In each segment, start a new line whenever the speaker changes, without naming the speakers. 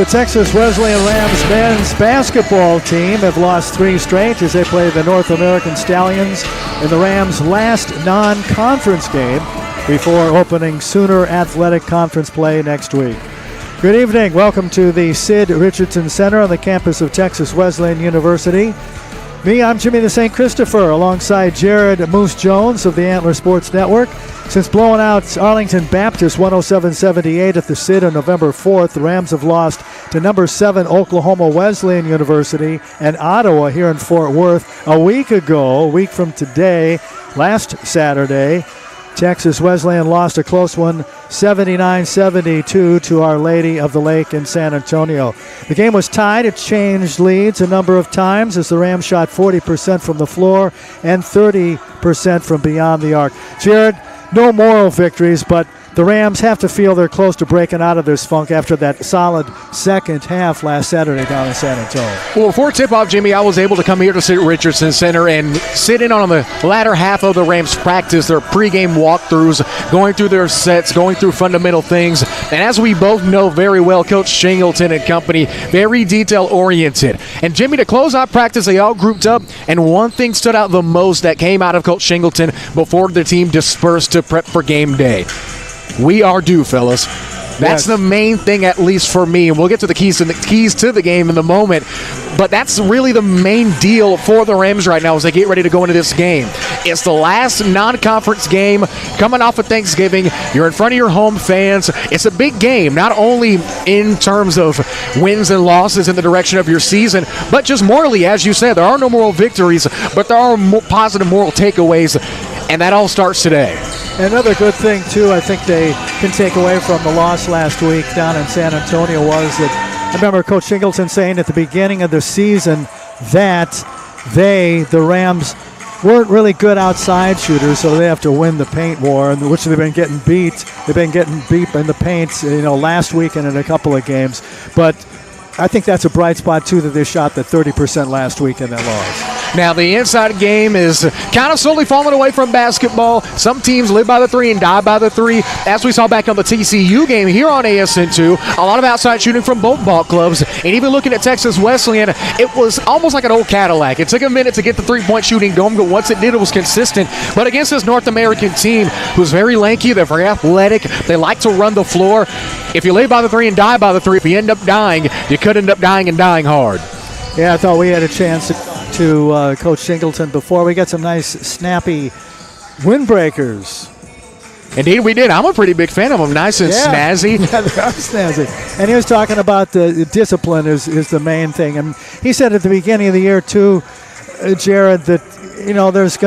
The Texas Wesleyan Rams men's basketball team have lost 3 straight as they play the North American Stallions in the Rams' last non-conference game before opening Sooner Athletic Conference play next week. Good evening. Welcome to the Sid Richardson Center on the campus of Texas Wesleyan University. I'm Jimmy the St. Christopher alongside Jared Moose Jones of the Antler Sports Network. Since blowing out Arlington Baptist 107-78 at the Sid on November 4th, the Rams have lost to number 7 Oklahoma Wesleyan University and Ottawa here in Fort Worth a week ago, a week from today, last Saturday. Texas Wesleyan lost a close one, 79-72 to Our Lady of the Lake in San Antonio. The game was tied. It changed leads a number of times as the Rams shot 40% from the floor and 30% from beyond the arc. Jared, no moral victories, but the Rams have to feel they're close to breaking out of this funk after that solid second half last Saturday down in San Antonio.
Well, before tip-off, Jimmy, I was able to come here to Sid Richardson Center and sit in on the latter half of the Rams practice, their pregame walkthroughs, going through their sets, going through fundamental things. And as we both know very well, Coach Shingleton and company, very detail-oriented. And, Jimmy, to close out practice, they all grouped up, and one thing stood out the most that came out of Coach Shingleton before the team dispersed to prep for game day. We are due, fellas. That's the main thing, at least for me. And we'll get to the keys to the game in a moment. But that's really the main deal for the Rams right now as they get ready to go into this game. It's the last non-conference game coming off of Thanksgiving. You're in front of your home fans. It's a big game, not only in terms of wins and losses in the direction of your season, but just morally, as you said. There are no moral victories, but there are positive moral takeaways, and that all starts today.
Another good thing, too, I think they can take away from the loss last week down in San Antonio was that I remember Coach Shingleton saying at the beginning of the season that the Rams, weren't really good outside shooters, so they have to win the paint war, in which they've been getting beat. They've been getting beat in the paint, last week and in a couple of games. But I think that's a bright spot, too, that they shot the 30% last week in that loss.
Now, the inside game is kind of slowly falling away from basketball. Some teams live by the 3 and die by the 3. As we saw back on the TCU game here on ASN2, a lot of outside shooting from both ball clubs. And even looking at Texas Wesleyan, it was almost like an old Cadillac. It took a minute to get the three-point shooting going, but once it did, it was consistent. But against this North American team, who's very lanky, they're very athletic, they like to run the floor. If you live by the 3 and die by the 3, if you end up dying, you could end up dying and dying hard.
Yeah, I thought we had a chance to Coach Shingleton before. We got some nice, snappy windbreakers.
Indeed, we did. I'm a pretty big fan of them. Nice and snazzy.
Yeah, they are snazzy. And he was talking about the discipline is the main thing. And he said at the beginning of the year, too, Jared, that there's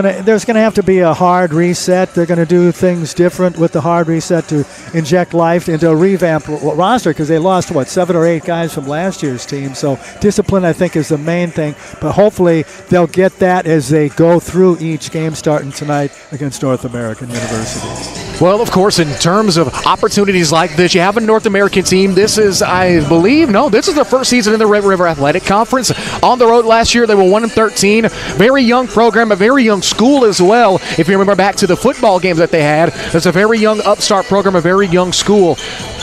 gonna have to be a hard reset. They're gonna do things different with the hard reset to inject life into a revamped roster because they lost 7 or 8 guys from last year's team. So discipline, I think, is the main thing. But hopefully they'll get that as they go through each game starting tonight against North American University.
Well, of course, in terms of opportunities like this, you have a North American team. This is, this is their first season in the Red River Athletic Conference. On the road last year, they were 1-13. Very young program, a very young school as well. If you remember back to the football games that they had, it's a very young upstart program, a very young school.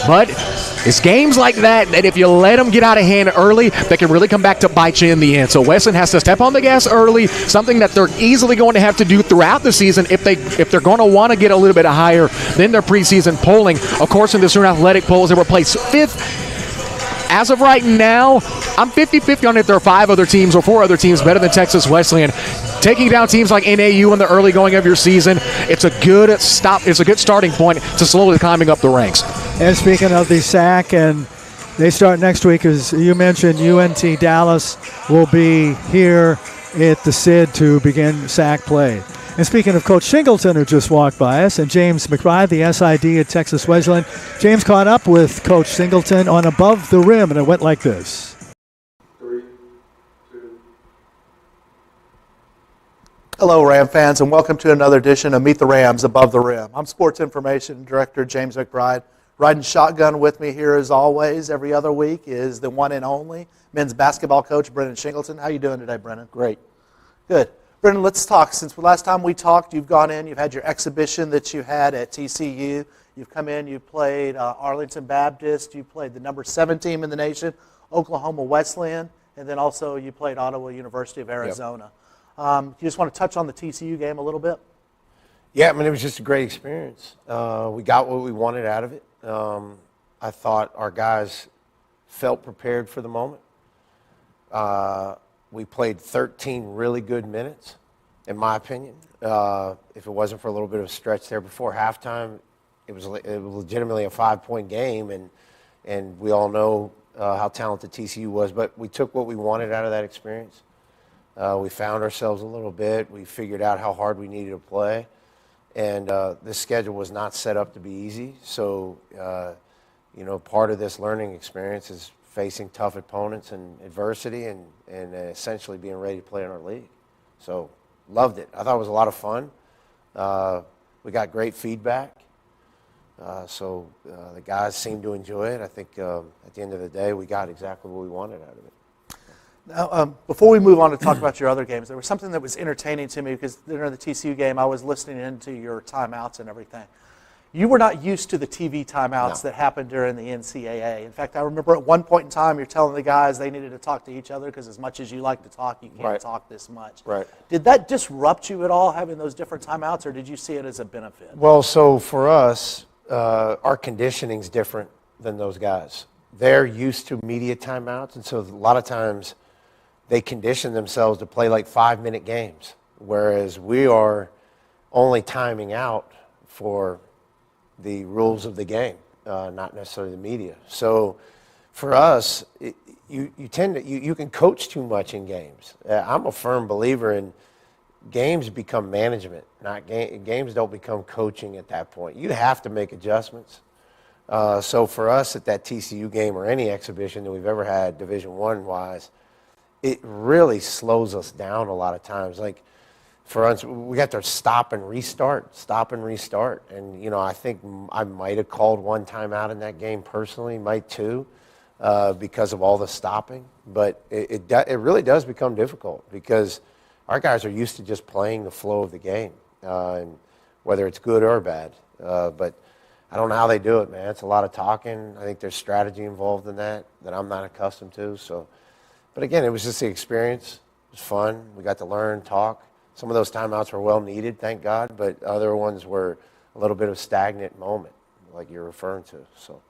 But it's games like that if you let them get out of hand early, they can really come back to bite you in the end. So Wesleyan has to step on the gas early, something that they're easily going to have to do throughout the season if they're going to want to get a little bit higher than their preseason polling. Of course, in the Sooner Athletic polls, they were placed 5th. As of right now, I'm 50-50 on if there are 5 other teams or 4 other teams better than Texas Wesleyan. Taking down teams like NAU in the early going of your season, it's a good starting point to slowly climbing up the ranks.
And speaking of the SAC, and they start next week, as you mentioned, UNT Dallas will be here at the SID to begin SAC play. And speaking of Coach Shingleton, who just walked by us, and James McBride, the SID at Texas Wesleyan, James caught up with Coach Shingleton on Above the Rim, and it went like this.
3, 2. Hello, Ram fans, and welcome to another edition of Meet the Rams Above the Rim. I'm Sports Information Director James McBride. Riding shotgun with me here, as always, every other week is the one and only men's basketball coach, Brennan Shingleton. How are you doing today, Brennan?
Great.
Good. Brennan, let's talk. Since the last time we talked, you've gone in, you've had your exhibition that you had at TCU. You've come in, you've played Arlington Baptist, you played the number 7 team in the nation, Oklahoma Wesleyan, and then also you played Ottawa University of Arizona. You just want to touch on the TCU game a little bit?
Yeah, I mean, it was just a great experience. We got what we wanted out of it. I thought our guys felt prepared for the moment. We played 13 really good minutes, in my opinion. If it wasn't for a little bit of a stretch there before halftime, it was legitimately a 5-point game, and we all know how talented TCU was. But we took what we wanted out of that experience. We found ourselves a little bit. We figured out how hard we needed to play. And this schedule was not set up to be easy. So, part of this learning experience is facing tough opponents and adversity and essentially being ready to play in our league. So, loved it. I thought it was a lot of fun. We got great feedback. So the guys seemed to enjoy it. I think at the end of the day, we got exactly what we wanted out of it.
Now, before we move on to talk about your other games, there was something that was entertaining to me because during the TCU game, I was listening into your timeouts and everything. You were not used to the TV timeouts that happened during the NCAA. In fact, I remember at one point in time, you're telling the guys they needed to talk to each other because as much as you like to talk, you can't talk this much.
Right.
Did that disrupt you at all, having those different timeouts, or did you see it as a benefit?
Well, so for us, our conditioning's different than those guys. They're used to media timeouts, and so a lot of times they condition themselves to play like 5-minute games, whereas we are only timing out for the rules of the game, not necessarily the media. So for us, you can coach too much in games. I'm a firm believer in games become management, not games don't become coaching at that point. You have to make adjustments. So for us at that TCU game or any exhibition that we've ever had Division I wise, it really slows us down a lot of times. Like for us, we got to stop and restart. And, I think I might have called one timeout in that game personally, might two, because of all the stopping. But it really does become difficult because our guys are used to just playing the flow of the game, and whether it's good or bad. But I don't know how they do it, man. It's a lot of talking. I think there's strategy involved in that I'm not accustomed to. So, but again, it was just the experience. It was fun. We got to learn, talk. Some of those timeouts were well needed, thank God, but other ones were a little bit of stagnant moment, like you're referring to. So,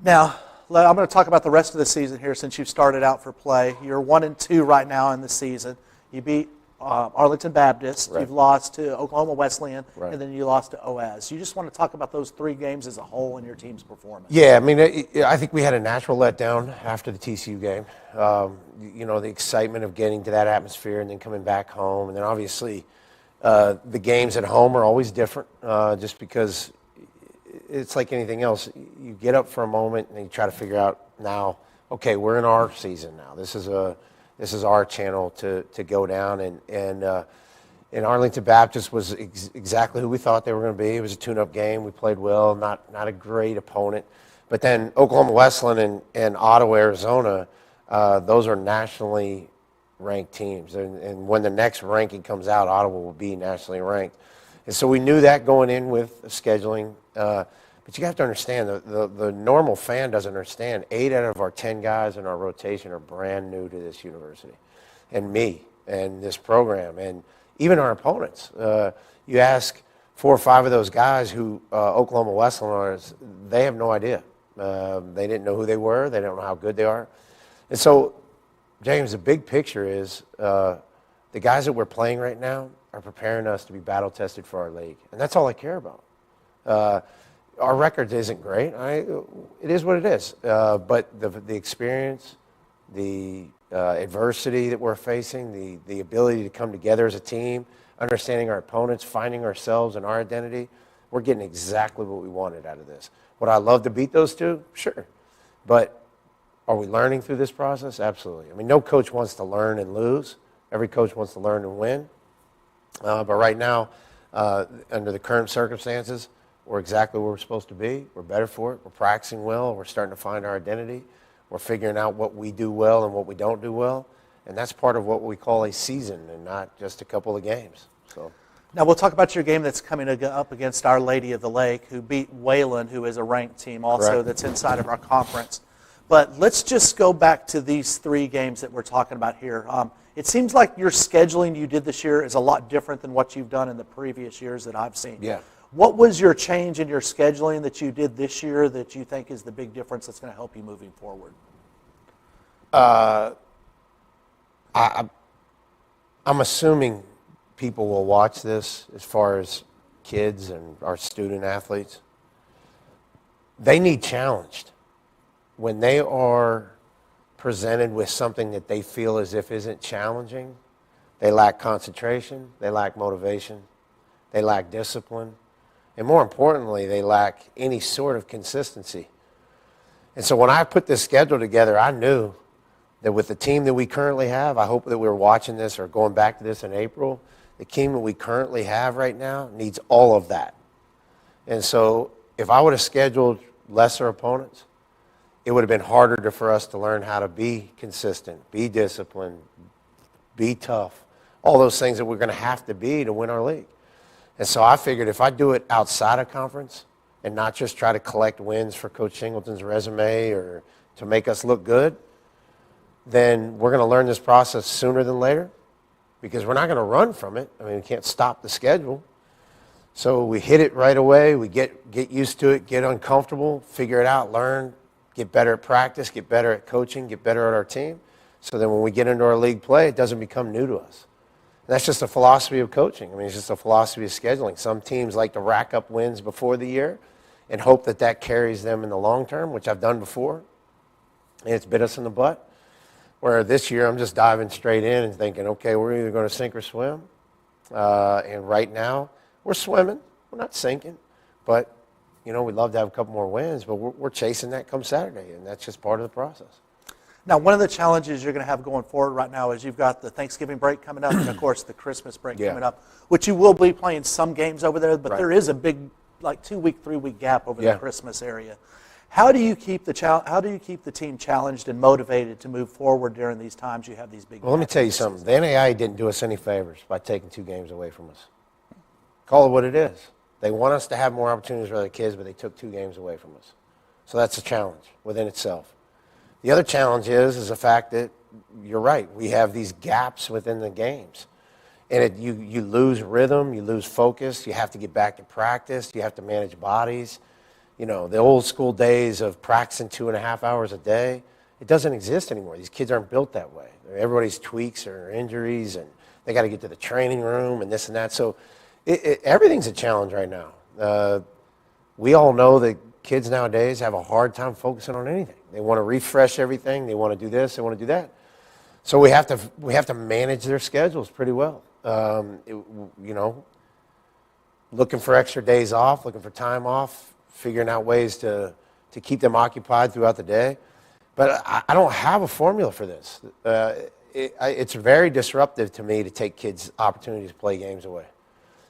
now I'm going to talk about the rest of the season here since you've started out for play. You're 1-2 right now in the season. You beat Arlington Baptist.
Right.
You've lost to Oklahoma Wesleyan,
right.
and then you lost to OAS. You just want to talk about those 3 games as a whole and your team's performance.
Yeah, I mean, I think we had a natural letdown after the TCU game. The excitement of getting to that atmosphere and then coming back home. And then obviously the games at home are always different just because it's like anything else. You get up for a moment and you try to figure out now, okay, we're in our season now. This is our channel to go down. And Arlington Baptist was exactly who we thought they were going to be. It was a tune-up game. We played well, not a great opponent. But then Oklahoma Wesleyan and Ottawa, Arizona, those are nationally ranked teams. And when the next ranking comes out, Ottawa will be nationally ranked. And so we knew that going in with scheduling. But you have to understand, the normal fan doesn't understand. 8 out of our 10 guys in our rotation are brand new to this university. And me, and this program, and even our opponents. You ask 4 or 5 of those guys who Oklahoma Wesleyan are, they have no idea. They didn't know who they were. They don't know how good they are. And so, James, the big picture is the guys that we're playing right now are preparing us to be battle-tested for our league. And that's all I care about. Our record isn't great. It is what it is. But the experience, the adversity that we're facing, the ability to come together as a team, understanding our opponents, finding ourselves and our identity, we're getting exactly what we wanted out of this. Would I love to beat those 2? Sure. But are we learning through this process? Absolutely. I mean, no coach wants to learn and lose. Every coach wants to learn and win. But right now, under the current circumstances, we're exactly where we're supposed to be. We're better for it. We're practicing well. We're starting to find our identity. We're figuring out what we do well and what we don't do well. And that's part of what we call a season and not just a couple of games. So,
Now we'll talk about your game that's coming up against Our Lady of the Lake, who beat Wesleyan, who is a ranked team also.
Correct.
That's inside of our conference. But let's just go back to these 3 games that we're talking about here. It seems like your scheduling you did this year is a lot different than what you've done in the previous years that I've seen.
Yeah.
What was your change in your scheduling that you did this year that you think is the big difference that's going to help you moving forward?
I'm assuming people will watch this as far as kids and our student athletes. They need challenged. When they are presented with something that they feel as if isn't challenging, they lack concentration, they lack motivation, they lack discipline, and more importantly, they lack any sort of consistency. And so when I put this schedule together, I knew that with the team that we currently have, I hope that we were watching this or going back to this in April, the team that we currently have right now needs all of that. And so if I would have scheduled lesser opponents, it would have been harder for us to learn how to be consistent, be disciplined, be tough, all those things that we're going to have to be to win our league. And so I figured if I do it outside of conference and not just try to collect wins for Coach Singleton's resume or to make us look good, then we're going to learn this process sooner than later because we're not going to run from it. I mean, we can't stop the schedule. So we hit it right away. We get used to it, get uncomfortable, figure it out, learn, get better at practice, get better at coaching, get better at our team. So then when we get into our league play, it doesn't become new to us. And that's just a philosophy of coaching. I mean, it's just a philosophy of scheduling. Some teams like to rack up wins before the year and hope that that carries them in the long term, which I've done before, and it's bit us in the butt. Where this year I'm just diving straight in and thinking, okay, we're either going to sink or swim. And right now we're swimming. We're not sinking. But, you know, we'd love to have a couple more wins, but we're chasing that come Saturday, and that's just part of the process.
Now, one of the challenges you're going to have going forward right now is you've got the Thanksgiving break coming up and, of course, the Christmas break coming up, which you will be playing some games over there, but there is a big, like, 2-week, 3-week gap over the Christmas area. How do you keep the team challenged and motivated to move forward during these times you have these big games?
Well, let me tell you something. The NAI didn't do us any favors by taking 2 games away from us. Call it what it is. They want us to have more opportunities for other kids, but they took 2 games away from us. So that's a challenge within itself. The other challenge is the fact that you're right. We have these gaps within the games. And you lose rhythm, you lose focus, you have to get back to practice, you have to manage bodies. You know, the old school days of practicing 2.5 hours a day, it doesn't exist anymore. These kids aren't built that way. Everybody's tweaks or injuries, and they got to get to the training room and this and that. So everything's a challenge right now. We all know that kids nowadays have a hard time focusing on anything. They want to refresh everything. They want to do this. They want to do that. So we have to manage their schedules pretty well. You know, looking for extra days off, looking for time off, figuring out ways to keep them occupied throughout the day. But I don't have a formula for this. It's very disruptive to me to take kids' opportunities to play games away.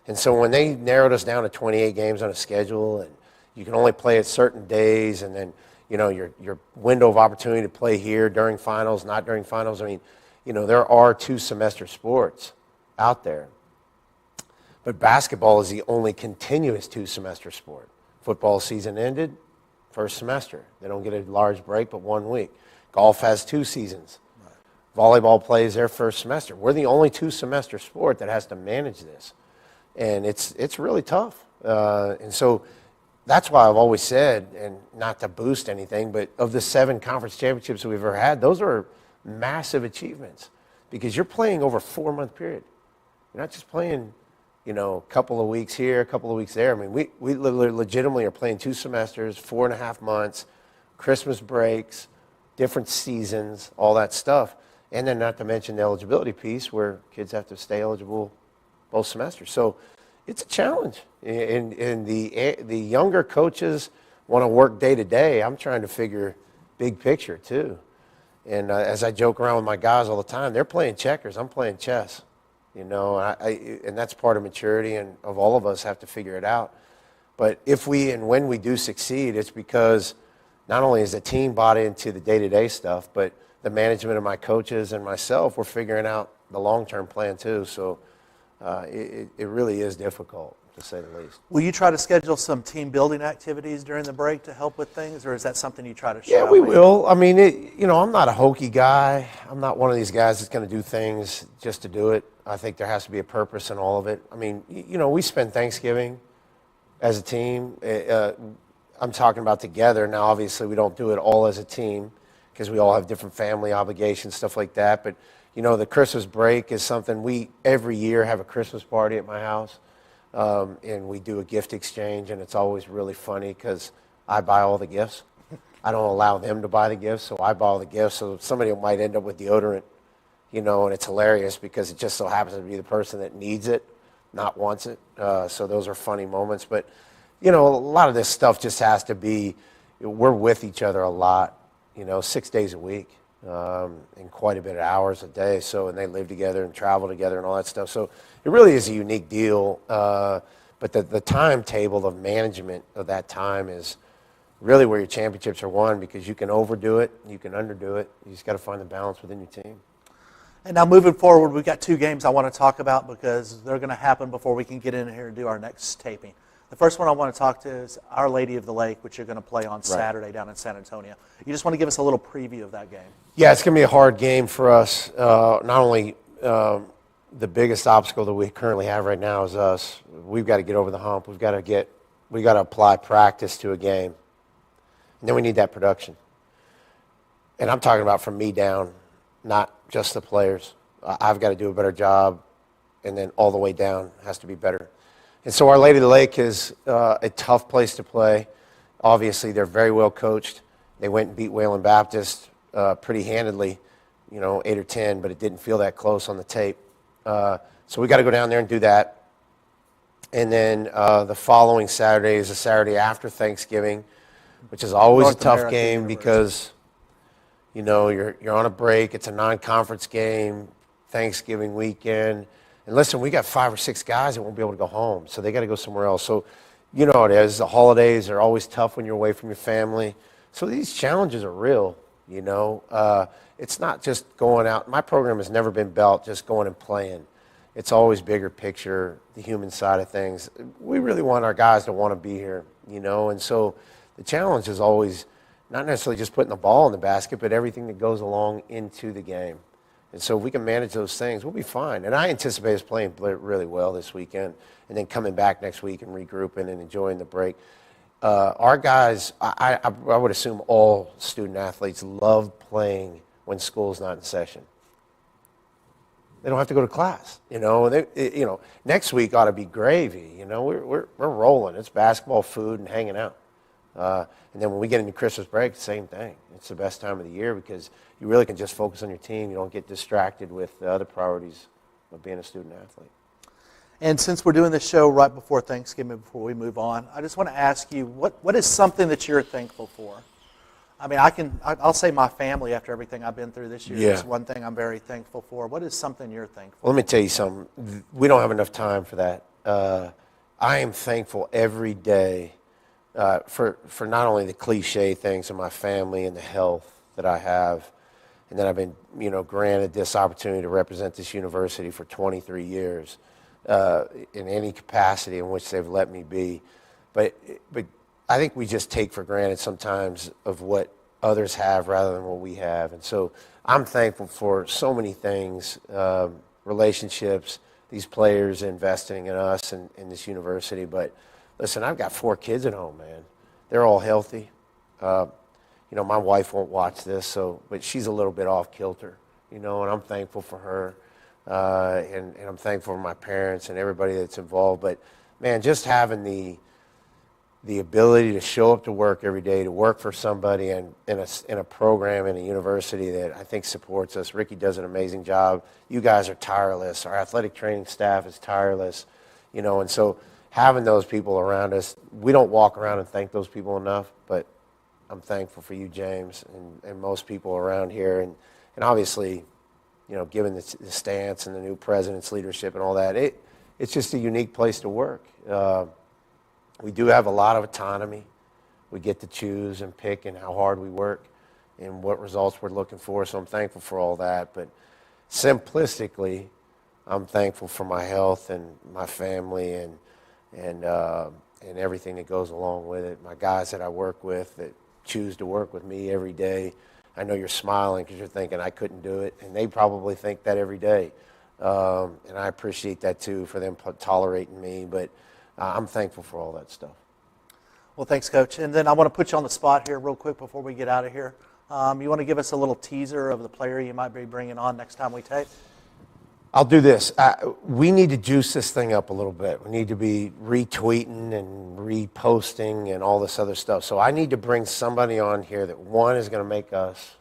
And so when they narrowed us down to 28 games on a schedule and you can only play at certain days and then, you know, your window of opportunity to play here during finals, not during finals. I mean, you know, there are 2 semester sports out there. But basketball is the only continuous 2 semester sport. Football season ended, first semester. They don't get a large break but 1 week. Golf has 2 seasons. Volleyball plays their first semester. We're the only 2 semester sport that has to manage this. And it's really tough. And so that's why I've always said, and not to boost anything, but of the 7 conference championships that we've ever had, those are massive achievements because you're playing over a 4-month period. You're not just playing, you know, a couple of weeks here, a couple of weeks there. I mean, we legitimately are playing 2 semesters, 4.5 months, Christmas breaks, different seasons, all that stuff. And then not to mention the eligibility piece where kids have to stay eligible both semesters. So it's a challenge. And the younger coaches want to work day to day. I'm trying to figure big picture too. And as I joke around with my guys all the time, they're playing checkers. I'm playing chess. You know, and that's part of maturity and of all of us have to figure it out. But if we and when we do succeed, it's because not only is the team bought into the day-to-day stuff, but the management of my coaches and myself, we're figuring out the long-term plan too. So it really is difficult, to say the least.
Will you try to schedule some team building activities during the break to help with things, or is that something you try to
Yeah, we will. I mean, I'm not a hokey guy. I'm not one of these guys that's going to do things just to do it. I think there has to be a purpose in all of it. I mean, we spend Thanksgiving as a team. I'm talking about together. Now, obviously, we don't do it all as a team because we all have different family obligations, stuff like that. But, the Christmas break is something we every year have a Christmas party at my house. And we do a gift exchange, and it's always really funny because I buy all the gifts. I don't allow them to buy the gifts, so I buy all the gifts. So somebody might end up with deodorant, and it's hilarious because it just so happens to be the person that needs it, not wants it. So those are funny moments. But, a lot of this stuff just has to be, we're with each other a lot, 6 days a week, and quite a bit of hours a day. So, and they live together and travel together and all that stuff. So it really is a unique deal. But the timetable of management of that time is really where your championships are won, because you can overdo it, you can underdo it. You just got to find the balance within your team.
And now moving forward, we've got 2 games I want to talk about because they're going to happen before we can get in here and do our next taping. The first one I want to talk to is Our Lady of the Lake, which you're going to play on Saturday down in San Antonio. You just want to give us a little preview of that game?
Yeah, it's going to be a hard game for us. Not only the biggest obstacle that we currently have right now is us. We've got to get over the hump. We've got to apply practice to a game. And then we need that production. And I'm talking about from me down, not just the players. I've got to do a better job, and then all the way down has to be better. And so Our Lady of the Lake is a tough place to play. Obviously, they're very well coached. They went and beat Wayland Baptist pretty handedly, 8 or 10, but it didn't feel that close on the tape. So we got to go down there and do that. And then the following Saturday is a Saturday after Thanksgiving, which is always a tough game because, you're on a break. It's a non-conference game, Thanksgiving weekend. And listen, we got 5 or 6 guys that won't be able to go home, so they got to go somewhere else. So, how it is. The holidays are always tough when you're away from your family. So these challenges are real, It's not just going out. My program has never been built just going and playing. It's always bigger picture, the human side of things. We really want our guys to want to be here, And so the challenge is always not necessarily just putting the ball in the basket, but everything that goes along into the game. And so if we can manage those things, we'll be fine. And I anticipate us playing really well this weekend and then coming back next week and regrouping and enjoying the break. Our guys, I would assume all student athletes love playing when school's not in session. They don't have to go to class, Next week ought to be gravy, We're rolling. It's basketball, food, and hanging out. And then when we get into Christmas break, same thing. It's the best time of the year because you really can just focus on your team. You don't get distracted with the other priorities of being a student athlete.
And since we're doing this show right before Thanksgiving, before we move on, I just want to ask you, what is something that you're thankful for? I mean, I'll say my family after everything I've been through this year. That's one thing I'm very thankful for. What is something you're thankful for?
Let me tell you something. We don't have enough time for that. I am thankful every day for not only the cliche things of my family and the health that I have, and that I've been, granted this opportunity to represent this university for 23 years in any capacity in which they've let me be. But I think we just take for granted sometimes of what others have rather than what we have. And so I'm thankful for so many things, relationships, these players investing in us and in this university. But listen, I've got 4 kids at home, man. They're all healthy. My wife won't watch this, but she's a little bit off kilter, and I'm thankful for her. And I'm thankful for my parents and everybody that's involved. But, man, just having the ability to show up to work every day, to work for somebody in a program in a university that I think supports us. Ricky does an amazing job. You guys are tireless. Our athletic training staff is tireless, and so having those people around us, we don't walk around and thank those people enough, but I'm thankful for you, James, and most people around here. And obviously, given the stance and the new president's leadership and all that, it's just a unique place to work. We do have a lot of autonomy. We get to choose and pick and how hard we work and what results we're looking for, so I'm thankful for all that. But simplistically, I'm thankful for my health and my family and everything that goes along with it. My guys that I work with that choose to work with me every day. I know you're smiling because you're thinking I couldn't do it, and they probably think that every day. And I appreciate that too, for them tolerating me, but I'm thankful for all that stuff.
Well, thanks, Coach. And then I want to put you on the spot here real quick before we get out of here. You want to give us a little teaser of the player you might be bringing on next time we tape?
I'll do this. We need to juice this thing up a little bit. We need to be retweeting and reposting and all this other stuff. So I need to bring somebody on here that, one, is going to make us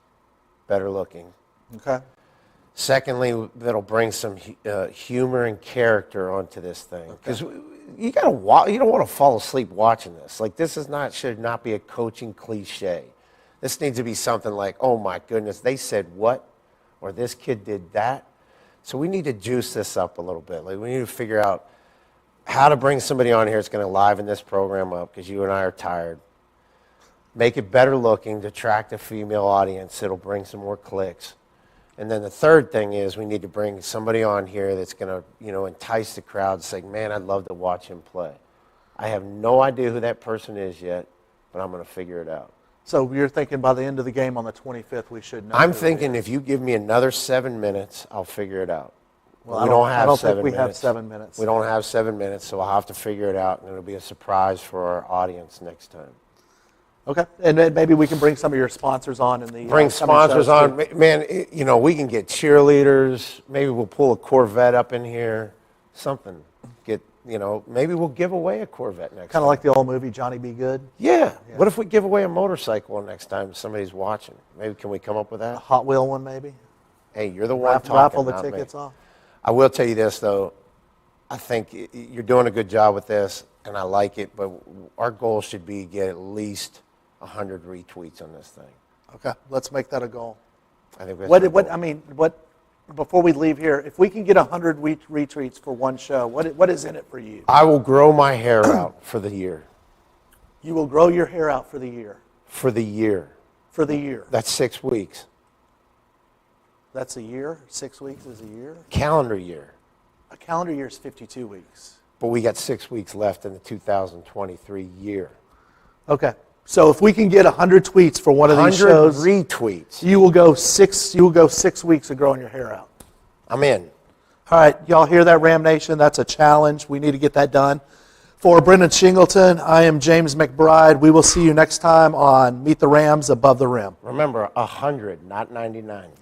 better looking.
Okay.
Secondly, that'll bring some humor and character onto this thing. Because you don't want to fall asleep watching this. Like, this should not be a coaching cliche. This needs to be something like, oh my goodness, they said what? Or this kid did that. So we need to juice this up a little bit. Like, we need to figure out how to bring somebody on here that's going to liven this program up, because you and I are tired. Make it better looking to attract a female audience. It'll bring some more clicks. And then the third thing is we need to bring somebody on here that's going to, entice the crowd, say, man, I'd love to watch him play. I have no idea who that person is yet, but I'm going to figure it out.
So you're thinking by the end of the game on the 25th we should know?
I'm thinking if you give me another 7 minutes, I'll figure it out.
Well, I don't think we have 7 minutes.
We don't have 7 minutes, so I'll have to figure it out, and it'll be a surprise for our audience next time.
Okay, and then maybe we can bring some of your sponsors on in the
bring sponsors on, man. We can get cheerleaders. Maybe we'll pull a Corvette up in here. Something. Maybe we'll give away a Corvette next time.
Kind of like the old movie Johnny Be Good.
Yeah. What if we give away a motorcycle next time somebody's watching? Maybe can we come up with that?
A Hot Wheel one, maybe.
Hey, you're the one talking.
Raffle the tickets off.
I will tell you this though. I think you're doing a good job with this, and I like it. But our goal should be to get at least 100 retweets on this thing.
Okay, let's make that a goal.
I think that's
before we leave here, if we can get 100 retweets for one show, what is in it for you?
I will grow my hair out for the year.
You will grow your hair out for the year.
For the year.
For the year.
That's 6 weeks.
That's a year? 6 weeks is a year?
Calendar year.
A calendar year is 52 weeks.
But we got 6 weeks left in the 2023 year.
Okay. So if we can get 100 tweets for one of these shows,
100 retweets,
you will go 6 weeks of growing your hair out.
I'm in.
All right, y'all hear that, Ram Nation? That's a challenge. We need to get that done. For Brendan Shingleton, I am James McBride. We will see you next time on Meet the Rams Above the Rim.
Remember, 100, not 99.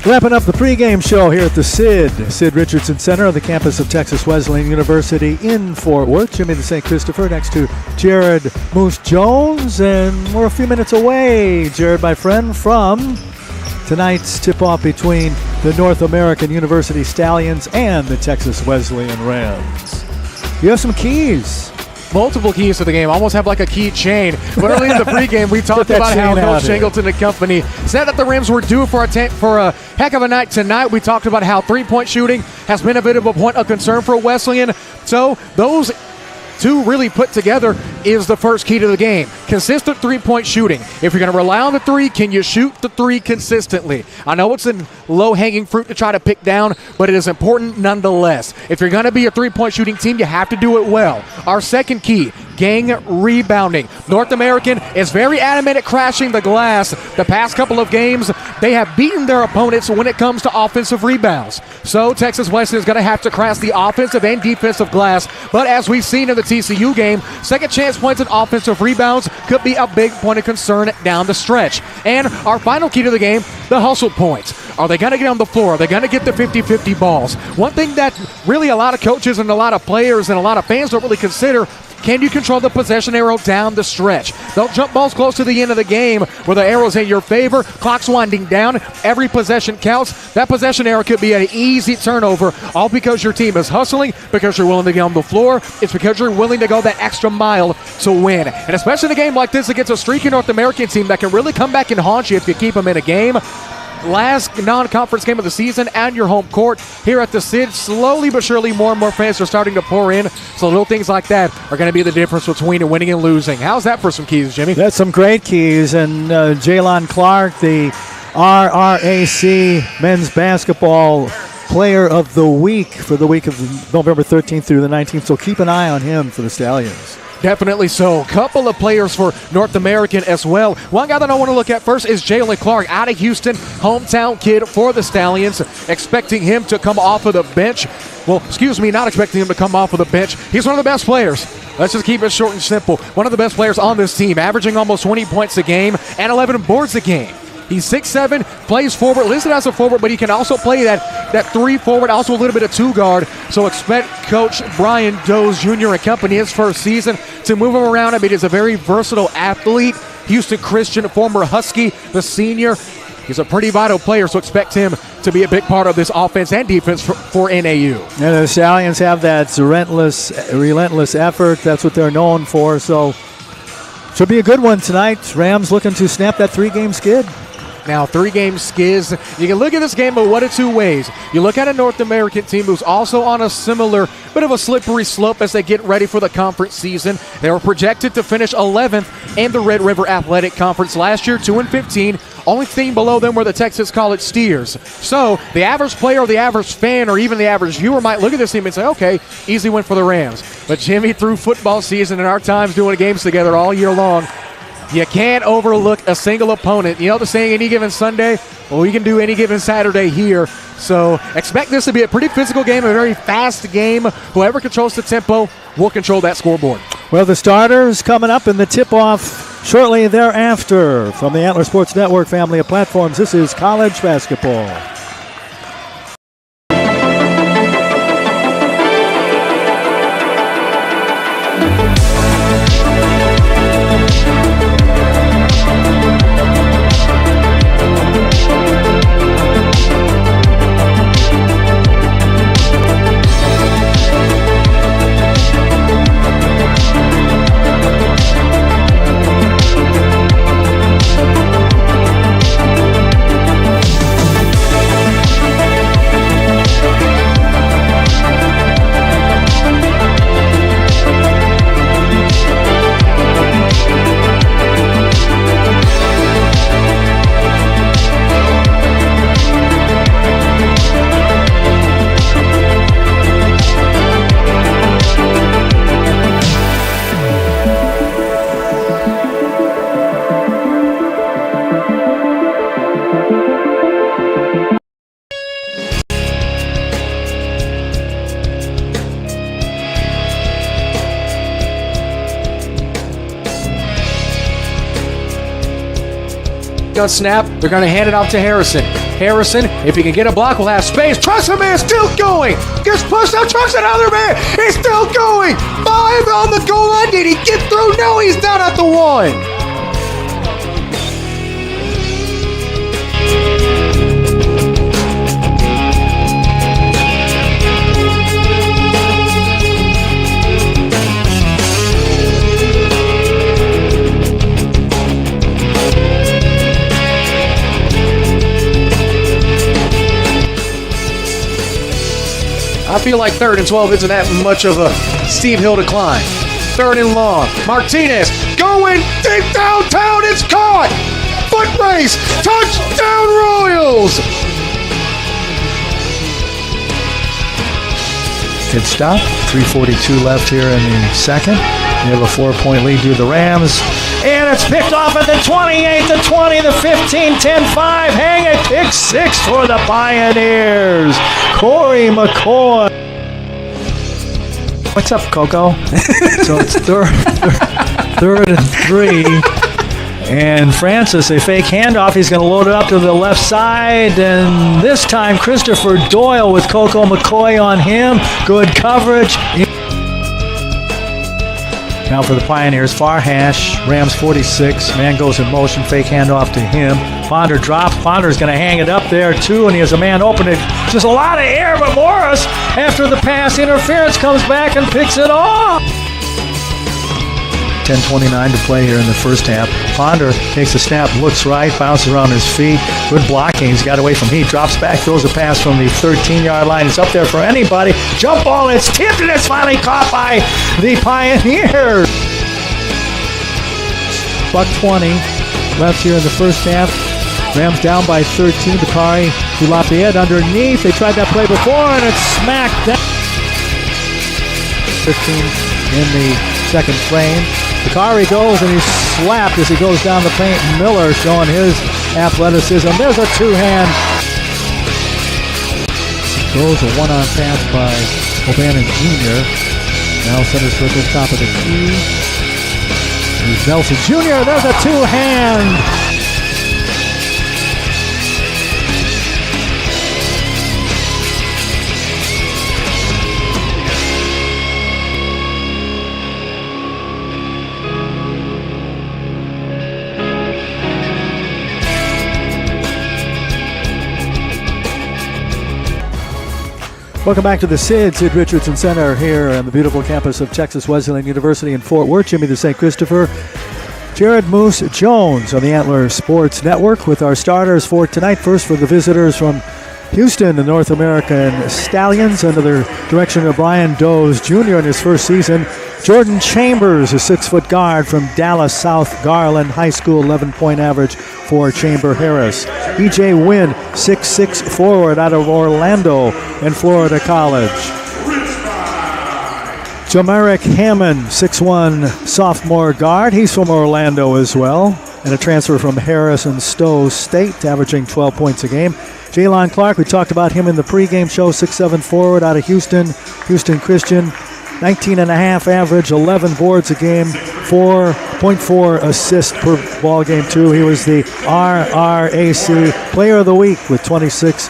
Wrapping up the pregame show here at the Sid Richardson Center on the campus of Texas Wesleyan University in Fort Worth. Jimmy the St. Christopher next to Jared Moose Jones. And we're a few minutes away, Jared, my friend, from tonight's tip-off between the North American University Stallions and the Texas Wesleyan Rams. You have some keys.
Multiple keys to the game. Almost have like a key chain. But early in the pregame, we talked about how Coach Shingleton and company said that the Rams were due for a heck of a night tonight. We talked about how three-point shooting has been a bit of a point of concern for Wesleyan. So those two really put together is the first key to the game. Consistent three-point shooting. If you're going to rely on the three, can you shoot the three consistently? I know it's a low-hanging fruit to try to pick down, but it is important nonetheless. If you're going to be a three-point shooting team, you have to do it well. Our second key, gang rebounding. North American is very adamant at crashing the glass. The past couple of games, they have beaten their opponents when it comes to offensive rebounds. So Texas Wesleyan is going to have to crash the offensive and defensive glass. But as we've seen in the TCU game, second chance points and offensive rebounds could be a big point of concern down the stretch. And our final key to the game, the hustle points. Are they going to get on the floor? Are they going to get the 50-50 balls? One thing that really a lot of coaches and a lot of players and a lot of fans don't really consider, can you control the possession arrow down the stretch? Don't jump balls close to the end of the game where the arrow's in your favor, clock's winding down, every possession counts. That possession arrow could be an easy turnover, all because your team is hustling, because you're willing to get on the floor. It's because you're willing to go that extra mile to win. And especially in a game like this against a streaky North American team that can really come back and haunt you if you keep them in a game. Last non-conference game of the season and your home court here at the SID. Slowly but surely more and more fans are starting to pour in. So little things like that are going to be the difference between winning and losing. How's that for some keys, Jimmy?
That's some great keys. And Jalen Clark, the RRAC men's basketball player of the week for the week of November 13th through the 19th. So keep an eye on him for the Stallions.
Definitely so. Couple of players for North American as well. One guy that I want to look at first is Jalen Clark, out of Houston, hometown kid for the Stallions. Expecting him to come off of the bench. Well, excuse me, not expecting him to come off of the bench. He's one of the best players. Let's just keep it short and simple. One of the best players on this team, averaging almost 20 points a game and 11 boards a game. He's 6'7", plays forward, listed as a forward, but he can also play that 3 forward, also a little bit of 2 guard. So expect Coach Brian Doze Jr. and company his first season to move him around. I mean, he's a very versatile athlete. Houston Christian, former Husky, the senior. He's a pretty vital player, so expect him to be a big part of this offense and defense for NAU.
And the Stallions have that relentless effort. That's what they're known for. So should be a good one tonight. Rams looking to snap that 3-game skid.
Now, 3-game skids. You can look at this game in one of 2 ways. You look at a North American team who's also on a similar bit of a slippery slope as they get ready for the conference season. They were projected to finish 11th in the Red River Athletic Conference last year, 2-15. Only team below them were the Texas College Steers. So the average player or the average fan or even the average viewer might look at this team and say, okay, easy win for the Rams. But Jimmy, through football season and our times doing games together all year long, you can't overlook a single opponent. You know the saying, any given Sunday? Well, we can do any given Saturday here. So expect this to be a pretty physical game, a very fast game. Whoever controls the tempo will control that scoreboard.
Well, the starters coming up in the tip-off shortly thereafter. From the Antler Sports Network family of platforms, this is college basketball.
On snap, they're going to hand it off to Harrison. Harrison, if he can get a block, will have space. Trust the man, still going. Gets pushed out, trust another man. He's still going. 5 on the goal line. Did he get through? No, he's down at the 1. I feel like 3rd and 12 isn't that much of a Steve Hill decline. 3rd and long. Martinez going deep downtown. It's caught. Foot race. Touchdown Royals.
Good stop. 3:42 left here in the second. They have a 4-point lead to the Rams. And it's picked off at the 28, the 20, the 15, 10-5. Hang it, pick 6 for the Pioneers. Corey McCoy. What's up, Coco? So it's third and 3. And Francis, a fake handoff. He's going to load it up to the left side. And this time, Christopher Doyle with Coco McCoy on him. Good coverage. Now for the Pioneers, far hash, Rams 46. Man goes in motion, fake handoff to him. Ponder drops. Ponder's going to hang it up there too, and he has a man open. It just a lot of air, but Morris, after the pass interference, comes back and picks it off. 10:29 to play here in the first half. Ponder takes a snap, looks right, bounces around his feet. Good blocking. He's got away from Heat. Drops back, throws a pass from the 13-yard line. It's up there for anybody. Jump ball. It's tipped, and it's finally caught by the Pioneers. $1:20 left here in the first half. Rams down by 13. Bakari to Lafayette underneath. They tried that play before, and it's smacked down. 15 in the second frame. Bakari goes, and he's slapped as he goes down the paint. Miller showing his athleticism. There's a two-hand. Goes a one-on pass by O'Bannon Jr. Now centers with the top of the key. Here's Nelson Jr. There's a two-hand. Welcome back to the Sid Richardson Center here on the beautiful campus of Texas Wesleyan University in Fort Worth. Jimmy the St. Christopher, Jared Moose Jones on the Antler Sports Network with our starters for tonight. First for the visitors from Houston, the North American Stallions, under the direction of Brian Doze Jr. in his first season. Jordan Chambers, a 6-foot guard from Dallas South Garland High School, 11-point average for Chamber Harris. E.J. Wynn, 6'6" forward out of Orlando and Florida College. Jamarick Hammond, 6'1" sophomore guard. He's from Orlando as well, and a transfer from Harrison Stowe State, averaging 12 points a game. Jaylon Clark, we talked about him in the pregame show, 6'7" forward out of Houston Christian. 19.5 average, 11 boards a game, 4.4 assists per ball game too. He was the RRAC Player of the Week with 26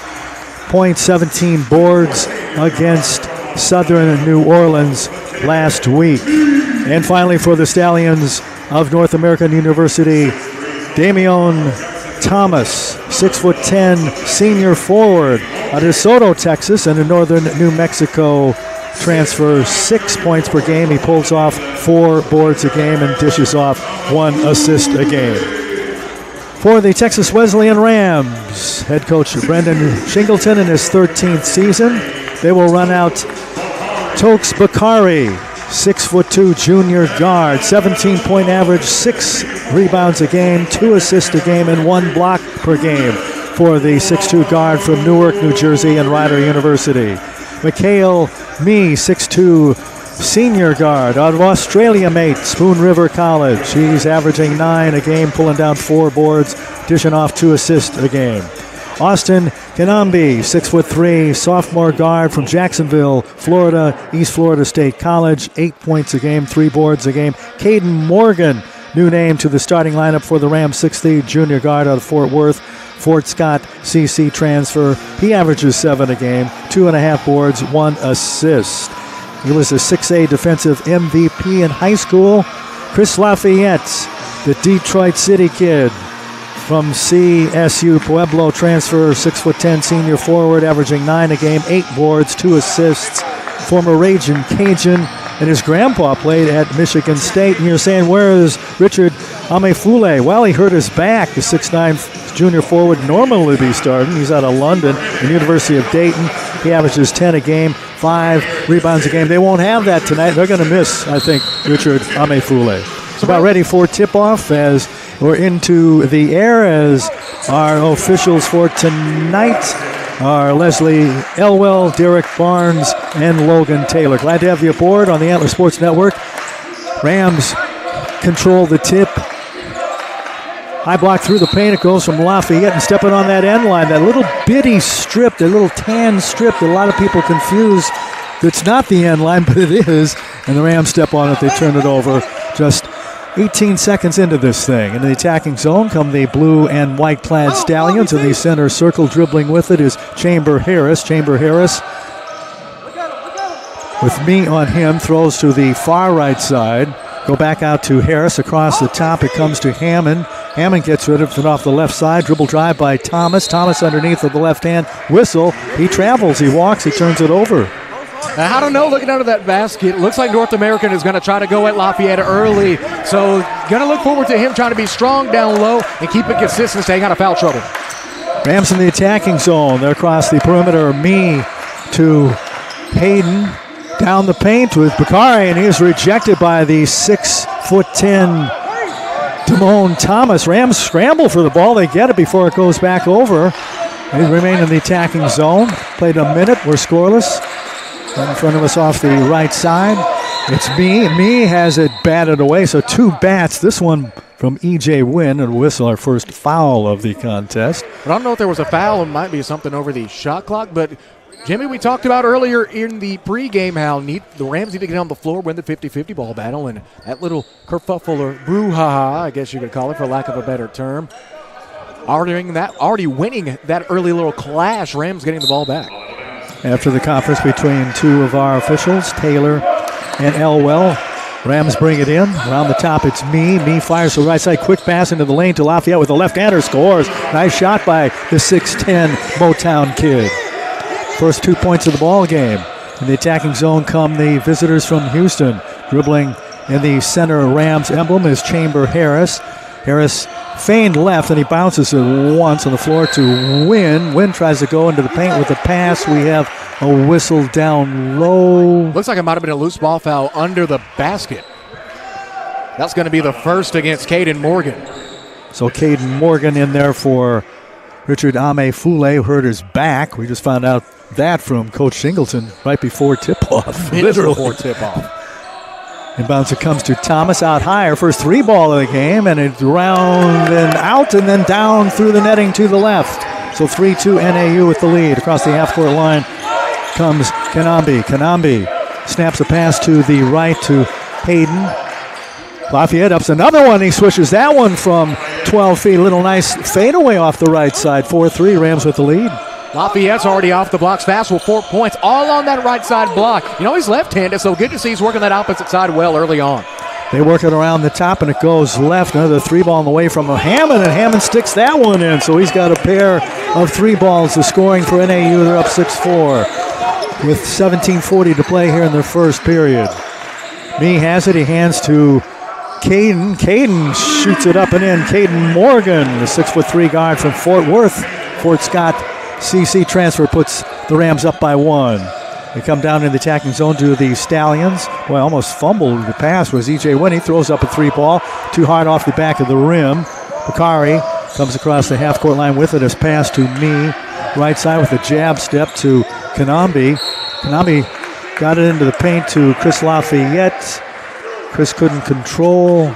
points, 17 boards against Southern New Orleans last week. And finally for the Stallions of North American University, Damian Thomas, 6'10", senior forward out of DeSoto, Texas, and in northern New Mexico. Transfer, 6 points per game. He pulls off 4 boards a game and dishes off 1 assist a game. For the Texas Wesleyan Rams, head coach Brendan Shingleton in his 13th season. They will run out Tokes Bakari, 6'2" junior guard, 17-point average, 6 rebounds a game, 2 assists a game, and 1 block per game for the 6'2" guard from Newark, New Jersey, and Rider University. Mikhail Mee, 6'2", senior guard out of Australia mate, Spoon River College. He's averaging 9 a game, pulling down 4 boards, dishing off 2 assists a game. Austin Kanambi, 6'3", sophomore guard from Jacksonville, Florida, East Florida State College, 8 points a game, 3 boards a game. Caden Morgan, new name to the starting lineup for the Rams, 6'3", junior guard out of Fort Worth. Fort Scott CC transfer. He averages 7 a game, 2.5 boards, 1 assist. He was a 6A defensive MVP in high school. Chris Lafayette, the Detroit City kid from CSU Pueblo transfer, 6'10", senior forward, averaging 9 a game, 8 boards, 2 assists. Former Ragin' Cajun, and his grandpa played at Michigan State. And you're saying, where is Richard Amefule? Well, he hurt his back. The 6'9" junior forward normally be starting. He's out of London, the University of Dayton. He averages 10 a game, 5 rebounds a game. They won't have that tonight. They're going to miss, I think, Richard Amefule. It's about ready for tip-off as we're into the air, as our officials for tonight are Leslie Elwell, Derek Barnes, and Logan Taylor. Glad to have you aboard on the Antler Sports Network. Rams control the tip. High block through the paint. It goes from Lafayette and stepping on that end line. That little bitty strip, that little tan strip that a lot of people confuse. It's not the end line, but it is. And the Rams step on it. They turn it over just 18 seconds into this thing. In the attacking zone come the blue and white clad Stallions. In the center circle, dribbling with it is Chamber Harris. Chamber Harris, with me on him, throws to the far right side. Go back out to Harris across the top. It comes to Hammond. Hammond gets rid of it off the left side. Dribble drive by Thomas. Thomas underneath with the left hand. Whistle. He travels. He walks. He turns it over.
I don't know, looking under that basket, looks like North American is going to try to go at Lafayette early. So going to look forward to him trying to be strong down low and keep it consistent, staying out of foul trouble.
Rams in the attacking zone. They're across the perimeter. Me to Hayden. Down the paint with Bakari, and he is rejected by the 6'10" Damone Thomas. Rams scramble for the ball. They get it before it goes back over. They remain in the attacking zone. Played a minute. We're scoreless. Right in front of us off the right side. It's Me. Me has it batted away, so 2 bats. This one from E.J. Wynn, and whistle, our first foul of the contest.
I don't know if there was a foul. It might be something over the shot clock, but Jimmy, we talked about earlier in the pregame how the Rams need to get on the floor, win the 50-50 ball battle, and that little kerfuffle or brouhaha, I guess you could call it for lack of a better term, already winning that early little clash, Rams getting the ball back.
After the conference between 2 of our officials, Taylor and Elwell, Rams bring it in. Around the top, it's Me. Me fires to the right side. Quick pass into the lane to Lafayette with a left-hander. Scores. Nice shot by the 6'10" Motown kid. First 2 points of the ball game. In the attacking zone come the visitors from Houston. Dribbling in the center Rams emblem is Chamber Harris. Harris feigned left, and he bounces it once on the floor to Wynn. Wynn tries to go into the paint with the pass. We have a whistle down low.
Looks like it might have been a loose ball foul under the basket. That's going to be the first against Caden Morgan.
So Caden Morgan in there for Richard Ame-Fule, who hurt his back. We just found out that from Coach Singleton right before tip-off.
Literally before tip-off.
Inbounds, it comes to Thomas out higher. First 3 ball of the game, and it's round and out and then down through the netting to the left. So 3-2 NAU with the lead. Across the half-court line comes Kanambi. Kanambi snaps a pass to the right to Hayden. Lafayette ups another one. He swishes that one from 12 feet. A little nice fadeaway off the right side. 4-3, Rams with the lead.
Lafayette's already off the blocks fast with 4 points, all on that right side block. You know, he's left-handed, so good to see he's working that opposite side well early on.
They work it around the top, and it goes left. Another 3 ball on the way from Hammond, and Hammond sticks that one in. So he's got a pair of 3 balls. The scoring for NAU, they're up 6-4 with 17:40 to play here in their first period. Me has it. He hands to Caden. Caden shoots it up and in. Caden Morgan, the 6'3" guard from Fort Worth. Fort Scott CC transfer puts the Rams up by 1. They come down in the attacking zone to the Stallions. Boy, almost fumbled the pass was E.J. Wynn. He throws up a 3 ball. Too hard off the back of the rim. Bakari comes across the half-court line with it as pass to Me. Right side with a jab step to Kanambi. Kanambi got it into the paint to Chris Lafayette. Chris couldn't control.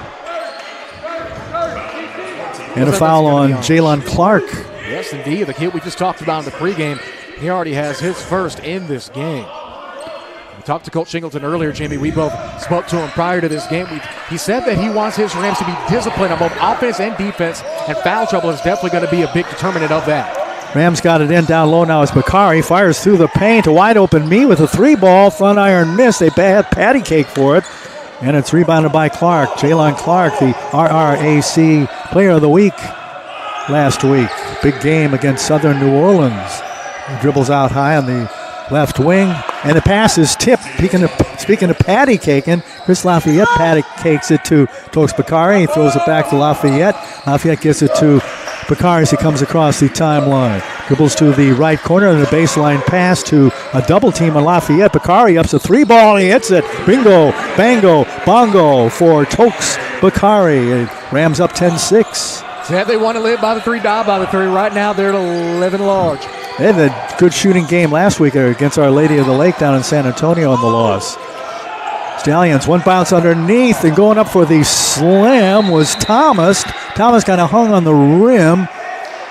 And a foul on Jalen Clark.
Yes, indeed. The kid we just talked about in the pregame, he already has his first in this game. We talked to Coach Singleton earlier, Jimmy. We both spoke to him prior to this game. He said that he wants his Rams to be disciplined on both offense and defense, and foul trouble is definitely going to be a big determinant of that.
Rams got it in down low now as Bakari fires through the paint. A wide open Me with a 3 ball. Front iron miss. They had patty cake for it. And it's rebounded by Clark. Jalen Clark, the RRAC Player of the Week last week. Big game against Southern New Orleans. He dribbles out high on the left wing. And the pass is tipped. Speaking of patty caking, Chris Lafayette patty cakes it to Tokes Bakari. He throws it back to Lafayette. Lafayette gives it to Bakari as he comes across the timeline. Dribbles to the right corner and a baseline pass to a double team on Lafayette. Bakari ups a 3 ball and he hits it. Bingo, bango, bongo for Tokes Bakari. Rams up 10-6.
Said they want to live by the 3, die by the 3. Right now they're at 11 large.
They had a good shooting game last week against Our Lady of the Lake down in San Antonio in the loss. Stallions, one bounce underneath, and going up for the slam was Thomas. Thomas kind of hung on the rim.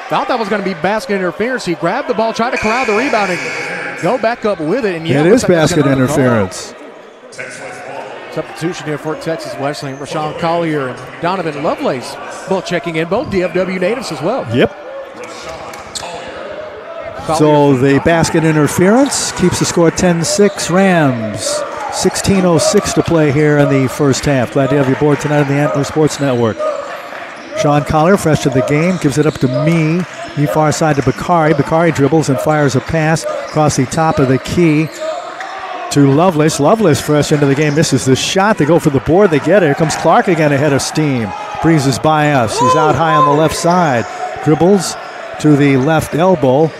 Thought that was going to be basket interference. He grabbed the ball, tried to corral the rebound, and go back up with it. And
it is basket interference.
Substitution here for Texas Wesleyan. Rashawn Collier and Donovan Lovelace both checking in, both DFW natives as well.
Yep. So the basket interference keeps the score 10-6 Rams. 16:06 to play here in the first half. Glad to have you aboard tonight on the Antler Sports Network. Sean Collier, fresh to the game, gives it up to me. Me far side to Bakari. Bakari dribbles and fires a pass across the top of the key to Lovelace. Lovelace fresh into the game, misses the shot. They go for the board, they get it. Here comes Clark again ahead of steam. Breezes by us. He's out high on the left side. Dribbles to the left elbow.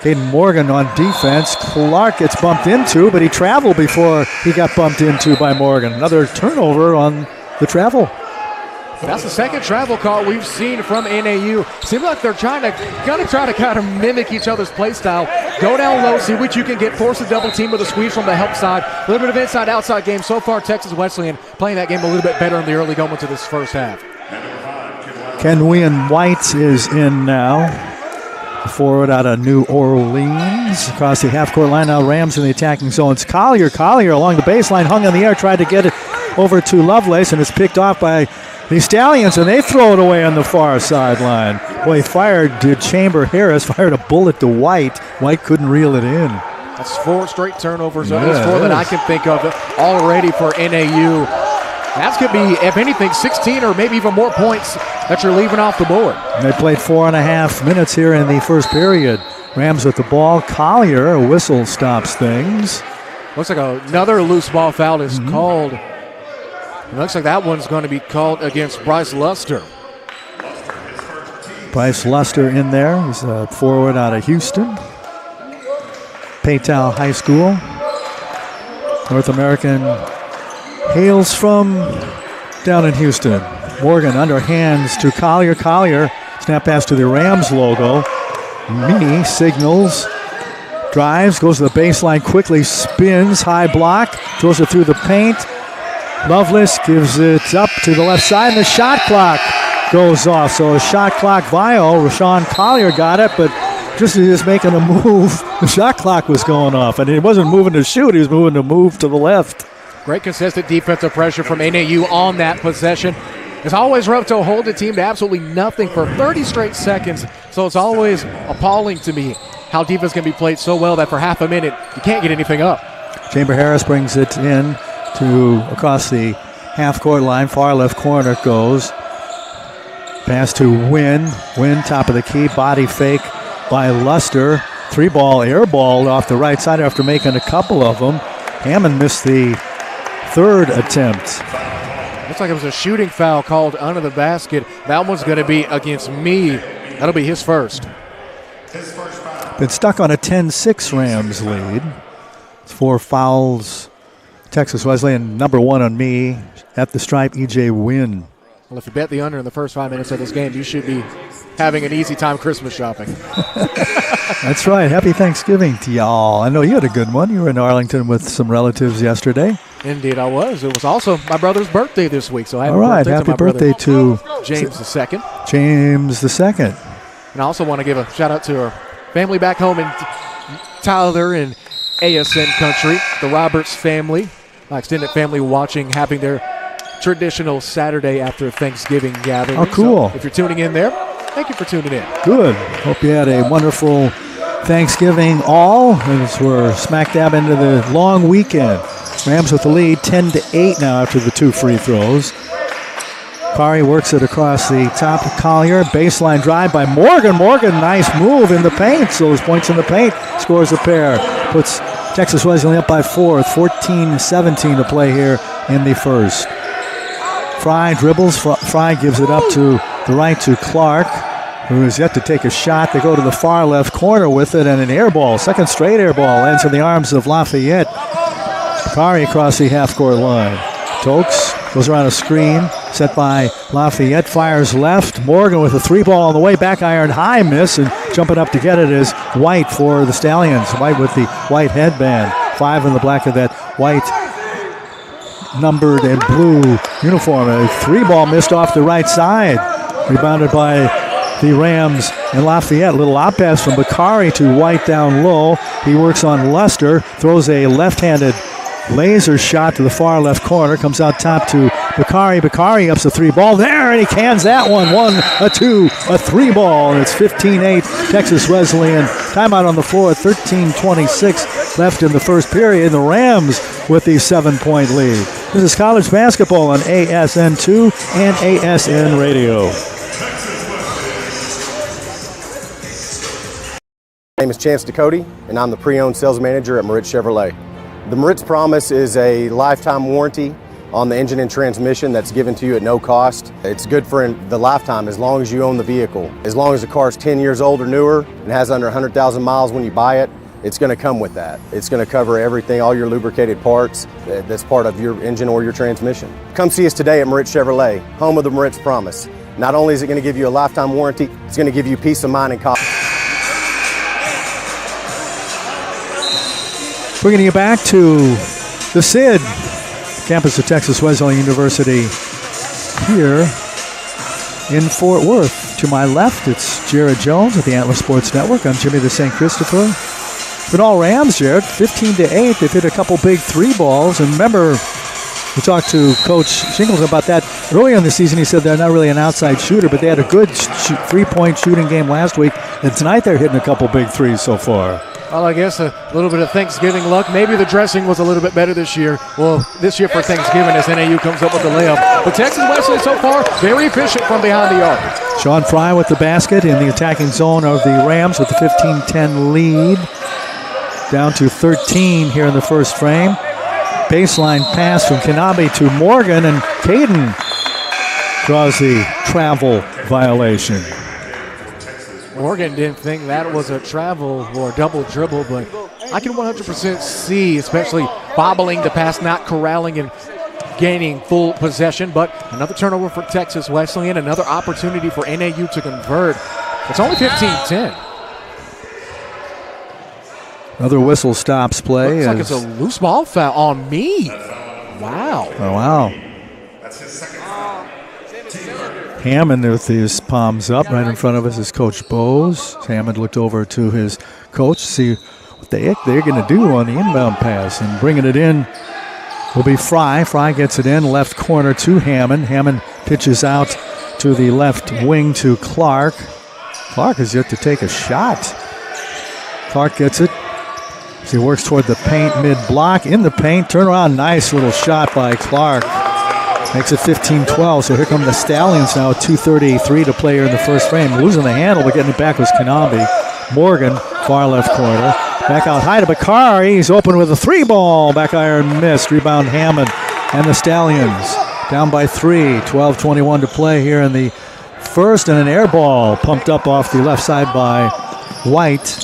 Caden Morgan on defense. Clark gets bumped into, but he traveled before he got bumped into by Morgan. Another turnover on the travel.
That's the second travel call we've seen from NAU. Seems like they're trying to mimic each other's play style. Go down low, see what you can get, force a double team with a squeeze from the help side. A little bit of inside-outside game. So far, Texas Wesleyan playing that game a little bit better in the early going to this first half.
Kenwian White is in now. Forward out of New Orleans. Across the half-court line now, Rams in the attacking zones. Collier along the baseline, hung in the air, tried to get it over to Lovelace, and it's picked off by the Stallions, and they throw it away on the far sideline. Boy, Chamber Harris fired a bullet to White. White couldn't reel it in.
That's 4 straight turnovers, at least 4 that I can think of already for NAU. That's going to be, if anything, 16 or maybe even more points that you're leaving off the board.
They played 4.5 minutes here in the first period. Rams with the ball. Collier, a whistle stops things.
Looks like another loose ball foul is called. It looks like that one's going to be called against Bryce Luster.
Bryce Luster in there. He's a forward out of Houston. Paytown High School. North American hails from down in Houston. Morgan underhands to Collier. Collier, snap pass to the Rams logo. Me signals, drives, goes to the baseline quickly, spins, high block, throws it through the paint. Lovelace gives it up to the left side, and the shot clock goes off. So a shot clock viol. Rashawn Collier got it, but just as he was making a move, the shot clock was going off. And he wasn't moving to shoot, he was moving to move to the left.
Great consistent defensive pressure from NAU on that possession. It's always rough to hold a team to absolutely nothing for 30 straight seconds. So it's always appalling to me how defense can be played so well that for half a minute, you can't get anything up.
Chamber Harris brings it in to across the half-court line. Far left corner goes. Pass to Wynn. Wynn, top of the key. Body fake by Luster. 3-ball airball off the right side after making a couple of them. Hammond missed the third attempt.
Looks like it was a shooting foul called under the basket. That one's going to be against me. That'll be his first.
Been stuck on a 10-6 Rams lead. It's 4 fouls. Texas Wesleyan, number 1 on me. At the stripe, E.J. Wynn.
Well, if you bet the under in the first 5 minutes of this game, you should be having an easy time Christmas shopping.
That's right. Happy Thanksgiving to y'all. I know you had a good one. You were in Arlington with some relatives yesterday.
Indeed, I was. It was also my brother's birthday this week, so
all right, happy birthday to
James II.
James II.
And I also want to give a shout out to our family back home in Tyler and ASN country, the Roberts family, my extended family watching, having their traditional Saturday after Thanksgiving gathering.
Oh, cool.
So if you're tuning in there, thank you for tuning in.
Good. Hope you had a wonderful Thanksgiving all as we're smack dab into the long weekend. Rams with the lead, 10-8 now after the 2 free throws. Kari works it across the top of Collier. Baseline drive by Morgan. Morgan, nice move in the paint. So his points in the paint, scores a pair. Puts Texas Wesleyan up by 4. 14-17 to play here in the first. Fry dribbles. Fry gives it up to the right to Clark, who has yet to take a shot. They go to the far left corner with it, and an air ball, second straight air ball, lands in the arms of Lafayette. Kari across the half-court line. Tokes goes around a screen, set by Lafayette, fires left. Morgan with a 3-ball on the way, back iron high miss, and jumping up to get it is White for the Stallions. White with the white headband. 5 in the black of that white numbered and blue uniform. A 3-ball missed off the right side. Rebounded by the Rams and Lafayette. Little op pass from Bakari to White down low. He works on Luster. Throws a left-handed laser shot to the far left corner. Comes out top to Bakari. Bakari ups a 3-ball there, and he cans that one. 1, a 2, a 3-ball. And it's 15-8 Texas Wesleyan. Timeout on the floor. 13:26 left in the first period. The Rams with the 7-point lead. This is college basketball on ASN2 and ASN Radio.
My name is Chance Ducote, and I'm the pre-owned sales manager at Moritz Chevrolet. The Moritz Promise is a lifetime warranty on the engine and transmission that's given to you at no cost. It's good for the lifetime as long as you own the vehicle. As long as the car is 10 years old or newer and has under 100,000 miles when you buy it, it's going to come with that. It's going to cover everything, all your lubricated parts that's part of your engine or your transmission. Come see us today at Moritz Chevrolet, home of the Moritz Promise. Not only is it going to give you a lifetime warranty, it's going to give you peace of mind and confidence.
Bringing you back to the SID, campus of Texas Wesleyan University here in Fort Worth. To my left, it's Jared Jones at the Antler Sports Network. I'm Jimmy the St. Christopher. But all Rams, Jared, 15-8. They've hit a couple big 3-balls. And remember, we talked to Coach Shingles about that earlier in the season. He said they're not really an outside shooter, but they had a good 3-point shooting game last week. And tonight they're hitting a couple big threes so far.
Well, I guess a little bit of Thanksgiving luck. Maybe the dressing was a little bit better this year. Well, this year for Thanksgiving as NAU comes up with the layup. But Texas Wesleyan so far, very efficient from behind the arc.
Sean Fry with the basket in the attacking zone of the Rams with the 15-10 lead. Down to 13 here in the first frame. Baseline pass from Kanabe to Morgan, and Caden draws the travel violation.
Morgan didn't think that was a travel or a double dribble, but I can 100% see, especially bobbling the pass, not corralling and gaining full possession. But another turnover for Texas Wesleyan, another opportunity for NAU to convert. It's only 15-10.
Another whistle stops play.
Looks like it's a loose ball foul on me. Wow.
Oh, wow. Hammond with his palms up. Right in front of us is Coach Bowes. Hammond looked over to his coach to see what the heck they're going to do on the inbound pass. And bringing it in will be Fry. Fry gets it in, left corner to Hammond. Hammond pitches out to the left wing to Clark. Clark is yet to take a shot. Clark gets it. As he works toward the paint, mid-block, in the paint. Turn around, nice little shot by Clark. Makes it 15-12, so here come the Stallions now, 2:33 to play here in the first frame. Losing the handle, but getting it back was Kanabe. Morgan, far left corner. Back out high to Bakari. He's open with a 3-ball. Back iron missed. Rebound Hammond and the Stallions. Down by 3, 12:21 to play here in the first, and an air ball pumped up off the left side by White.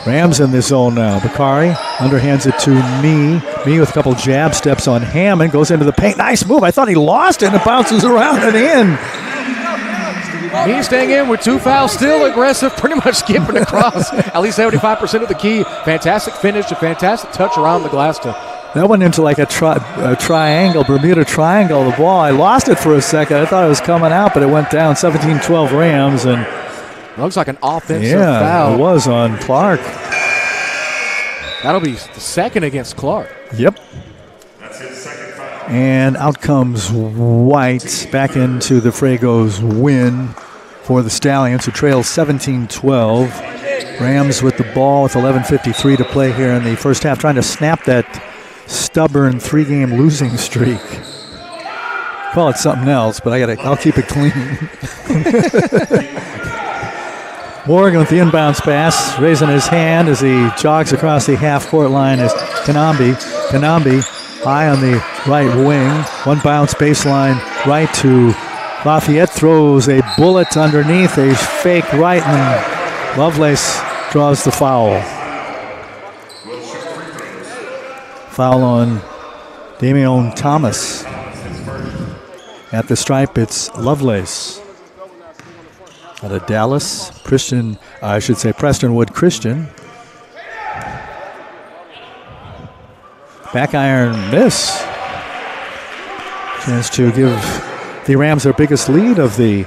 Rams in this zone now. Bakari underhands it to Me. Me with a couple jab steps on Hammond. Goes into the paint. Nice move. I thought he lost it, and it bounces around and in.
Me staying in with 2 fouls, still aggressive, pretty much skipping across at least 75% of the key. Fantastic finish, a fantastic touch around the glass.
That went into like a triangle, Bermuda Triangle, the ball. I lost it for a second. I thought it was coming out, but it went down. 17-12 Rams, and
looks like an offensive foul.
Yeah, it was on Clark.
That'll be the second against Clark.
Yep. And out comes White back into the Fragos win for the Stallions, who trail 17-12. Rams with the ball with 11:53 to play here in the first half, trying to snap that stubborn 3-game losing streak. Call it something else, but I'll keep it clean. Morgan with the inbounds pass, raising his hand as he jogs across the half-court line is Kanabe. Kanabe high on the right wing. One bounce baseline right to Lafayette. Throws a bullet underneath, a fake right, and Lovelace draws the foul. Foul on Damian Thomas. At the stripe, it's Lovelace. Out of Dallas, Prestonwood Christian. Back iron miss. Chance to give the Rams their biggest lead of the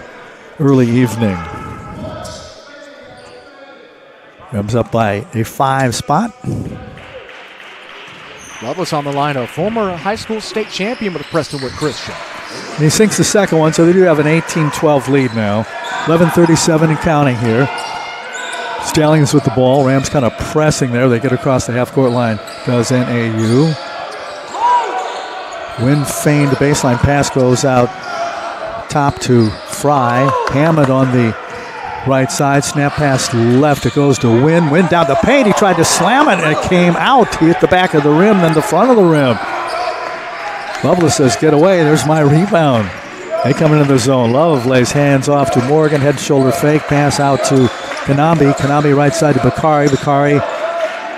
early evening. Rams up by a 5 spot.
Loveless on the line, a former high school state champion with Prestonwood Christian.
And he sinks the second one, so they do have an 18-12 lead now. 11:37 and counting here. Stallions with the ball. Rams kind of pressing there. They get across the half-court line. Does NAU. Win feigned baseline pass goes out top to Fry. Hammond on the right side. Snap pass left. It goes to Win. Win down the paint. He tried to slam it, and it came out. He hit the back of the rim, then the front of the rim. Lovelace says, get away. There's my rebound. They come into the zone. Love lays hands off to Morgan. Head shoulder fake. Pass out to Kanambi. Kanambi right side to Bakari. Bakari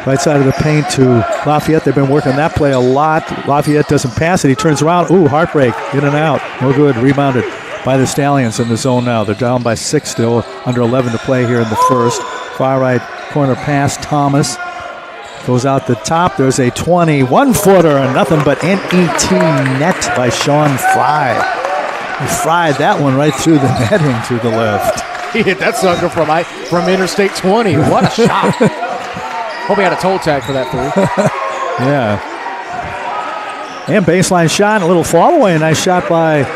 right side of the paint to Lafayette. They've been working that play a lot. Lafayette doesn't pass it. He turns around. Ooh, heartbreak. In and out. No good. Rebounded by the Stallions in the zone now. They're down by 6 still. Under 11 to play here in the first. Far right corner pass. Thomas goes out the top. There's a 21-footer and nothing but NET net by Sean Fry. He fried that one right through the netting to the left.
He hit that sucker from Interstate 20. What a shot. Hope he had a toe tag for that three.
Yeah. And baseline shot, a little fall away. Nice shot by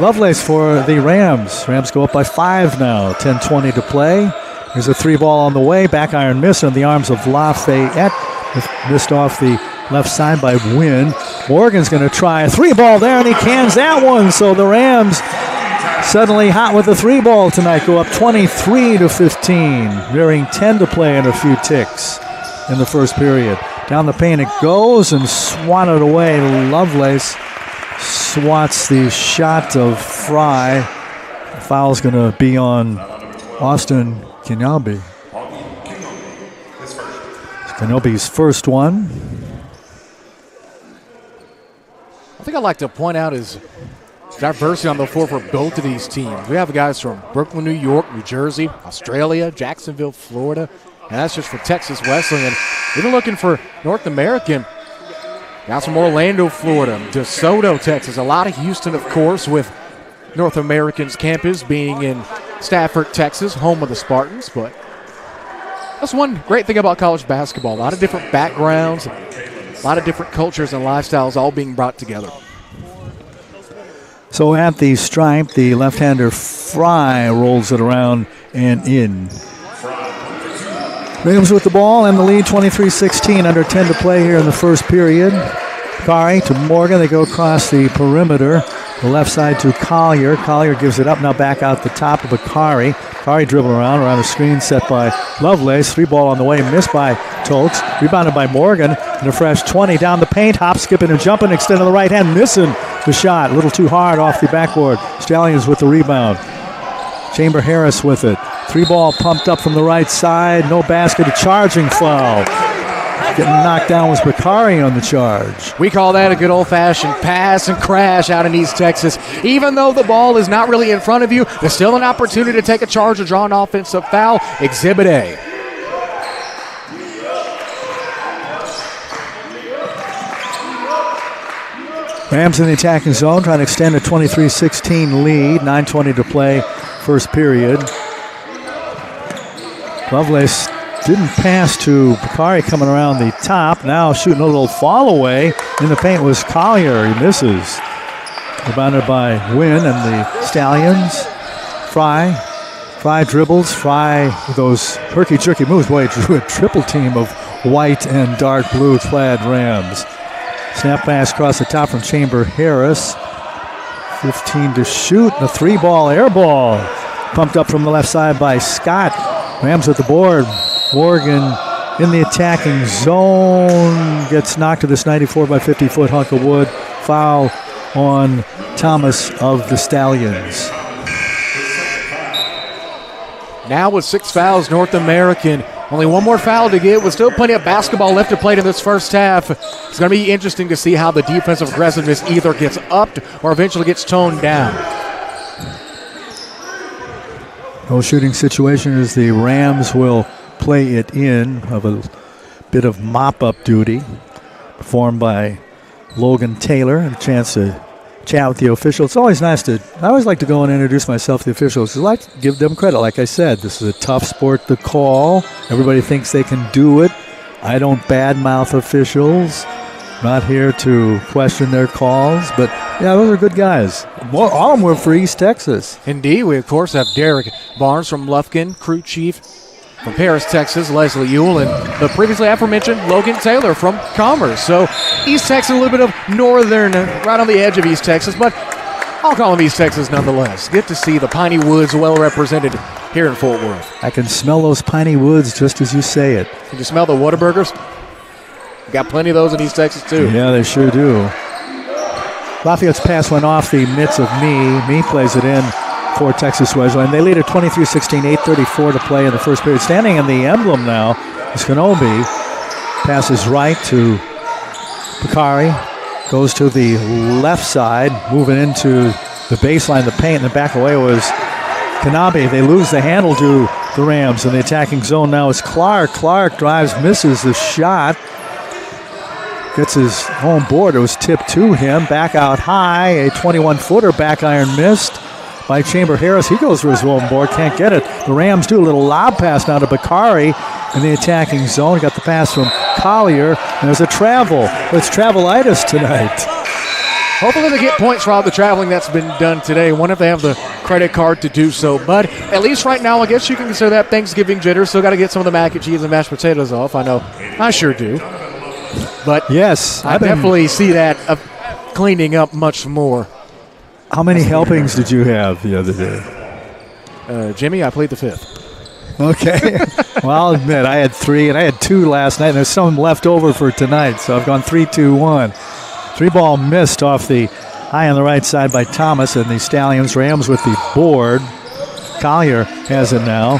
Lovelace for the Rams. Rams go up by 5 now. 10:20 to play. There's a 3-ball on the way. Back iron miss on the arms of Lafayette. Missed off the left side by Wynn. Morgan's going to try a 3-ball there, and he cans that one. So the Rams suddenly hot with the 3-ball tonight. Go up 23-15. Nearing 10 to play and a few ticks in the first period. Down the paint it goes and swatted away. Lovelace swats the shot of Fry. The foul's going to be on Austin Kenobi. Kenobi's first one.
I think I'd like to point out is diversity on the floor for both of these teams. We have guys from Brooklyn, New York, New Jersey, Australia, Jacksonville, Florida, and that's just for Texas Wesleyan. Even looking for North American, got some Orlando, Florida, DeSoto, Texas, a lot of Houston, of course, with North American's campus being in Stafford, Texas, home of the Spartans. But that's one great thing about college basketball. A lot of different backgrounds, a lot of different cultures and lifestyles all being brought together.
So at the stripe, the left-hander Fry rolls it around and in. Rams with the ball and the lead, 23-16, under 10 to play here in the first period. Bakari to Morgan. They go across the perimeter. The left side to Collier. Collier gives it up, now back out the top of Bakari. Bakari dribbling around a screen set by Lovelace. 3-ball on the way, missed by Toltz. Rebounded by Morgan. And a fresh 20 down the paint. Hop, skipping and jumping, extending the right hand, missing the shot. A little too hard off the backboard. Stallions with the rebound. Chamber Harris with it. 3-ball pumped up from the right side. No basket, a charging foul. Getting knocked down was Bakari on the charge.
We call that a good old-fashioned pass and crash out in East Texas. Even though the ball is not really in front of you, there's still an opportunity to take a charge or draw an offensive foul. Exhibit A.
Rams in the attacking zone, trying to extend a 23-16 lead. 9:20 to play, first period. Lovelace didn't pass to Bakari coming around the top. Now shooting a little fall away. In the paint was Collier. He misses. Rebounded by Wynn and the Stallions. Fry dribbles. Fry with those herky-jerky moves. Boy, he drew a triple team of white and dark blue clad Rams. Snap pass across the top from Chamber Harris. 15 to shoot. A 3-ball air ball. Pumped up from the left side by Scott. Rams with the board. Morgan in the attacking zone. Gets knocked to this 94 by 50-foot hunk of wood. Foul on Thomas of the Stallions.
Now with 6 fouls, North American. Only one more foul to get, with still plenty of basketball left to play in this first half. It's going to be interesting to see how the defensive aggressiveness either gets upped or eventually gets toned down.
No shooting situation as the Rams will play it in, of a bit of mop-up duty performed by Logan Taylor. A chance to chat with the officials. It's always nice I always like to go and introduce myself to the officials. I like to give them credit. Like I said, this is a tough sport to call. Everybody thinks they can do it. I don't badmouth officials. Not here to question their calls, but yeah, those are good guys. All of them were for East Texas.
Indeed, we of course have Derek Barnes from Lufkin, crew chief from Paris, Texas, Leslie Ewell, and the previously aforementioned Logan Taylor from Commerce. So East Texas, a little bit of northern, right on the edge of East Texas, but I'll call them East Texas nonetheless. Good to see the Piney Woods well represented here in Fort Worth.
I can smell those piney woods just as you say it.
Can you smell the Whataburgers? Got plenty of those in East Texas, too.
Yeah, they sure do. Lafayette's pass went off the mitts of Me. Me plays it in for Texas Wesleyan. They lead at 23-16, 8:34 to play in the first period. Standing in the emblem now is Kenobi. Passes right to Bakari. Goes to the left side, moving into the baseline, the paint, and the back away was Kenobi. They lose the handle to the Rams. In the attacking zone now is Clark. Clark drives, misses the shot. Gets his home board. It was tipped to him. Back out high. A 21-footer back iron missed by Chamber Harris. He goes for his home board. Can't get it. The Rams do a little lob pass now to Bakari in the attacking zone. Got the pass from Collier. And there's a travel. It's travelitis tonight.
Hopefully they get points for all the traveling that's been done today. Wonder if they have the credit card to do so. But at least right now, I guess you can consider that Thanksgiving jitter. Still got to get some of the mac and cheese and mashed potatoes off. I know. I sure do. But
yes,
I definitely see that cleaning up much more.
How many helpings did you have the other day?
Jimmy, I played the fifth.
Okay. Well, I'll admit, I had 3, and I had 2 last night, and there's some left over for tonight, so I've gone 3-2-1. 3-ball missed off the high on the right side by Thomas, and the Stallions. Rams with the board. Collier has it now.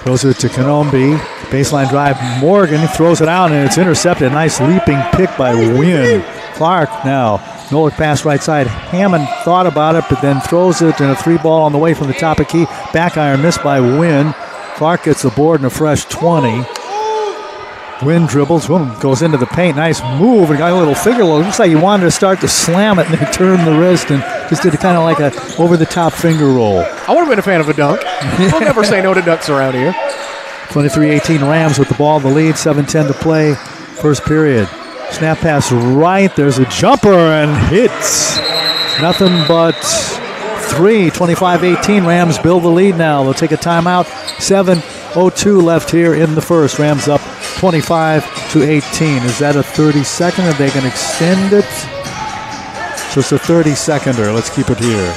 Throws it to Kanombi. Baseline drive. Morgan throws it out, and it's intercepted. Nice leaping pick by Wynn. Clark now. Nolik pass right side. Hammond thought about it, but then throws it in a 3-ball on the way from the top of key. Back iron missed by Wynn. Clark gets the board in a fresh 20. Wynn dribbles. Goes into the paint. Nice move. And got a little figure roll. Looks like he wanted to start to slam it, and he turned the wrist and just did kind of like a over-the-top finger roll.
I would have been a fan of a dunk. We'll never say no to dunks around here.
23-18 Rams with the ball in the lead. 7:10 to play. First period. Snap pass right. There's a jumper and hits. Nothing but 3. 25-18. Rams build the lead now. They'll take a timeout. 7:02 left here in the first. Rams up 25-18. Is that a 30-second? Are they going to extend it? So it's a 30-seconder. Let's keep it here.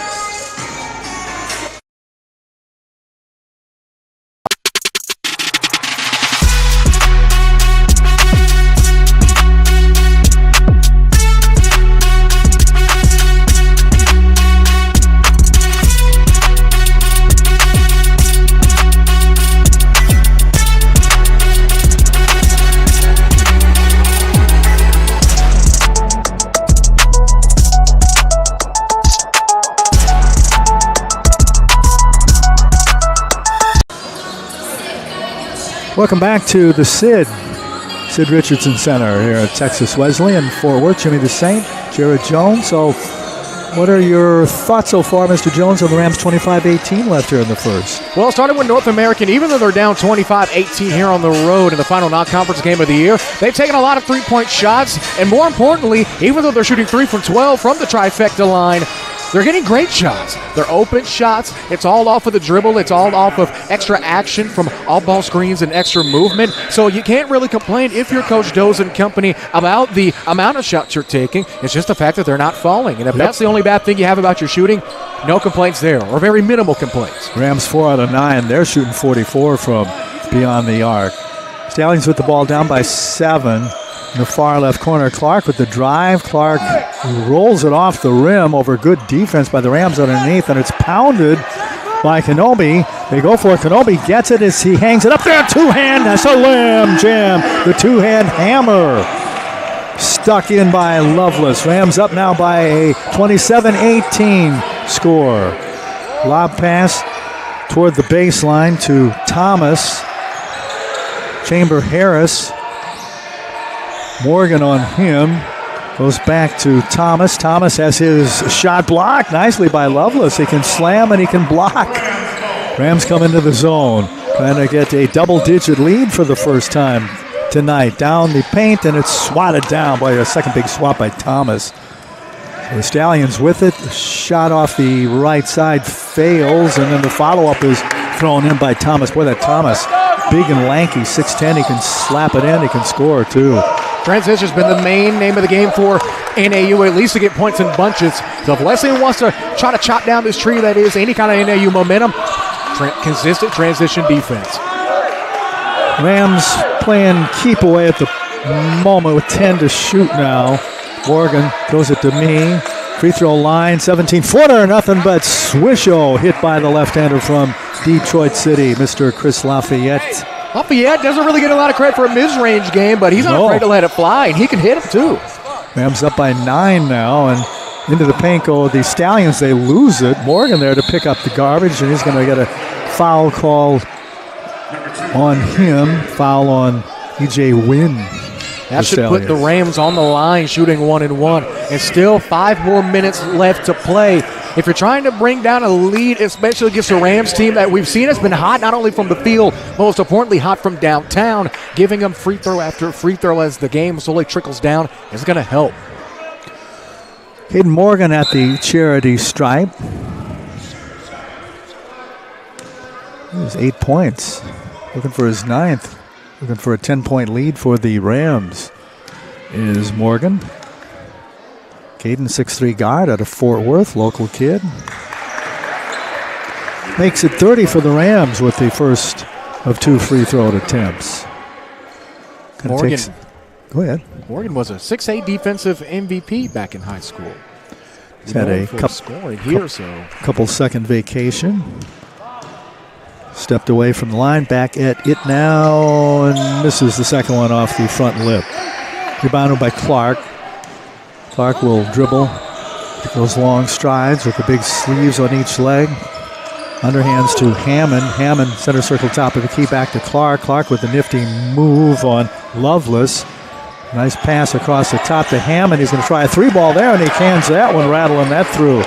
Welcome back to the Sid Richardson Center here at Texas Wesleyan, Fort Worth. Jimmy the Saint, Jared Jones. So what are your thoughts so far, Mr. Jones, on the Rams 25-18 left here in the first?
Well, starting with North American, even though they're down 25-18 here on the road in the final non-conference game of the year, they've taken a lot of three-point shots, and more importantly, even though they're shooting 3 from 12 from the trifecta line, they're getting great shots. They're open shots. It's all off of the dribble. It's all off of extra action from all-ball screens and extra movement. So you can't really complain if you're Coach Doze and company about the amount of shots you're taking. It's just the fact that they're not falling. And if that's the only bad thing you have about your shooting, no complaints there, or very minimal complaints.
Rams 4 out of 9. They're shooting 44 from beyond the arc. Stallions with the ball down by 7. In the far left corner, Clark with the drive. Clark rolls it off the rim over good defense by the Rams underneath, and it's pounded by Kenobi. They go for it. Kenobi gets it as he hangs it up there. Two-hand. That's a lamb jam. The two-hand hammer. Stuck in by Lovelace. Rams up now by a 27-18 score. Lob pass toward the baseline to Thomas. Chamber Harris. Morgan on him. Goes back to Thomas. Thomas has his shot blocked nicely by Lovelace. He can slam and he can block. Rams come into the zone, trying to get a double-digit lead for the first time tonight. Down the paint, and it's swatted down by a second big swat by Thomas. The Stallions with it. Shot off the right side fails, and then the follow-up is thrown in by Thomas. Boy, that Thomas, big and lanky, 6'10". He can slap it in. He can score, too.
Transition's been the main name of the game for NAU, at least to get points in bunches. So if Wesleyan wants to try to chop down this tree that is any kind of NAU momentum, consistent transition defense.
Rams playing keep away at the moment with 10 to shoot now. Morgan throws it to me. Free throw line, 17-footer, nothing but swish-o, hit by the left-hander from Detroit City, Mr. Chris Lafayette.
Lafayette doesn't really get a lot of credit for a mid-range game, but he's not afraid to let it fly, and he can hit him too.
Rams up by 9 now, and into the paint go the Stallions. They lose it. Morgan there to pick up the garbage, and he's going to get a foul call on him. Foul on E.J. Wynn.
That should put the Rams on the line shooting 1-1. And still 5 more minutes left to play. If you're trying to bring down a lead, especially against a Rams team that we've seen has been hot, not only from the field, most importantly hot from downtown, giving them free throw after free throw as the game slowly trickles down is going to help.
Caden Morgan at the charity stripe. He has 8 points. Looking for his 9th. Looking for a 10-point lead for the Rams is Morgan. Caden, 6'3" guard out of Fort Worth, local kid. Makes it 30 for the Rams with the first of 2 free throw attempts.
Morgan.
Go ahead.
Morgan was a 6'8" defensive MVP back in high school.
He's had a couple second vacation. Stepped away from the line, back at it now, and misses the second one off the front lip. Rebounded by Clark. Clark will dribble, take those long strides with the big sleeves on each leg. Underhands to Hammond. Hammond, center circle, top of the key, back to Clark. Clark with a nifty move on Lovelace. Nice pass across the top to Hammond. He's going to try a 3-ball there, and he cans that one, rattling that through.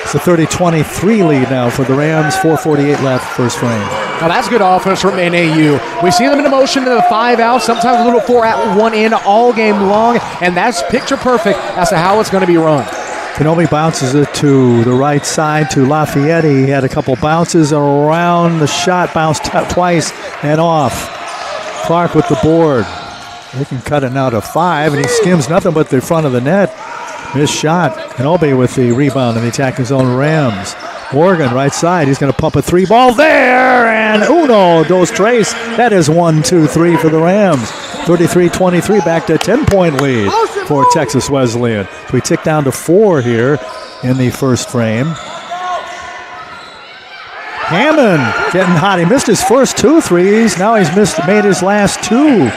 It's a 30-23 lead now for the Rams. 4:48 left, first frame.
Now that's good offense from NAU. We see them in motion in the 5 out, sometimes a little 4 out, 1 in all game long, and that's picture perfect as to how it's going to be run.
Kenobi bounces it to the right side to Lafayette. He had a couple bounces around the shot, bounced twice and off. Clark with the board. They can cut it now to 5, and he skims nothing but the front of the net. Missed shot. Kenobi with the rebound in the attacking zone. Rams. Morgan, right side. He's going to pump a 3-ball there, and uno, dos tres. That is 1, 2, 3 for the Rams. 33-23, back to a 10-point lead for Texas Wesleyan. So we tick down to 4 here in the first frame. Hammond getting hot. He missed his first 2 threes. Now he's made his last 2.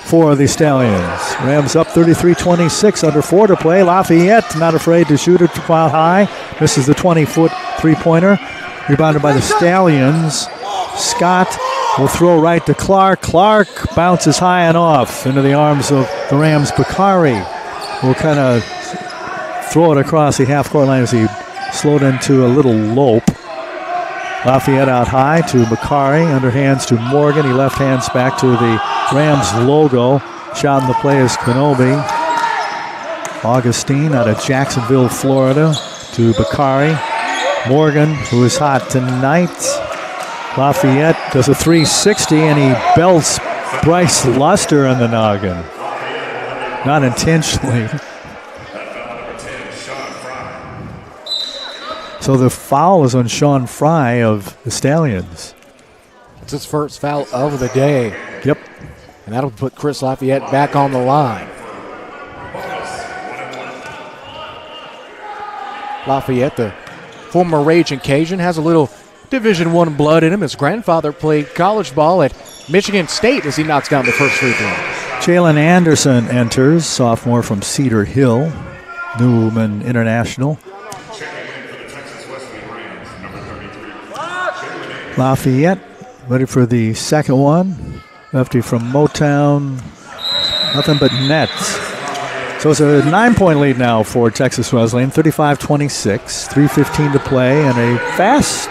For the Stallions. Rams up 33-26, under 4 to play. Lafayette not afraid to shoot it while high. Misses the 20-foot three-pointer. Rebounded by the Stallions. Scott will throw right to Clark. Clark bounces high and off into the arms of the Rams. Bakari will kind of throw it across the half-court line as he slowed into a little lope. Lafayette out high to Bakari. Underhands to Morgan. He left hands back to the Rams logo. Shot in the play is Kenobi. Augustine out of Jacksonville, Florida to Bakari. Morgan, who is hot tonight. Lafayette does a 360, and he belts Bryce Luster in the noggin. Not intentionally. So the foul is on Sean Fry of the Stallions.
It's his first foul of the day.
Yep.
And that'll put Chris Lafayette back on the line. Lafayette, the former Raging Cajun, has a little Division I blood in him. His grandfather played college ball at Michigan State as he knocks down the first free throw.
Jalen Anderson enters, sophomore from Cedar Hill, Newman International. Lafayette ready for the second one. Lefty from Motown. Nothing but nets. So it's a 9-point lead now for Texas Wesleyan, 35-26, 3:15 to play, and a fast.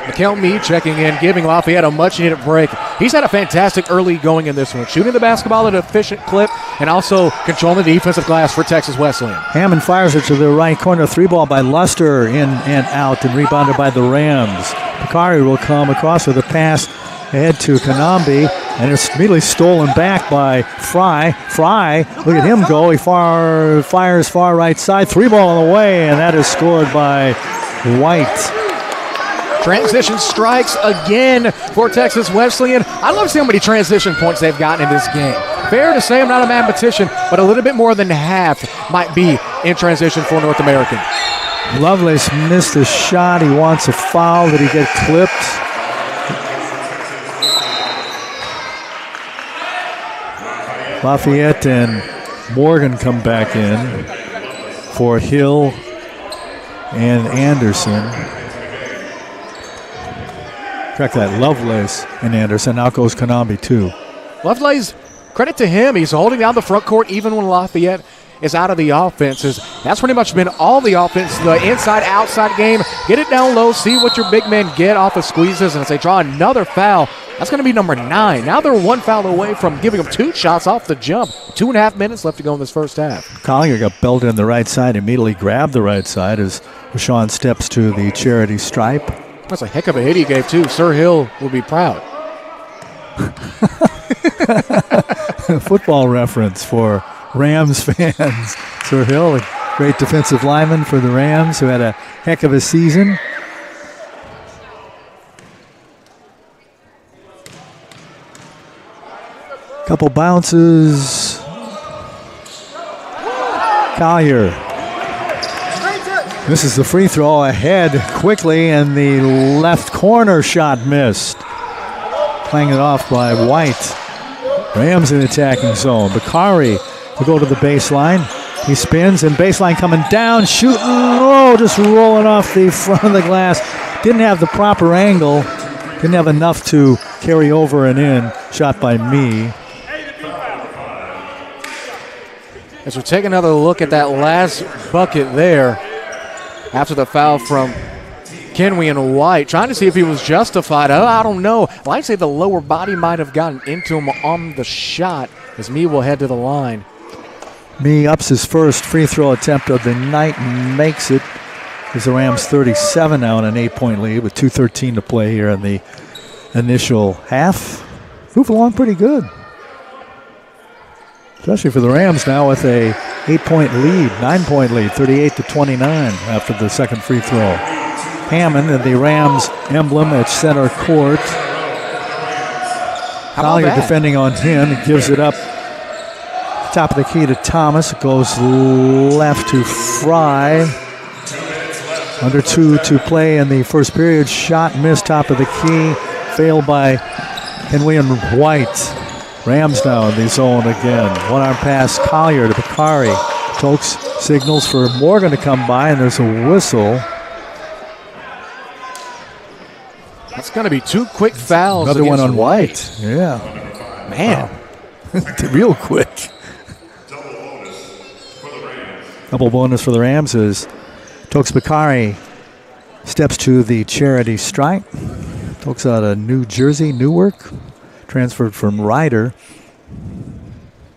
Mikhail Meade checking in, giving Lafayette a much-needed break. He's had a fantastic early going in this one, shooting the basketball at an efficient clip and also controlling the defensive glass for Texas Wesleyan.
Hammond fires it to the right corner. 3-ball by Luster, in and out, and rebounded by the Rams. Bakari will come across with a pass ahead to Kanambi, and it's immediately stolen back by Fry. Fry, look at him go. He fires far right side. 3-ball on the way, and that is scored by White.
Transition strikes again for Texas Wesleyan. I love to see how many transition points they've gotten in this game. Fair to say I'm not a mathematician, but a little bit more than half might be in transition for North American.
Lovelace missed the shot. He wants a foul. Did he get clipped? Lafayette and Morgan come back in for Hill and Anderson. Correct that, Lovelace and Anderson. Out goes Kanambi too.
Lovelace, credit to him. He's holding down the front court even when Lafayette is out of the offenses. That's pretty much been all the offense, the inside-outside game. Get it down low, see what your big men get off of squeezes, and if they draw another foul, that's going to be number 9. Now they're one foul away from giving them 2 shots off the jump. 2.5 minutes left to go in this first half.
Collier got belted in the right side, immediately grabbed the right side as Rashawn steps to the charity stripe.
That's a heck of a hit he gave, too. Sir Hill will be proud.
Football reference for Rams fans. Sir Hill, a great defensive lineman for the Rams, who had a heck of a season. Couple bounces. Collier. This is the free throw ahead quickly, and the left corner shot missed. Playing it off by White. Rams in attacking zone. Bakari will go to the baseline. He spins, and baseline coming down, shooting, just rolling off the front of the glass. Didn't have the proper angle. Didn't have enough to carry over and in. Shot by me.
As we take another look at that last bucket there, after the foul from Kenway and White, trying to see if he was justified. I don't know. Well, I'd say the lower body might have gotten into him on the shot, as Mee will head to the line.
Mee ups his first free throw attempt of the night and makes it. As the Rams 37 now in an 8-point lead with 2:13 to play here in the initial half. Move along pretty good. Especially for the Rams now with a 8-point lead, 9-point lead, 38-29 after the second free throw. Hammond and the Rams emblem at center court. Collier defending on him. He gives it up. Top of the key to Thomas. It goes left to Fry. Under 2 to play in the first period. Shot missed top of the key. Failed by Henry and White. Rams now in the zone again. One-arm pass, Collier to Bakari. Tokes signals for Morgan to come by, and there's a whistle.
That's going to be 2 quick fouls.
Another one on White. Yeah.
Man.
Wow. Real quick. Double bonus for the Rams as Tokes Bakari steps to the charity stripe. Tokes out of New Jersey, Newark. Transferred from Ryder.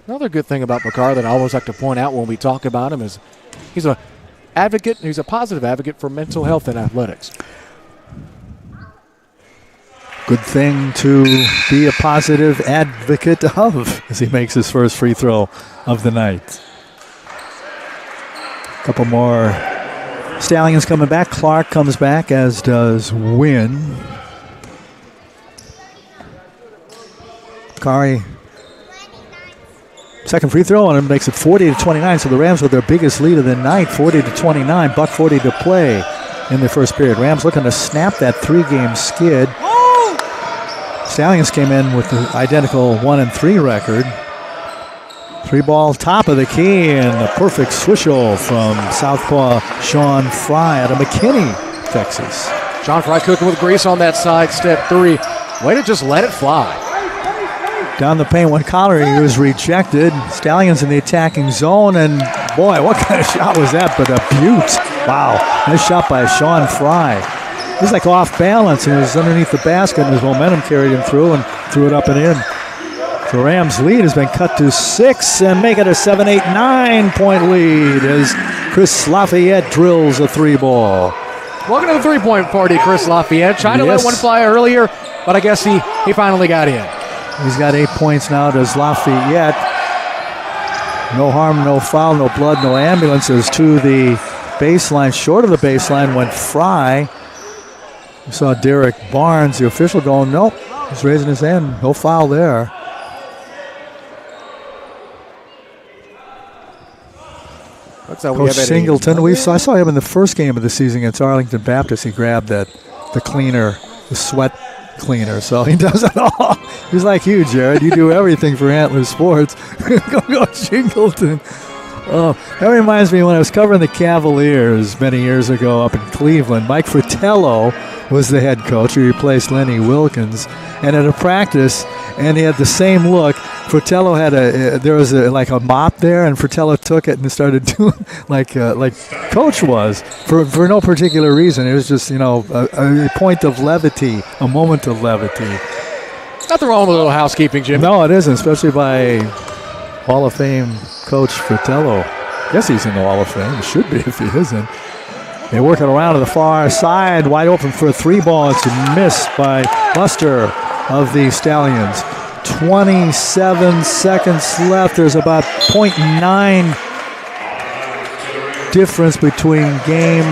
Another good thing about Bakar that I always like to point out when we talk about him is he's a advocate. He's a positive advocate for mental health in athletics.
Good thing to be a positive advocate of as he makes his first free throw of the night. A couple more Stallions coming back. Clark comes back, as does Wynn. Bakari, second free throw on him, makes it 40-29. So the Rams with their biggest lead of the night, 40-29, $1:40 to play in the first period. Rams looking to snap that 3-game skid. Stallions came in with the identical 1-3 record. 3-ball top of the key, and a perfect swish-o from southpaw Sean Fry out of McKinney, Texas.
Sean Fry cooking with grease on that side, step 3. Way to just let it fly.
Down the paint, one Collier, he was rejected. Stallions in the attacking zone, and Boy, what kind of shot was that? But a beaut. Wow. Nice shot by Sean Fry. He was like off balance. He was underneath the basket, and his momentum carried him through and threw it up and in. The Rams' lead has been cut to 6 and make it a 7, 8, 9-point lead as Chris Lafayette drills a 3-ball.
Welcome to the three-point party, Chris Lafayette. Tried to let one fly earlier, but I guess he finally got in.
He's got 8 points now, does Lafayette. No harm, no foul, no blood, no ambulances to the baseline. Short of the baseline went Fry. We saw Derek Barnes, the official, going, nope. He's raising his hand. No foul there. Coach Singleton, I saw him in the first game of the season against Arlington Baptist. He grabbed the cleaner, the sweat cleaner. So he does it all. He's like you, Jared. You do everything for Antler Sports. Go Singleton. Oh, that reminds me when I was covering the Cavaliers many years ago up in Cleveland. Mike Fratello was the head coach. He replaced Lenny Wilkins. And at a practice, and he had the same look. Fratello had there was a mop there, and Fratello took it and started doing like Coach was for no particular reason. It was just a point of levity, a moment of levity.
Nothing wrong with a little housekeeping, Jim.
No, it isn't, especially by Hall of Fame Coach Fratello. I guess he's in the Hall of Fame. He should be if he isn't. They work it around to the far side, wide open for a 3-ball. It's missed by Buster of the Stallions. 27 seconds left. There's about 0.9 difference between game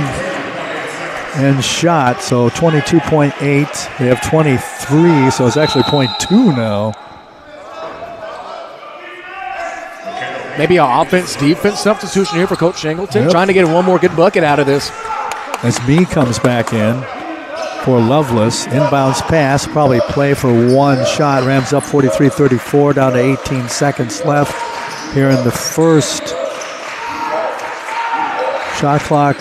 and shot. So 22.8. They have 23, so it's actually 0.2 now.
Maybe an offense-defense substitution here for Coach Singleton, trying to get one more good bucket out of this.
As B comes back in for Lovelace. Inbounds pass, probably play for one shot. Rams up 43-34, down to 18 seconds left here in the first. Shot clock,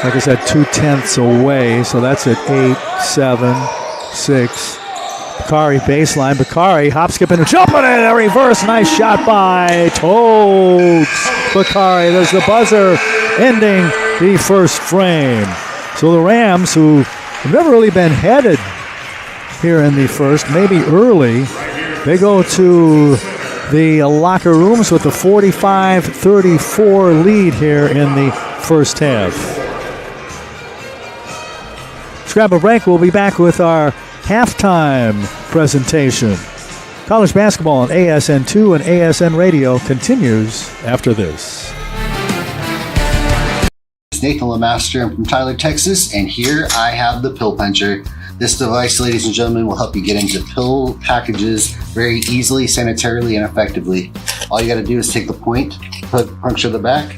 like I said, 2/10 away, so that's at 8, 7, 6. Bakari baseline. Bakari hop, skipping, and jumping in a reverse. Nice shot by Totes. Bakari, there's the buzzer ending the first frame. So the Rams, who have never really been headed here in the first, maybe early, they go to the locker rooms with a 45-34 lead here in the first half. Let's grab a break. We'll be back with our halftime presentation. College basketball on ASN2 and ASN Radio continues after this.
It's Nathan LeMaster. I'm from Tyler, Texas, and here I have the Pill Puncher. This device, ladies and gentlemen, will help you get into pill packages very easily, sanitarily, and effectively. All you got to do is take the point, puncture the back,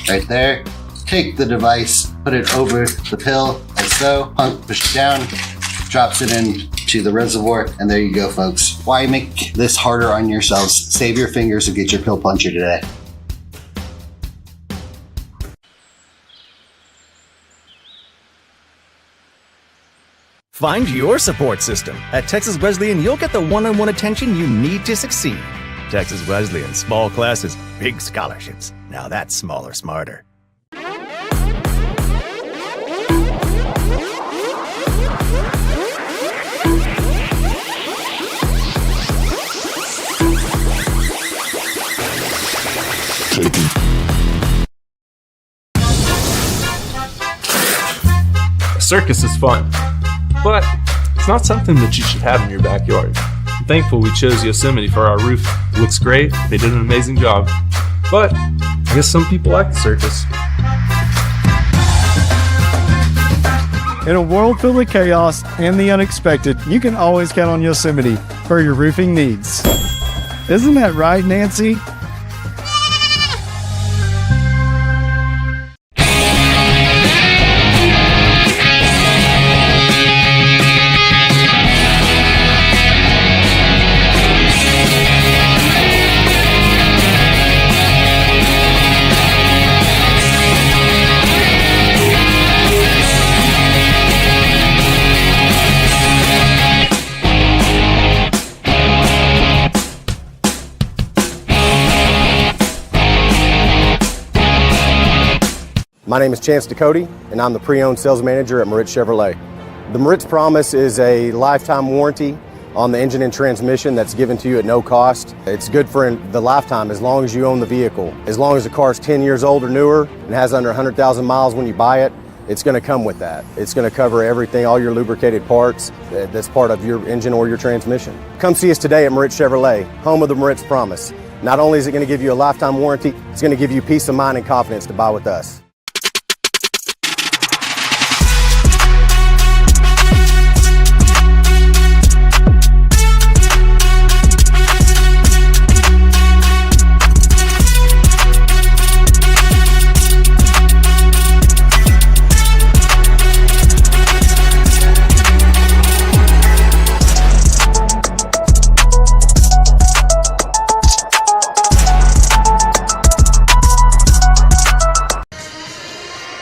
right there. Take the device, put it over the pill, like so, push it down, drops it into the reservoir, and there you go, folks. Why make this harder on yourselves? Save your fingers and get your Pill Puncher today.
Find your support system. At Texas Wesleyan, you'll get the one-on-one attention you need to succeed. Texas Wesleyan, small classes, big scholarships. Now that's smaller, smarter.
A circus is fun, but it's not something that you should have in your backyard. I'm thankful we chose Yosemite for our roof. It looks great, they did an amazing job, but I guess some people like the circus.
In a world filled with chaos and the unexpected, you can always count on Yosemite for your roofing needs. Isn't that right, Nancy?
My name is Chance Ducote, and I'm the pre-owned sales manager at Moritz Chevrolet. The Moritz Promise is a lifetime warranty on the engine and transmission that's given to you at no cost. It's good for the lifetime as long as you own the vehicle. As long as the car is 10 years old or newer and has under 100,000 miles when you buy it, it's going to come with that. It's going to cover everything, all your lubricated parts that's part of your engine or your transmission. Come see us today at Moritz Chevrolet, home of the Moritz Promise. Not only is it going to give you a lifetime warranty, it's going to give you peace of mind and confidence to buy with us.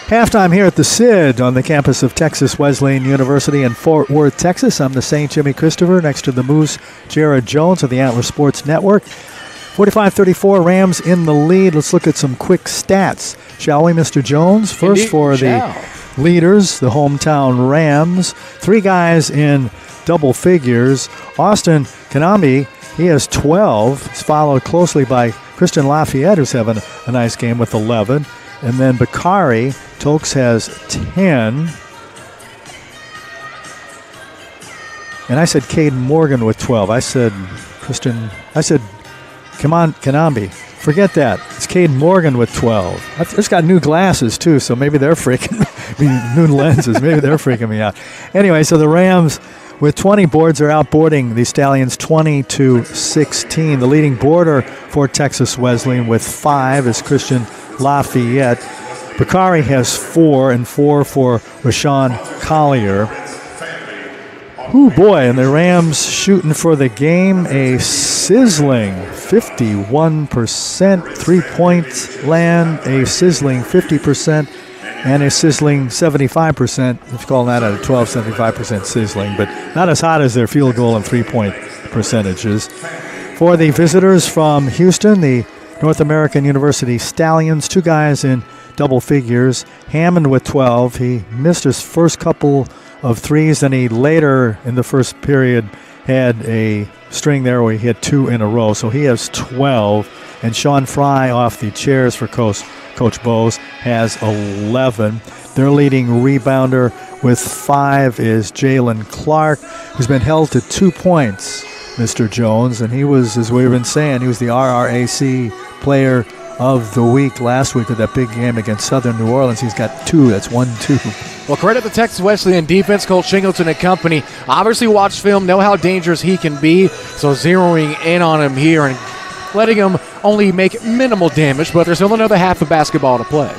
Halftime here at the SID on the campus of Texas Wesleyan University in Fort Worth, Texas. I'm the St. Jimmy Christopher next to the Moose, Jared Jones of the Antler Sports Network. 45-34, Rams in the lead. Let's look at some quick stats, shall we, Mr. Jones? First,
Indeed,
for the leaders, the hometown Rams. 3 guys in double figures. Austin Kanambi, he has 12. He's followed closely by Christian Lafayette, who's having a nice game with 11. And then Bakari, Tokes has 10. And I said Caden Morgan with 12. I said Kanambi. Forget that. It's Caden Morgan with 12. I've just got new glasses, too, so maybe they're freaking new lenses. Maybe they're freaking me out. Anyway, so the Rams with 20 boards are outboarding the Stallions 20-16. The leading boarder for Texas Wesleyan with 5 is Christian Lafayette. Bakari has 4 and 4 for Rashawn Collier. Oh boy, and the Rams shooting for the game a sizzling 51% three-point land, a sizzling 50%, and a sizzling 75%. Let's call that a 75% sizzling, but not as hot as their field goal and three-point percentages. For the visitors from Houston, the North American University Stallions, 2 guys in double figures. Hammond with 12. He missed his first couple of threes, and he later in the first period had a string there where he hit 2 in a row. So he has 12. And Sean Fry off the chairs for Coach Bowes has 11. Their leading rebounder with 5 is Jalen Clark, who's been held to 2 points, Mr. Jones. And he was, as we've been saying, he was the RRAC Player of the Week last week with that big game against Southern New Orleans. He's got 2. That's 1-2.
Well, credit the Texas Wesleyan defense, Coach Shingleton and company. Obviously watched film, know how dangerous he can be, so zeroing in on him here and letting him only make minimal damage, but there's still another half of basketball to play.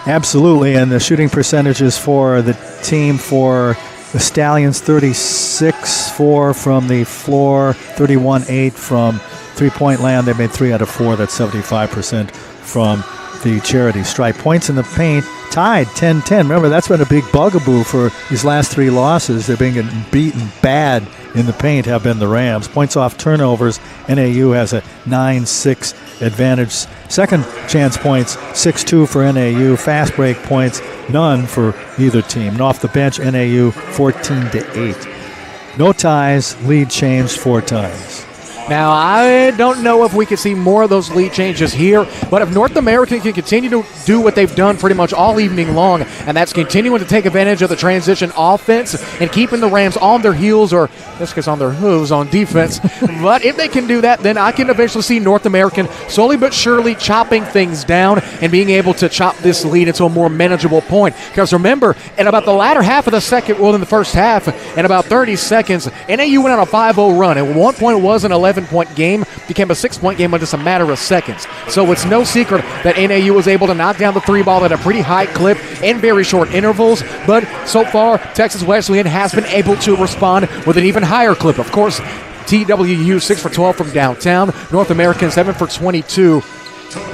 Absolutely, and the shooting percentages for the team for the Stallions, 36-4 from the floor, 31-8 from three-point land. They made 3 out of 4. That's 75% from the charity stripe. Points in the paint, tied 10-10. Remember, that's been a big bugaboo for these last 3 losses. They've been getting beaten bad in the paint, have been the Rams. Points off turnovers, NAU has a 9-6 advantage. Second chance points, 6-2 for NAU. Fast break points, none for either team. And off the bench, NAU 14-8. No ties, lead changed 4 times.
Now, I don't know if we could see more of those lead changes here, but if North American can continue to do what they've done pretty much all evening long, and that's continuing to take advantage of the transition offense and keeping the Rams on their heels, or in this case on their hooves on defense, but if they can do that, then I can eventually see North American slowly but surely chopping things down and being able to chop this lead into a more manageable point. Because remember, in about the latter half of the second, well, in the first half, in about 30 seconds, NAU went on a 5-0 run. At one point, it was an 11-point game, became a 6-point game in just a matter of seconds. So it's no secret that NAU was able to knock down the 3 ball at a pretty high clip in very short intervals, but so far, Texas Wesleyan has been able to respond with an even higher clip. Of course, TWU 6 for 12 from downtown, North American 7 for 22.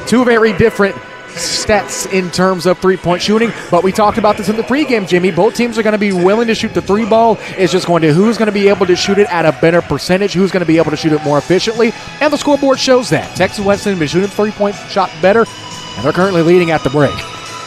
2 very different stats in terms of three-point shooting, but we talked about this in the pregame, Jimmy. Both teams are going to be willing to shoot the 3 ball. It's just going to who's going to be able to shoot it at a better percentage, who's going to be able to shoot it more efficiently, and the scoreboard shows that. Texas Wesleyan has been shooting the 3-point shot better, and they're currently leading at the break.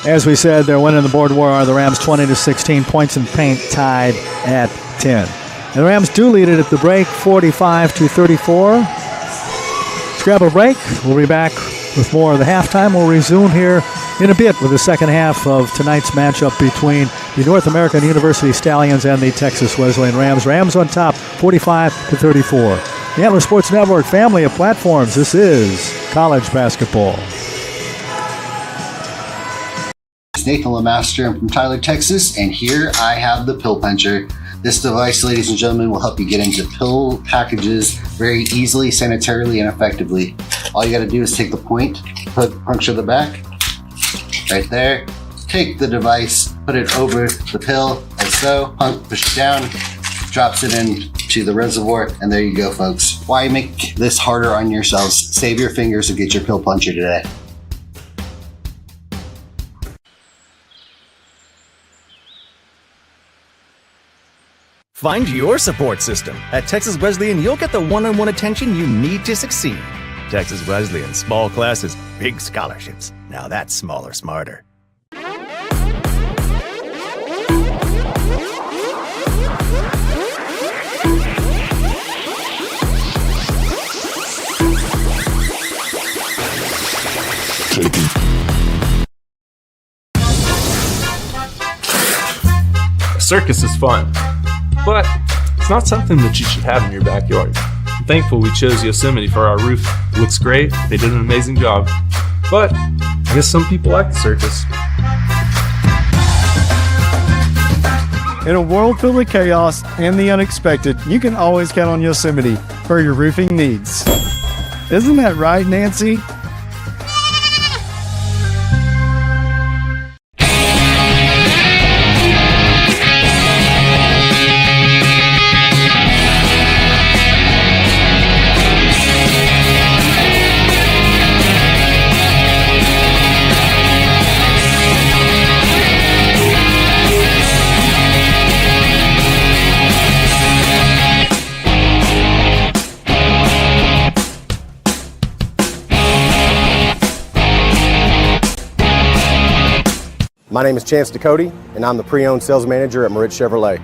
As we said, they're winning the board war. Are the Rams 20-16, points in paint tied at 10. And the Rams do lead it at the break, 45-34. Let's grab a break. We'll be back with more of the halftime. We'll resume here in a bit with the second half of tonight's matchup between the North American University Stallions and the Texas Wesleyan Rams. Rams on top, 45-34. The Antler Sports Network family of platforms. This is college basketball.
It's Nathan Lemaster. I'm from Tyler, Texas, and here I have the Pill Puncher. This device, ladies and gentlemen, will help you get into pill packages very easily, sanitarily, and effectively. All you got to do is take the point, puncture the back, right there. Take the device, put it over the pill, like so, push it down, drops it into the reservoir, and there you go, folks. Why make this harder on yourselves? Save your fingers and get your Pill Puncher today.
Find your support system. At Texas Wesleyan, you'll get the one-on-one attention you need to succeed. Texas Wesleyan, small classes, big scholarships. Now that's smaller, smarter.
A circus is fun, but it's not something that you should have in your backyard. I'm thankful we chose Yosemite for our roof. It looks great, they did an amazing job. But I guess some people like the circus.
In a world filled with chaos and the unexpected, you can always count on Yosemite for your roofing needs. Isn't that right, Nancy?
My name is Chance Ducote, and I'm the pre-owned sales manager at Moritz Chevrolet.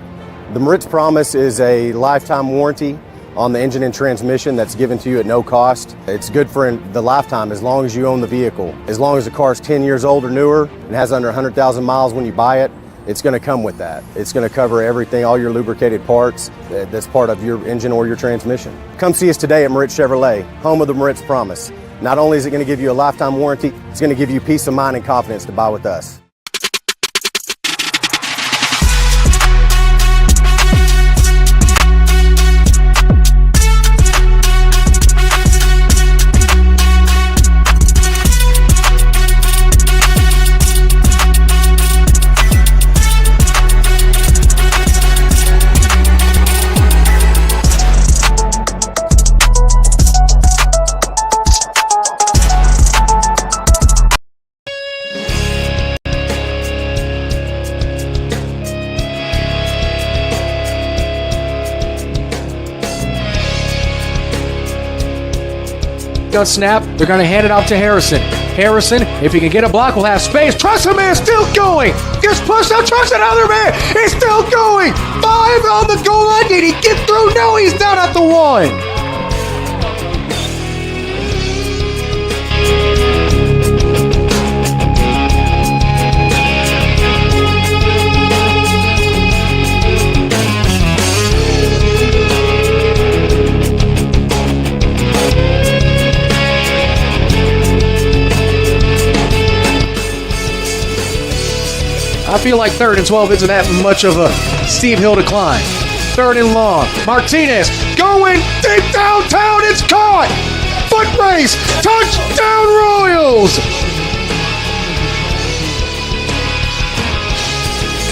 The Moritz Promise is a lifetime warranty on the engine and transmission that's given to you at no cost. It's good for the lifetime as long as you own the vehicle. As long as the car is 10 years old or newer and has under 100,000 miles when you buy it, it's going to come with that. It's going to cover everything, all your lubricated parts that's part of your engine or your transmission. Come see us today at Moritz Chevrolet, home of the Moritz Promise. Not only is it going to give you a lifetime warranty, it's going to give you peace of mind and confidence to buy with us.
On snap, they're going to hand it off to Harrison. Harrison, if he can get a block, will have space. Trust him, man, still going. Just push up, trust another man. He's still going. 5 on the goal line. Did he get through? No, he's down at the 1. I feel like 3rd and 12 isn't that much of a Steve Hill decline. 3rd and long. Martinez going deep downtown. It's caught. Foot race. Touchdown Royals.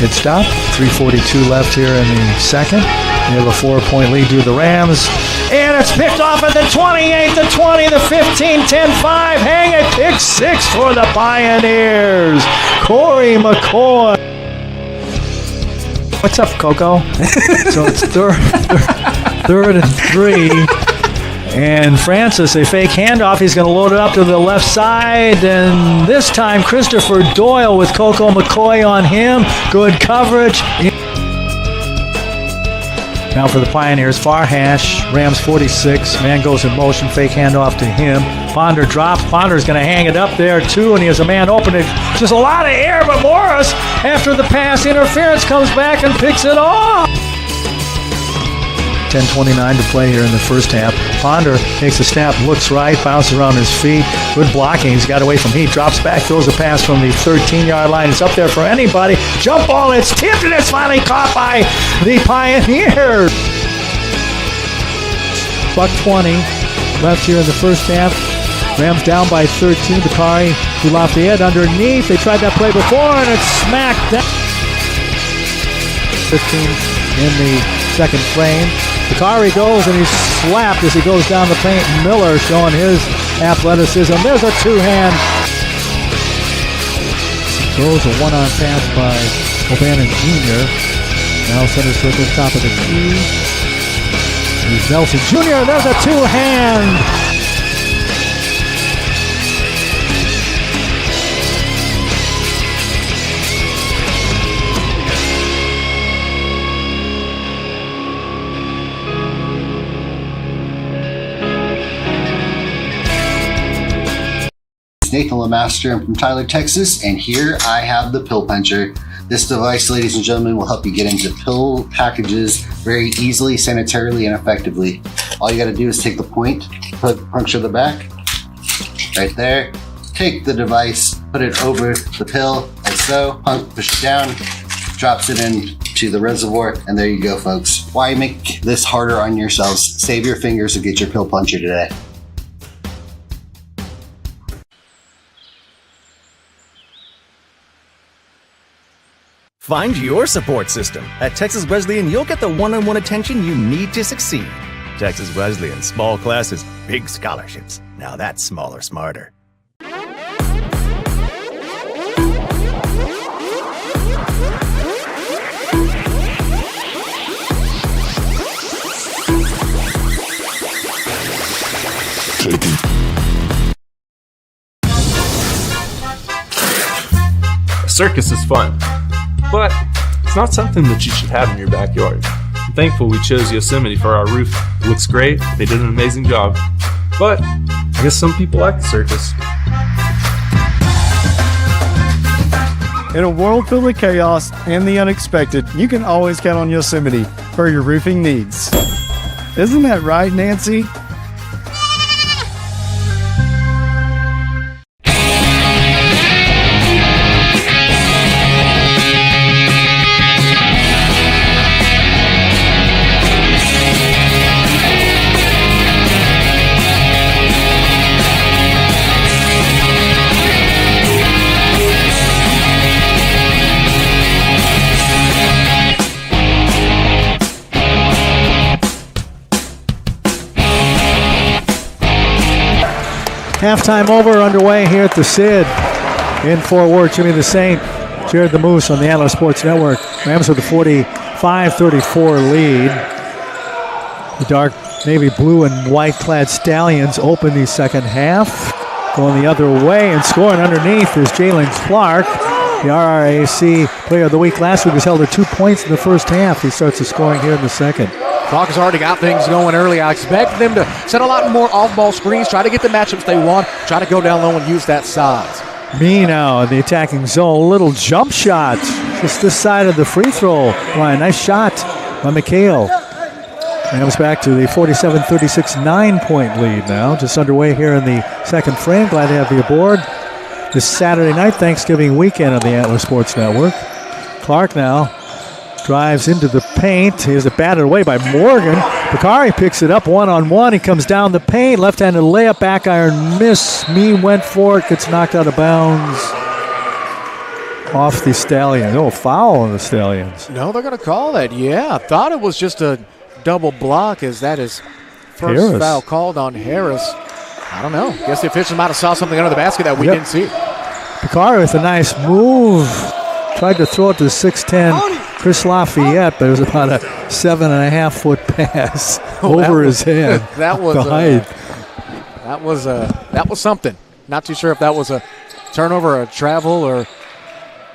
Good stop. 3:42 left here in the second. We have a 4-point lead to the Rams. And it's picked off at the 28, the 20, the 15, 10-5. Hang it, pick 6 for the Pioneers. Corey McCoy. What's up, Coco? So it's third and 3. And Francis, a fake handoff. He's going to load it up to the left side. And this time, Christopher Doyle with Coco McCoy on him. Good coverage. Now for the Pioneers, far hash, Rams 46. Man goes in motion, fake handoff to him. Ponder drops. Ponder's going to hang it up there too, and he has a man open. It's just a lot of air, but Morris, after the pass interference, comes back and picks it off. 10:29 to play here in the first half. Ponder takes a snap, looks right, bounces around his feet. Good blocking. He's got away from Heat, drops back, throws a pass from the 13-yard line. It's up there for anybody. Jump ball, it's tipped, and it's finally caught by the Pioneers. $1:20 left here in the first half. Rams down by 13. Bakari to Lafayette underneath. They tried that play before, and it's smacked down. 15 in the second frame. Bakari goes, and he's slapped as he goes down the paint. Miller showing his athleticism. There's a two-hand. Goes a one-on pass by O'Bannon Jr. Now center circle, top of the key. He's Nelson Jr. There's a two-hand.
Nathan Lemaster. I'm from Tyler, Texas, and here I have the Pill Puncher. This device, ladies and gentlemen, will help you get into pill packages very easily, sanitarily, and effectively. All you got to do is take the point, puncture the back, right there. Take the device, put it over the pill, like so. Push it down, drops it into the reservoir, and there you go, folks. Why make this harder on yourselves? Save your fingers and get your Pill Puncher today.
Find your support system. At Texas Wesleyan, you'll get the one-on-one attention you need to succeed. Texas Wesleyan, small classes, big scholarships. Now that's smaller, smarter.
A circus is fun, but it's not something that you should have in your backyard. I'm thankful we chose Yosemite for our roof. It looks great, they did an amazing job. But I guess some people like the circus.
In a world filled with chaos and the unexpected, you can always count on Yosemite for your roofing needs. Isn't that right, Nancy?
Halftime underway here at the SID. In Fort Worth, Jimmy the Saint, Jared the Moose on the Antler Sports Network. Rams with a 45-34 lead. The dark navy blue and white clad Stallions open the second half. Going the other way and scoring underneath is Jalen Clark. The RRAC Player of the Week last week was held at 2 points in the first half. He starts the scoring here in the second.
Clark has already got things going early. I expect them to set a lot more off-ball screens, try to get the matchups they want, try to go down low and use that size.
Me now in the attacking zone. Little jump shot. Just this side of the free throw line. Nice shot by McHale. Rams back to the 47-36 9-point lead now. Just underway here in the second frame. Glad to have you aboard this Saturday night, Thanksgiving weekend on the Antler Sports Network. Clark now drives into the paint. He has it batted away by Morgan. Bakari picks it up one-on-one. He comes down the paint. Left-handed layup, back iron miss. Me went for it. Gets knocked out of bounds off the Stallions. Oh, foul on the Stallions.
No, they're going to call that. Yeah, I thought it was just a double block as that is first
Harris.
Foul called on Harris. I don't know. Guess the officials might have saw something under the basket that we didn't see.
Bakari with a nice move. Tried to throw it to 6'10" Chris Lafayette, but it was about a 7.5-foot pass. over his head.
That was
the height.
That was something. Not too sure if that was a turnover, a travel, or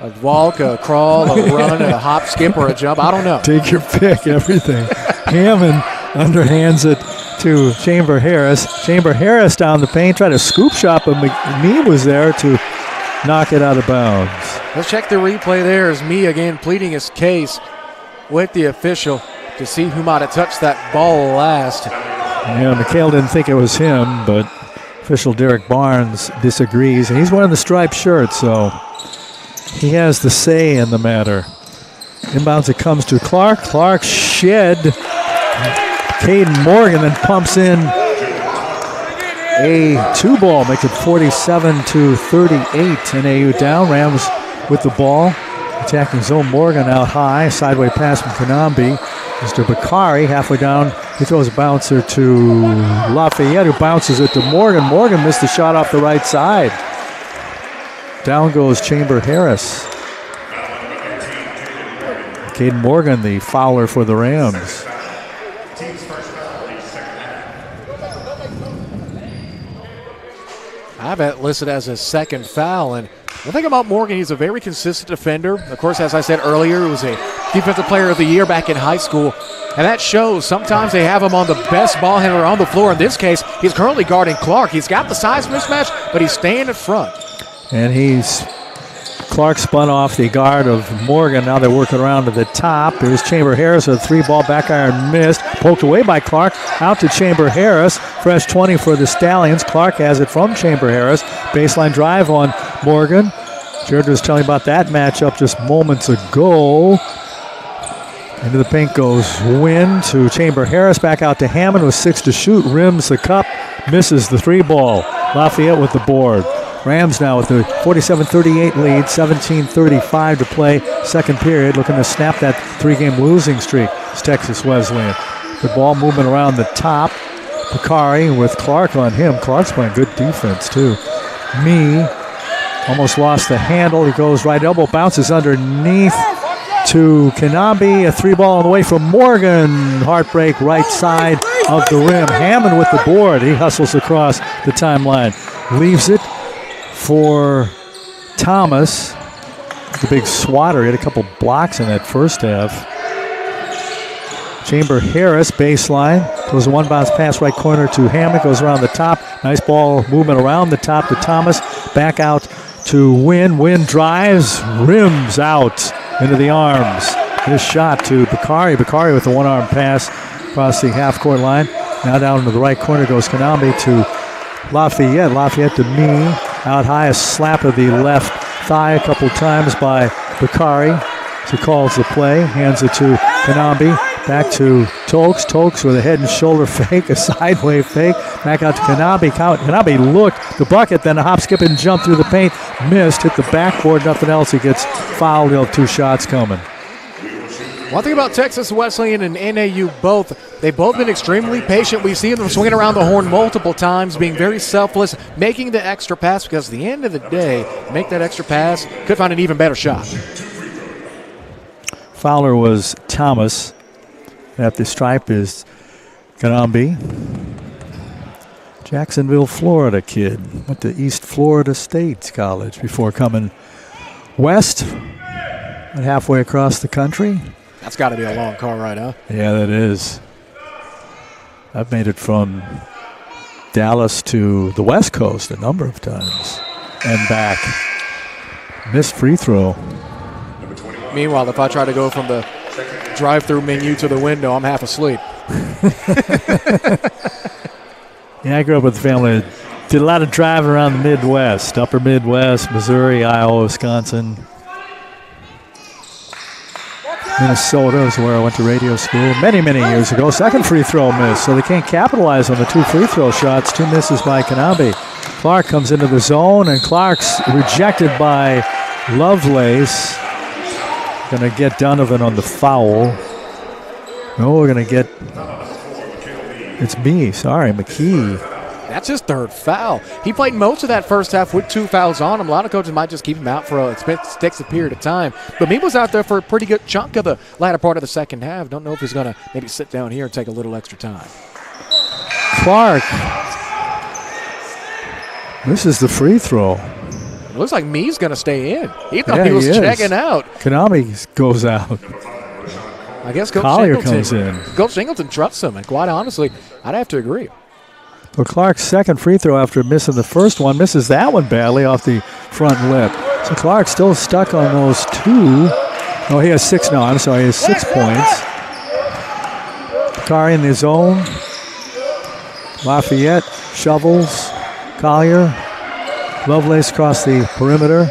a walk, a crawl, a run, a hop, skip, or a jump. I don't know.
Take your pick, everything. Hammond underhands it to Chamber Harris. Chamber Harris down the paint, tried a scoop shot, but McNee was there to knock it out of bounds.
Let's check the replay there as me again pleading his case with the official to see who might have touched that ball last.
Yeah, McHale didn't think it was him, but official Derek Barnes disagrees. And he's wearing the striped shirt, so he has the say in the matter. Inbounds it comes to Clark. Clark shed. Caden Morgan then pumps in a 2-ball, makes it 47-38. NAU down. Rams with the ball. Attacking zone. Morgan out high. Sideway pass from Kanambi. Mr. Bakari halfway down. He throws a bouncer to Lafayette, who bounces it to Morgan. Morgan missed the shot off the right side. Down goes Chamber Harris. Caden Morgan, the fouler for the Rams.
I have it listed as his second foul, and the thing about Morgan, he's a very consistent defender. Of course, as I said earlier, he was a Defensive Player of the Year back in high school, and that shows. Sometimes they have him on the best ball handler on the floor. In this case, he's currently guarding Clark. He's got the size mismatch, but he's staying in front.
And Clark spun off the guard of Morgan. Now they're working around to the top. Here's Chamber Harris with a 3-ball back iron missed. Poked away by Clark. Out to Chamber Harris. Fresh 20 for the Stallions. Clark has it from Chamber Harris. Baseline drive on Morgan. Jared was telling about that matchup just moments ago. Into the paint goes Wynn to Chamber Harris. Back out to Hammond with 6 to shoot. Rims the cup. Misses the 3-ball. Lafayette with the board. Rams now with the 47-38 lead, 17:35 to play, second period, looking to snap that 3-game losing streak. It's Texas Wesleyan. The ball movement around the top. Bakari with Clark on him. Clark's playing good defense too. Almost lost the handle. He goes right elbow, bounces underneath to Kanabi. A 3-ball on the way from Morgan. Heartbreak right side of the rim. Hammond with the board. He hustles across the timeline. Leaves it for Thomas, the big swatter. He had a couple blocks in that first half. Chamber Harris, baseline. Goes a 1-bounce pass right corner to Hammond. Goes around the top. Nice ball movement around the top to Thomas. Back out to Wynn. Wynn drives, rims out into the arms. His shot to Bakari. Bakari with a 1-arm pass across the half-court line. Now down to the right corner goes Kanambi to Lafayette. Lafayette to out high, a slap of the left thigh a couple times by Bakari. He calls the play, hands it to Kanambi. Back to Tokes. Tokes with a head and shoulder fake, a sideway fake. Back out to Kanambi. Kanambi looked the bucket, then a hop, skip, and jump through the paint. Missed, hit the backboard, nothing else. He gets fouled. He'll have 2 shots coming.
One thing about Texas Wesleyan and NAU they've both been extremely patient. We've seen them swinging around the horn multiple times, being very selfless, making the extra pass because at the end of the day, make that extra pass, could find an even better shot.
Fowler was Thomas. At the stripe is Kanambi. Jacksonville, Florida kid. Went to East Florida State College before coming west and halfway across the country.
That's got to be a long car ride, huh?
Yeah, that is. I've made it from Dallas to the West Coast a number of times and back. Missed free throw.
Meanwhile, if I try to go from the drive-through menu to the window, I'm half asleep.
Yeah, I grew up with a family that did a lot of driving around the Midwest, upper Midwest, Missouri, Iowa, Wisconsin. Minnesota is where I went to radio school many, many years ago. Second free throw miss, so they can't capitalize on the 2 free throw shots. 2 misses by Kanambi. Clark comes into the zone, and Clark's rejected by Lovelace. Going to get Donovan on the foul. No, we're going to get... It's McKee
That's his third foul. He played most of that first half with 2 fouls on him. A lot of coaches might just keep him out for an extensive period of time. But he was out there for a pretty good chunk of the latter part of the second half. Don't know if he's going to maybe sit down here and take a little extra time.
Clark. This is the free throw.
It looks like Mee's going to stay in. He thought he was checking out.
Kanami goes out.
I guess Coach
Collier
Singleton
comes in.
Coach Singleton trusts him, and quite honestly, I'd have to agree.
Well, Clark's second free throw after missing the first one, misses that one badly off the front lip. So Clark's still stuck on those 2. Oh, he has 6 now. I'm sorry, he has 6 points. Bakari in the zone. Lafayette shovels. Collier. Lovelace across the perimeter.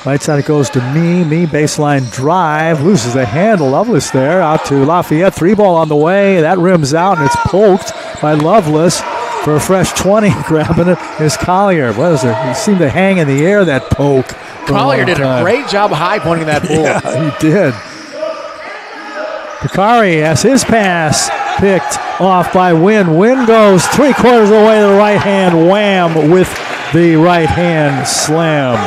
Right side it goes to Me. Me baseline drive. Loses the handle. Lovelace there. Out to Lafayette. 3 ball on the way. That rims out and it's poked by Lovelace. For a fresh 20, grabbing it is Collier. What is it? He seemed to hang in the air, that poke.
Collier did a great job high pointing that ball.
Yeah, he did. Bakari has his pass picked off by Wynn. Wynn goes 3/4 of the way to the right hand. Wham with the right hand slam.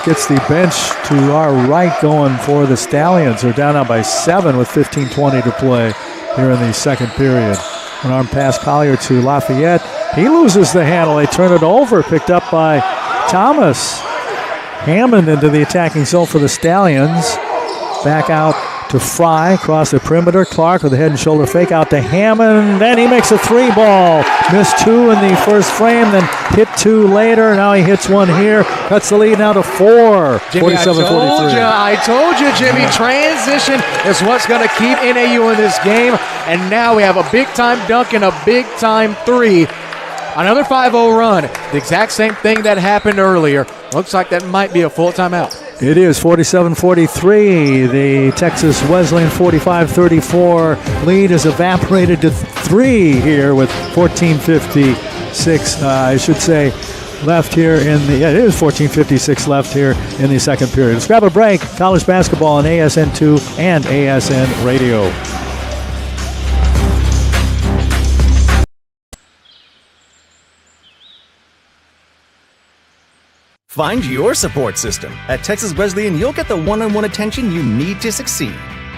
Gets the bench to our right going for the Stallions. They're down now by 7 with 15:20 to play here in the second period. An arm pass Collier to Lafayette. He loses the handle. They turn it over. Picked up by Thomas. Hammond into the attacking zone for the Stallions. Back out to Fry. Across the perimeter. Clark with a head and shoulder fake out to Hammond. Then he makes a 3 ball. Missed 2 in the first frame. Then hit 2 later. Now he hits 1 here. Cuts the lead now to 4. 47-43.
I told you, Jimmy. Transition is what's going to keep NAU in this game. And now we have a big-time dunk and a big-time 3. Another 5-0 run. The exact same thing that happened earlier. Looks like that might be a full timeout.
It is 47-43. The Texas Wesleyan 45-34 lead is evaporated to 3 here with 14:56. I should say left here in the. Yeah, it is 14:56 left here in the second period. Let's grab a break. College basketball on ASN2 and ASN Radio.
Find your support system. At Texas Wesleyan, you'll get the one-on-one attention you need to succeed.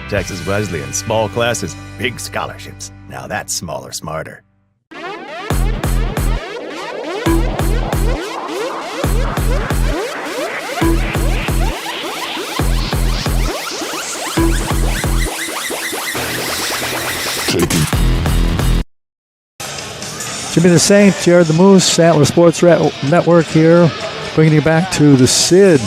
Texas Wesleyan, small classes, big scholarships. Now that's smaller, smarter.
Jimmy the Saint, Jared the Moose, Antler Sports Network here. Bringing you back to the SID.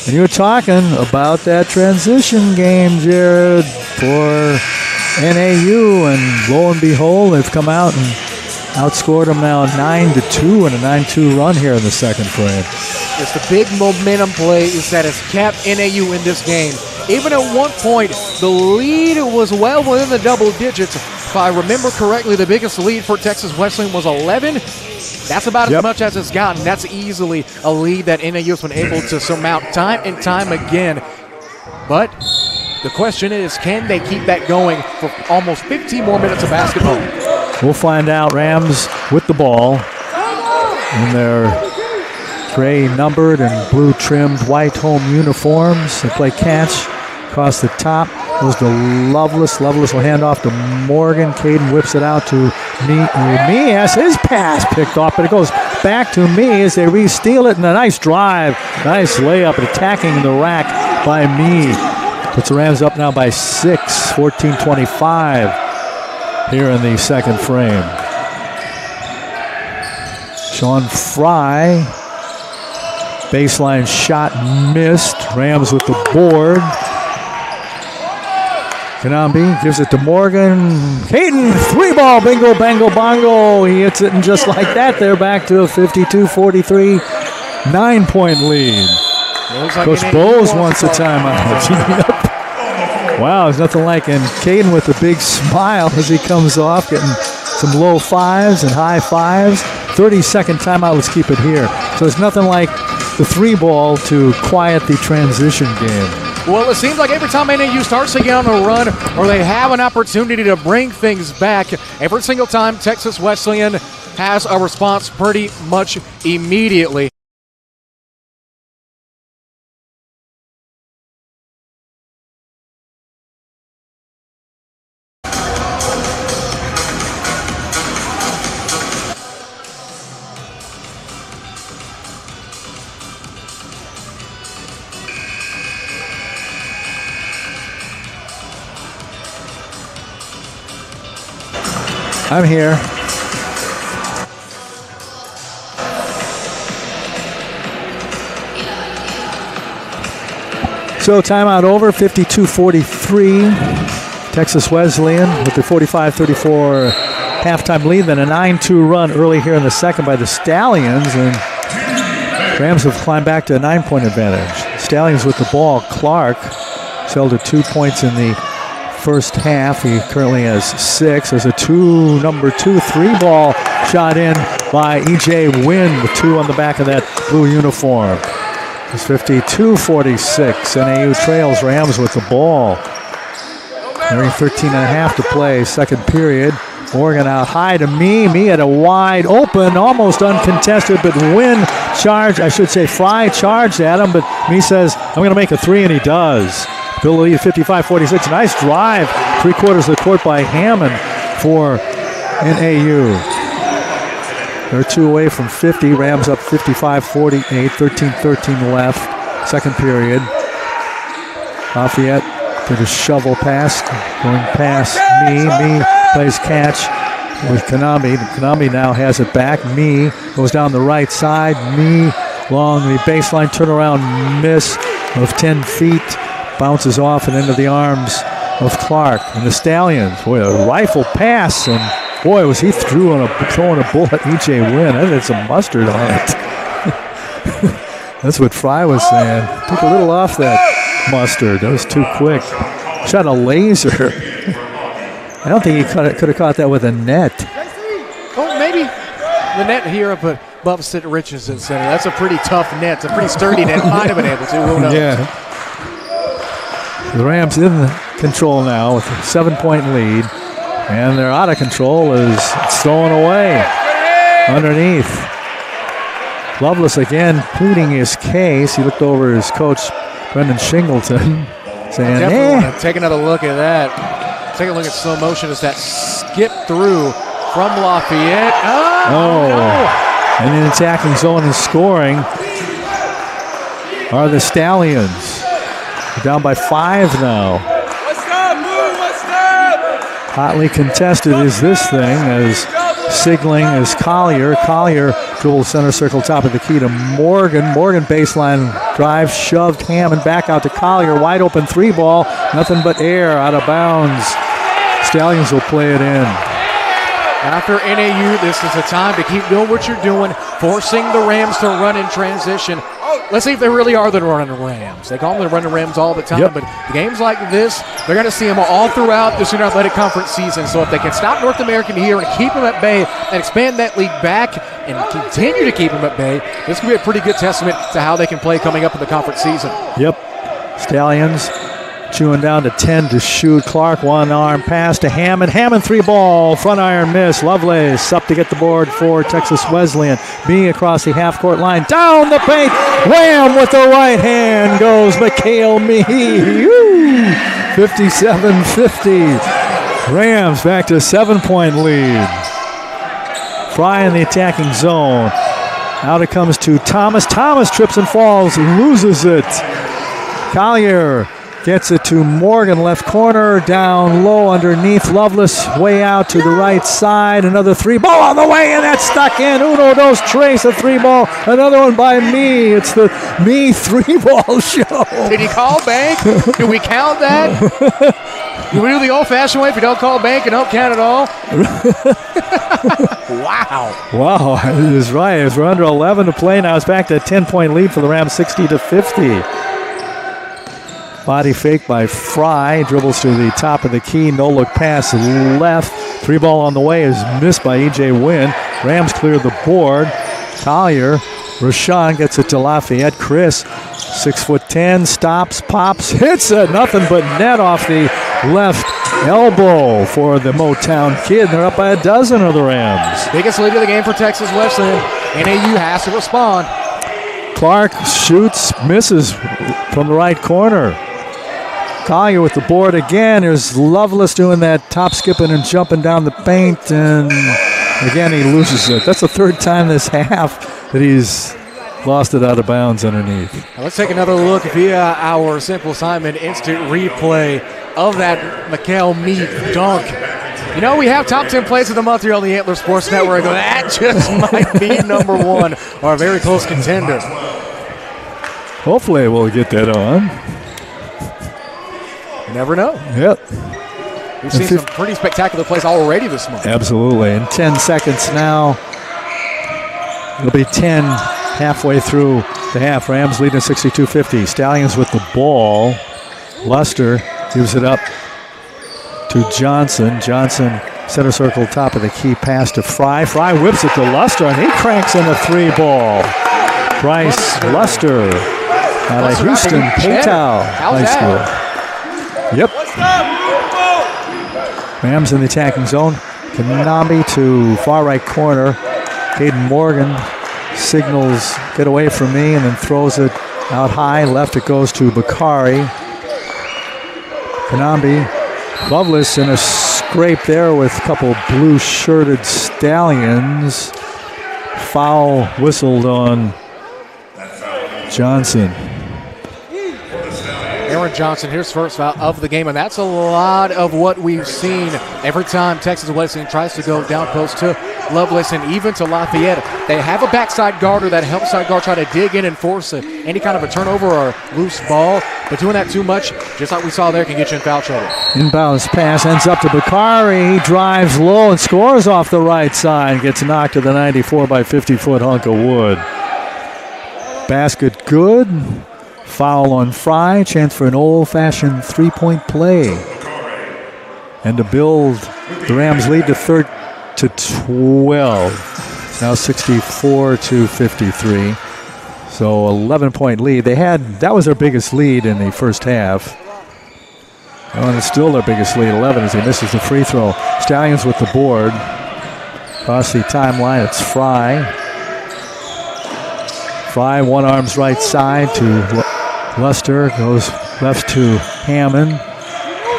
And you were talking about that transition game, Jared, for NAU. And lo and behold, they've come out and outscored them now 9-2 in a 9-2 run here in the second frame.
It's the big momentum plays that has kept NAU in this game. Even at one point, the lead was well within the double digits. If I remember correctly, the biggest lead for Texas Wesleyan was 11. That's about as much as it's gotten. That's easily a lead that NAU has been able to surmount time and time again. But the question is, can they keep that going for almost 15 more minutes of basketball?
We'll find out. Rams with the ball in their gray numbered and blue trimmed white home uniforms. They play catch across the top. Goes to Lovelace. Lovelace will hand off to Morgan. Caden whips it out to Me. Me has his pass picked off, but it goes back to Me as they re-steal it. And a nice drive. Nice layup attacking the rack by Me. Puts the Rams up now by 6, 14-25 here in the second frame. Sean Fry. Baseline shot missed. Rams with the board. Kanambi gives it to Morgan. Caden, 3-ball, bingo, bango, bongo. He hits it, and just like that, they're back to a 52-43 9-point lead. Like Coach Bowles wants a timeout. Wow, there's nothing like it. And Caden with a big smile as he comes off, getting some low 5s and high 5s. 30-second timeout, let's keep it here. So there's nothing like the 3-ball to quiet the transition game.
Well, it seems like every time NAU starts to get on a run or they have an opportunity to bring things back, every single time Texas Wesleyan has a response pretty much immediately.
I'm here. So timeout over, 52-43. Texas Wesleyan with the 45-34 halftime lead, then a 9-2 run early here in the second by the Stallions, and Rams have climbed back to a 9-point advantage. Stallions with the ball. Clark held to 2 points in the first half. He currently has 6. There's a number 2 3-ball shot in by E.J. Wynn with 2 on the back of that blue uniform. It's 52-46. NAU trails Rams with the ball. Nearing 13.5 to play, second period. Morgan out high to Me. Me had a wide open, almost uncontested, but Fry charged at him, but Me says, I'm going to make a 3, and he does. Bill lead 55-46. Nice drive, 3/4 of the court by Hammond for NAU. They're 2 away from 50. Rams up 55-48, 13-13 left. Second period. Lafayette did a shovel pass, going past Me. Me plays catch with Kanami. Kanami now has it back. Me goes down the right side. Me along the baseline turnaround miss of 10 feet. Bounces off and into the arms of Clark. And the Stallions, boy, a rifle pass, and boy, was he throwing a bullet at E.J. Wynn. That had some mustard on it. That's what Fry was saying. Took a little off that mustard. That was too quick. Shot a laser. I don't think he could have caught that with a net.
Oh, maybe the net here up above Sid Richardson Center. That's a pretty tough net. It's a pretty sturdy net. Might have been able to. Who knows?
Yeah. The Rams in control now with a 7-point lead, and they're out of control as it's thrown away underneath. Lovelace again pleading his case. He looked over his coach, Brendan Shingleton, saying,
Definitely want to take another look at that. Take a look at slow motion as that skip through from Lafayette. Oh! No.
And in attacking zone and scoring are the Stallions. They're down by 5 now. Hotly contested is this thing as signaling is Collier. Collier dribbles center circle top of the key to Morgan. Morgan baseline drive, shoved Hammond back out to Collier. Wide open 3-ball. Nothing but air out of bounds. Stallions will play it in.
After NAU, this is the time to keep doing what you're doing, forcing the Rams to run in transition. Let's see if they really are the running Rams. They call them the running Rams all the time, but games like this, they're going to see them all throughout the Sooner Athletic Conference season. So if they can stop North American here and keep them at bay and expand that league back and continue to keep them at bay, this could be a pretty good testament to how they can play coming up in the conference season.
Yep. Stallions chewing down to 10 to shoot. Clark, one-arm pass to Hammond. Hammond 3-ball, front iron miss. Lovelace up to get the board for Texas Wesleyan. Me across the half-court line. Down the paint. Wham! With the right hand goes McHale Me. 57-50. Rams back to a 7-point lead. Fry in the attacking zone. Out it comes to Thomas. Thomas trips and falls, loses it. Collier gets it to Morgan, left corner, down low underneath. Lovelace way out to the right side. Another 3-ball on the way, and that's stuck in. Uno, dos, tres, a 3-ball. Another one by Me. It's the Me 3-ball show.
Did he call bank? Do we count that? Do we do the old-fashioned way? If you don't call bank, you don't count at all?
Wow, it is right. We're under 11 to play now. It's back to a 10-point lead for the Rams, 60-50. Body fake by Fry. Dribbles to the top of the key. No-look pass left. 3-ball on the way is missed by E.J. Wynn. Rams clear the board. Collier. Rashawn gets it to Lafayette. Chris, 6'10", stops, pops, hits it. Nothing but net off the left elbow for the Motown Kid. They're up by a dozen of the Rams.
Biggest lead of the game for Texas Wesleyan. NAU has to respond.
Clark shoots, misses from the right corner. Collier with the board again. Here's Lovelace doing that top skipping and jumping down the paint, and again he loses it. That's the third time this half that he's lost it out of bounds underneath.
Now let's take another look via our Simple Simon instant replay of that Mikhail Meade dunk. You know, we have top 10 plays of the month here on the Antler Sports Network. That just might be number one or a very close contender.
Hopefully we'll get that on.
You never know.
Yep.
We've seen some pretty spectacular plays already this month.
Absolutely. In 10 seconds now, it'll be 10 halfway through the half. Rams leading 62-50. Stallions with the ball. Luster gives it up to Johnson. Johnson, center circle, top of the key, pass to Fry. Fry whips it to Luster, and he cranks in a three ball. Bryce Luster out of Houston Paytow High School. Yep. Rams in the attacking zone. Kanambi to far right corner. Caden Morgan signals, get away from me, and then throws it out high. Left it goes to Bakari. Kanambi. Lovelace in a scrape there with a couple blue-shirted Stallions. Foul whistled on Johnson.
Aaron Johnson, here's first foul of the game, and that's a lot of what we've seen every time Texas Wesleyan tries to go down post to Lovelace and even to Lafayette. They have a backside guarder that helps side guard try to dig in and force any kind of a turnover or loose ball, but doing that too much, just like we saw there, can get you in foul trouble.
Inbounds pass ends up to Bakari. He drives low and scores off the right side. Gets knocked to the 94 by 50-foot hunk of wood. Basket good. Foul on Fry. Chance for an old-fashioned three-point play. And to build the Rams lead to 12. Now 64-53. So 11-point lead. That was their biggest lead in the first half. And it's still their biggest lead, 11, as he misses the free throw. Stallions with the board. Across the timeline, it's Fry. Fry, one arm's right side to Luster, goes left to Hammond.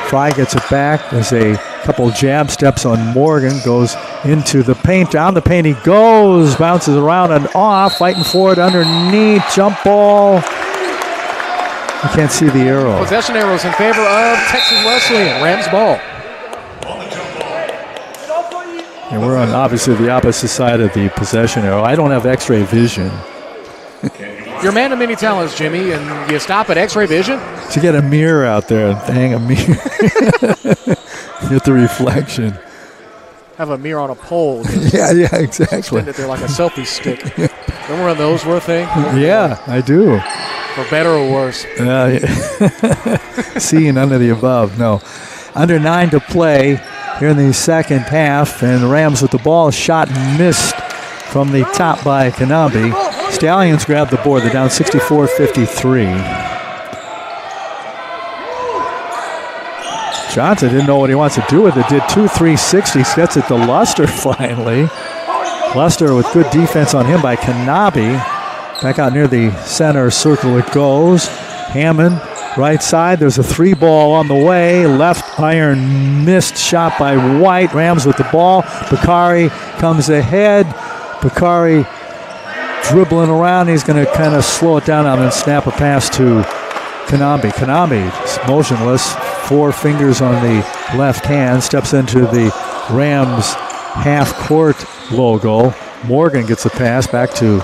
Fry gets it back. There's a couple jab steps on Morgan, goes into the paint. Down the paint he goes, bounces around and off, fighting for it underneath. Jump ball. You can't see the arrow.
Possession arrows in favor of Texas Wesleyan. Rams ball.
And we're on obviously the opposite side of the possession arrow. I don't have x-ray vision.
You're a man of many talents, Jimmy, and you stop at x-ray vision?
To get a mirror out there and hang a mirror. Get the reflection.
Have a mirror on a pole.
Yeah, exactly.
Extend it there like a selfie stick. Remember when those were a thing?
Yeah, I do.
For better or worse?
Yeah. Seeing none of the above, no. Under 9 to play here in the second half, and the Rams with the ball. Shot missed from the top by Kanambi. Stallions grab the board. They're down 64-53. Johnson didn't know what he wants to do with it. Did 2 360s. Gets it to Luster finally. Luster with good defense on him by Kanambi. Back out near the center circle it goes. Hammond, right side. There's a three ball on the way. Left iron missed shot by White. Rams with the ball. Bakari comes ahead. Bakari dribbling around. He's going to kind of slow it down and then snap a pass to Kanambi. Kanambi is motionless. 4 fingers on the left hand. Steps into the Rams half-court logo. Morgan gets a pass back to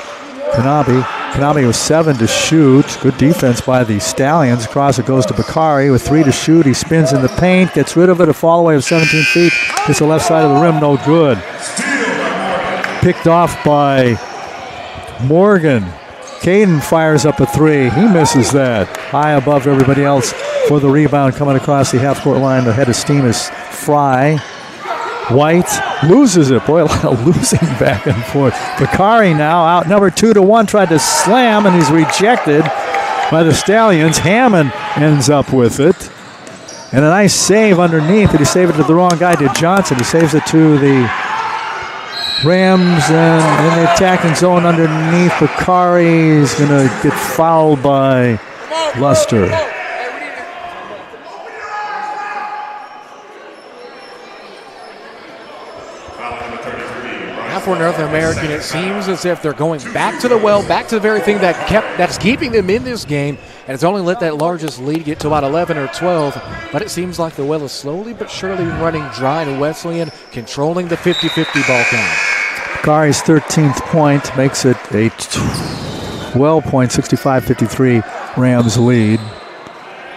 Kanambi. Kanambi with 7 to shoot. Good defense by the Stallions. Across it goes to Bakari with 3 to shoot. He spins in the paint. Gets rid of it. A fall away of 17 feet. Hits the left side of the rim. No good. Picked off by Morgan. Caden fires up a 3. He misses that. High above everybody else for the rebound. Coming across the half-court line. The head of steam is Fry. White loses it. Boy, a lot of losing back and forth. Bakari now outnumbered 2-1. Tried to slam, and he's rejected by the Stallions. Hammond ends up with it. And a nice save underneath. Did he save it to the wrong guy? Did Johnson? He saves it to the Rams, and in the attacking zone underneath, Bakari is going to get fouled by Luster.
Now for North American, it seems as if they're going back to the well, back to the very thing that's keeping them in this game, and it's only let that largest lead get to about 11 or 12. But it seems like the well is slowly but surely running dry to Wesleyan, controlling the 50-50 ball count.
Bakari's 13th point makes it a 12-point, 65-53 Rams lead.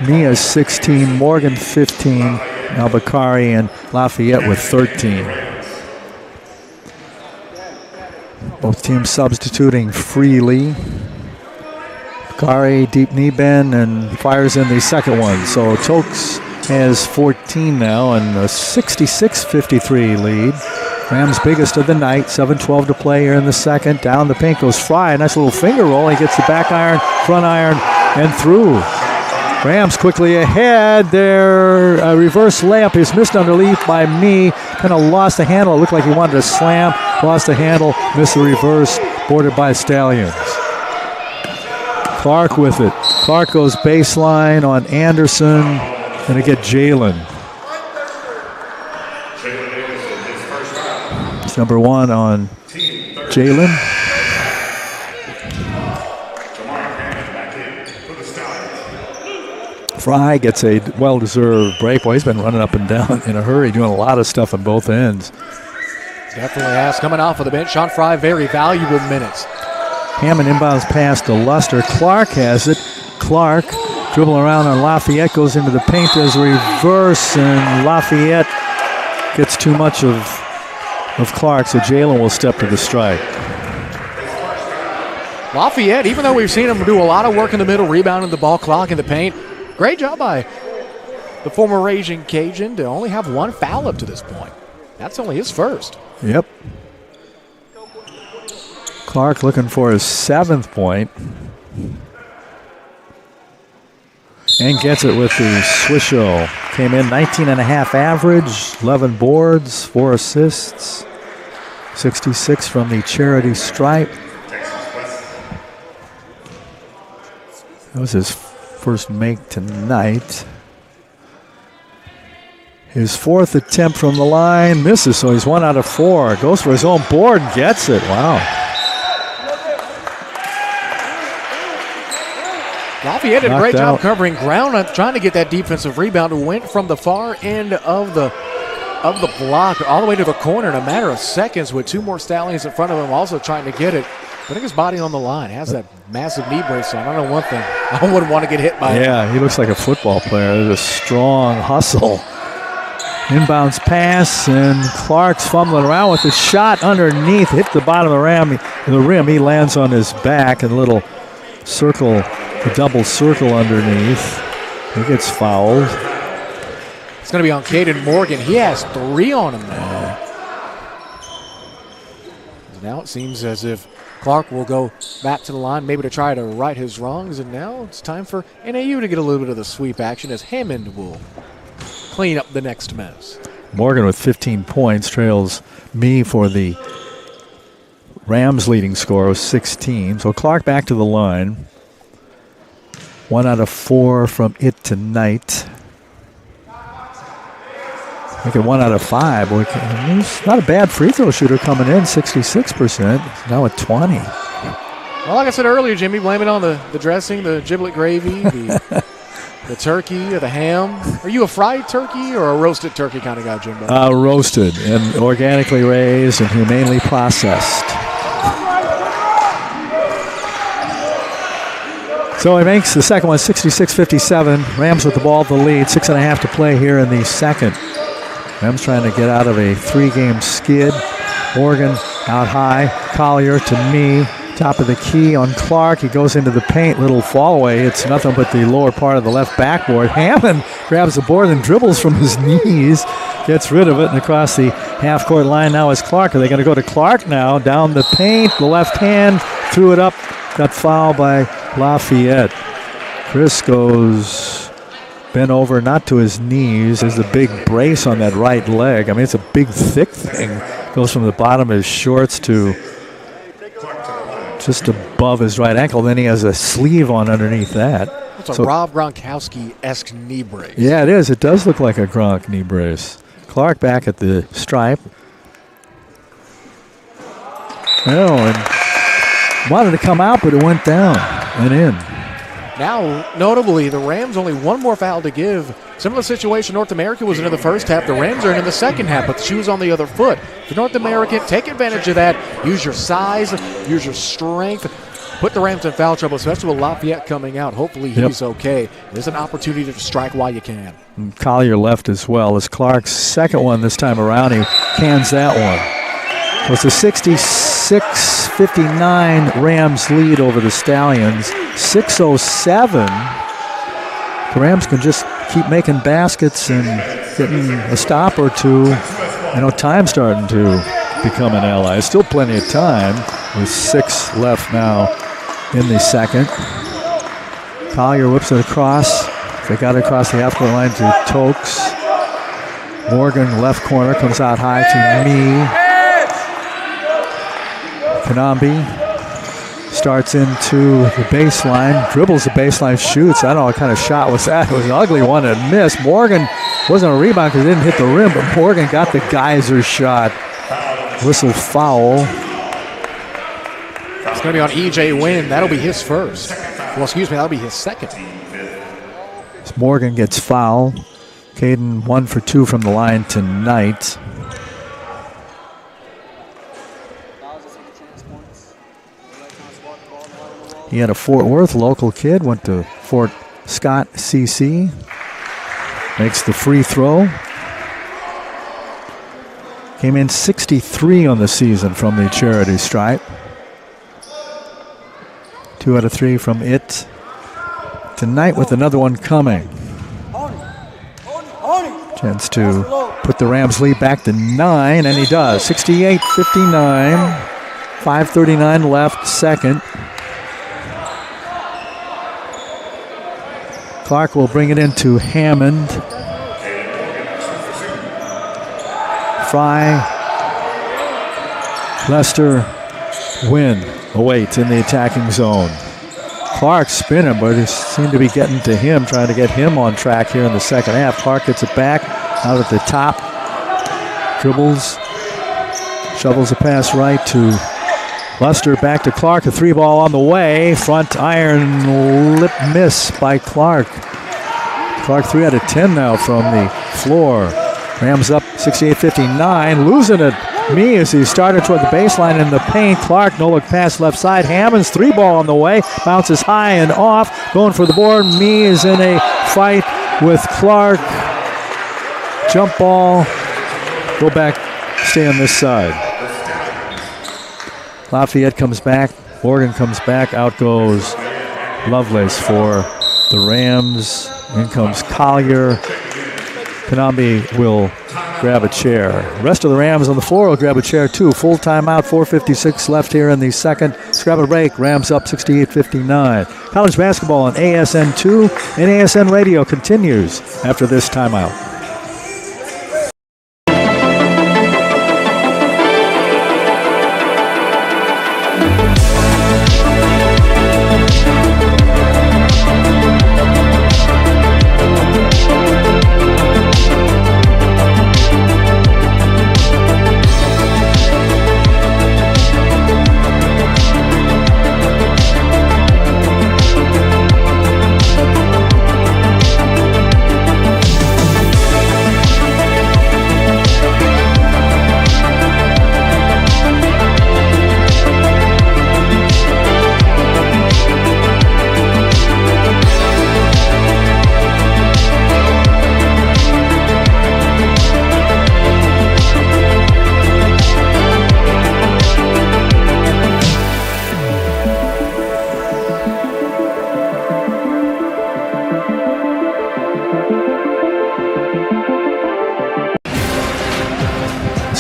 Mia's 16, Morgan 15, now Bakari and Lafayette with 13. Both teams substituting freely. Bakari, deep knee bend, and fires in the second one. So Tokes has 14 now and a 66-53 lead. Rams biggest of the night, 7:12 to play here in the second. Down the paint goes Fry, a nice little finger roll. He gets the back iron, front iron, and through. Rams quickly ahead. Their reverse layup is missed underneath by me. Kind of lost the handle. It looked like he wanted to slam. Lost the handle, missed the reverse, boarded by Stallions. Clark with it. Clark goes baseline on Anderson. Gonna get Jalen. It's number 1 on Jalen. Fry gets a well-deserved break. Boy, he's been running up and down in a hurry, doing a lot of stuff on both ends.
Definitely has. Coming off of the bench, Sean Fry, very valuable minutes.
Hammond inbounds pass to Luster. Clark has it. Clark dribbling around on Lafayette, goes into the paint as a reverse, and Lafayette gets too much of Clark, so Jalen will step to the strike.
Lafayette, even though we've seen him do a lot of work in the middle, rebounding the ball, clock in the paint, great job by the former Raging Cajun to only have 1 foul up to this point. That's only his first.
Yep. Clark looking for his 7th point. And gets it with the swisho. Came in 19.5 average, 11 boards, 4 assists, 66 from the charity stripe. That was his first make tonight. His 4th attempt from the line, misses, so he's 1 out of 4. Goes for his own board and gets it. Wow.
Lafayette did a great job covering ground, trying to get that defensive rebound. Went from the far end of the block all the way to the corner in a matter of seconds with 2 more Stallions in front of him also trying to get it. Putting his body on the line. Has that massive knee brace on. I know one thing. I wouldn't want to get hit by it.
Yeah, he looks like a football player. There's a strong hustle. Inbounds pass, and Clark's fumbling around with his shot underneath. Hit the bottom of the rim. He lands on his back and a little circle, a double circle underneath. He gets fouled.
It's going to be on Caden Morgan. He has 3 on him now. Now it seems as if Clark will go back to the line, maybe to try to right his wrongs, and now it's time for NAU to get a little bit of the sweep action as Hammond will clean up the next mess.
Morgan with 15 points trails me for the Rams' leading score of 16. So Clark back to the line. 1 out of 4 from it tonight. Make it 1 out of 5. He's not a bad free throw shooter coming in, 66%. Now at 20.
Well, like I said earlier, Jimmy, blame it on the dressing, the giblet gravy, the turkey, or the ham. Are you a fried turkey or a roasted turkey kind of guy, Jimbo?
Roasted and organically raised and humanely processed. So he makes the second one 66-57. Rams with the ball, the lead. 6.5 to play here in the second. Rams trying to get out of a 3-game skid. Morgan out high. Collier to me. Top of the key on Clark. He goes into the paint. Little fall away. It's nothing but the lower part of the left backboard. Hammond grabs the board and dribbles from his knees. Gets rid of it and across the half-court line now is Clark. Are they going to go to Clark now? Down the paint. The left hand. Threw it up. Got fouled by Lafayette. Chris goes bent over, not to his knees. There's a big brace on that right leg. I mean, it's a big, thick thing. Goes from the bottom of his shorts to just above his right ankle. Then he has a sleeve on underneath that.
It's a Rob Gronkowski-esque knee brace.
Yeah, it is. It does look like a Gronk knee brace. Clark back at the stripe. Oh, and wanted to come out, but it went down and in.
Now, notably, the Rams only one more foul to give. Similar situation North America was in the first half. The Rams are in the second half, but the shoe's on the other foot. For North America, take advantage of that. Use your size, use your strength. Put the Rams in foul trouble, especially with Lafayette coming out. Hopefully he's okay. There's an opportunity to strike while you can.
And Collier left as well. As Clark's second one this time around, he cans that one. So it's a 66-59 Rams lead over the Stallions. 6:07. The Rams can just keep making baskets and getting a stop or two. I know time's starting to become an ally. Still plenty of time with 6 left now in the second. Collier whips it across. They got it across the half-court line to Tokes. Morgan, left corner, comes out high to me. Kanambi starts into the baseline, dribbles the baseline, shoots. I don't know what kind of shot was that. It was an ugly one and missed. Morgan wasn't a rebound because it didn't hit the rim, but Morgan got the geyser shot. Whistle foul.
It's going to be on E.J. Wynn. That'll be his first. Well, excuse me, that'll be his second.
Morgan gets fouled. Caden 1 for 2 from the line tonight. He had a Fort Worth local kid, went to Fort Scott CC. Makes the free throw. Came in 63 on the season from the charity stripe. 2 out of 3 from it. Tonight with another one coming. Chance to put the Rams lead back to 9, and he does. 68-59. 5:39 left, second. Clark will bring it into Hammond. Fry. Lester. Wynn awaits in the attacking zone. Clark spinning, but it seemed to be getting to him, trying to get him on track here in the second half. Clark gets it back out at the top. Dribbles. Shovels a pass right to Lester, back to Clark. A 3-ball on the way. Front iron lip miss by Clark. Clark 3 out of 10 now from the floor. Rams up 68-59. Losing it. Me as he started toward the baseline in the paint. Clark, no look pass left side. Hammond's 3-ball on the way. Bounces high and off. Going for the board. Me is in a fight with Clark. Jump ball. Go back. Stay on this side. Lafayette comes back. Morgan comes back. Out goes Lovelace for the Rams. In comes Collier. Kanambi will grab a chair. The rest of the Rams on the floor will grab a chair too. Full timeout, 4:56 left here in the second. Scrabble break, Rams up 68-59. College basketball on ASN2 and ASN Radio continues after this timeout.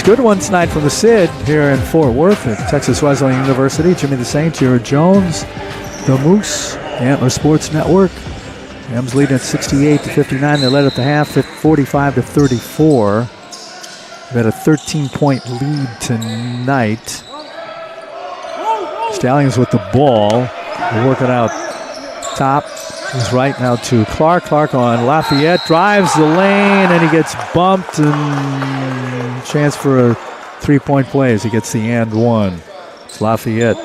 Good one tonight from the Sid here in Fort Worth at Texas Wesleyan University. Jimmy the Saint, Jared Jones, the Moose, Antler Sports Network, Rams leading at 68-59. They led at the half, 45-34. They've had a 13-point lead tonight. Stallions with the ball. They're working out top. He's right now to Clark. Clark on Lafayette. Drives the lane, and he gets bumped. And chance for a three-point play as he gets the and one. It's Lafayette.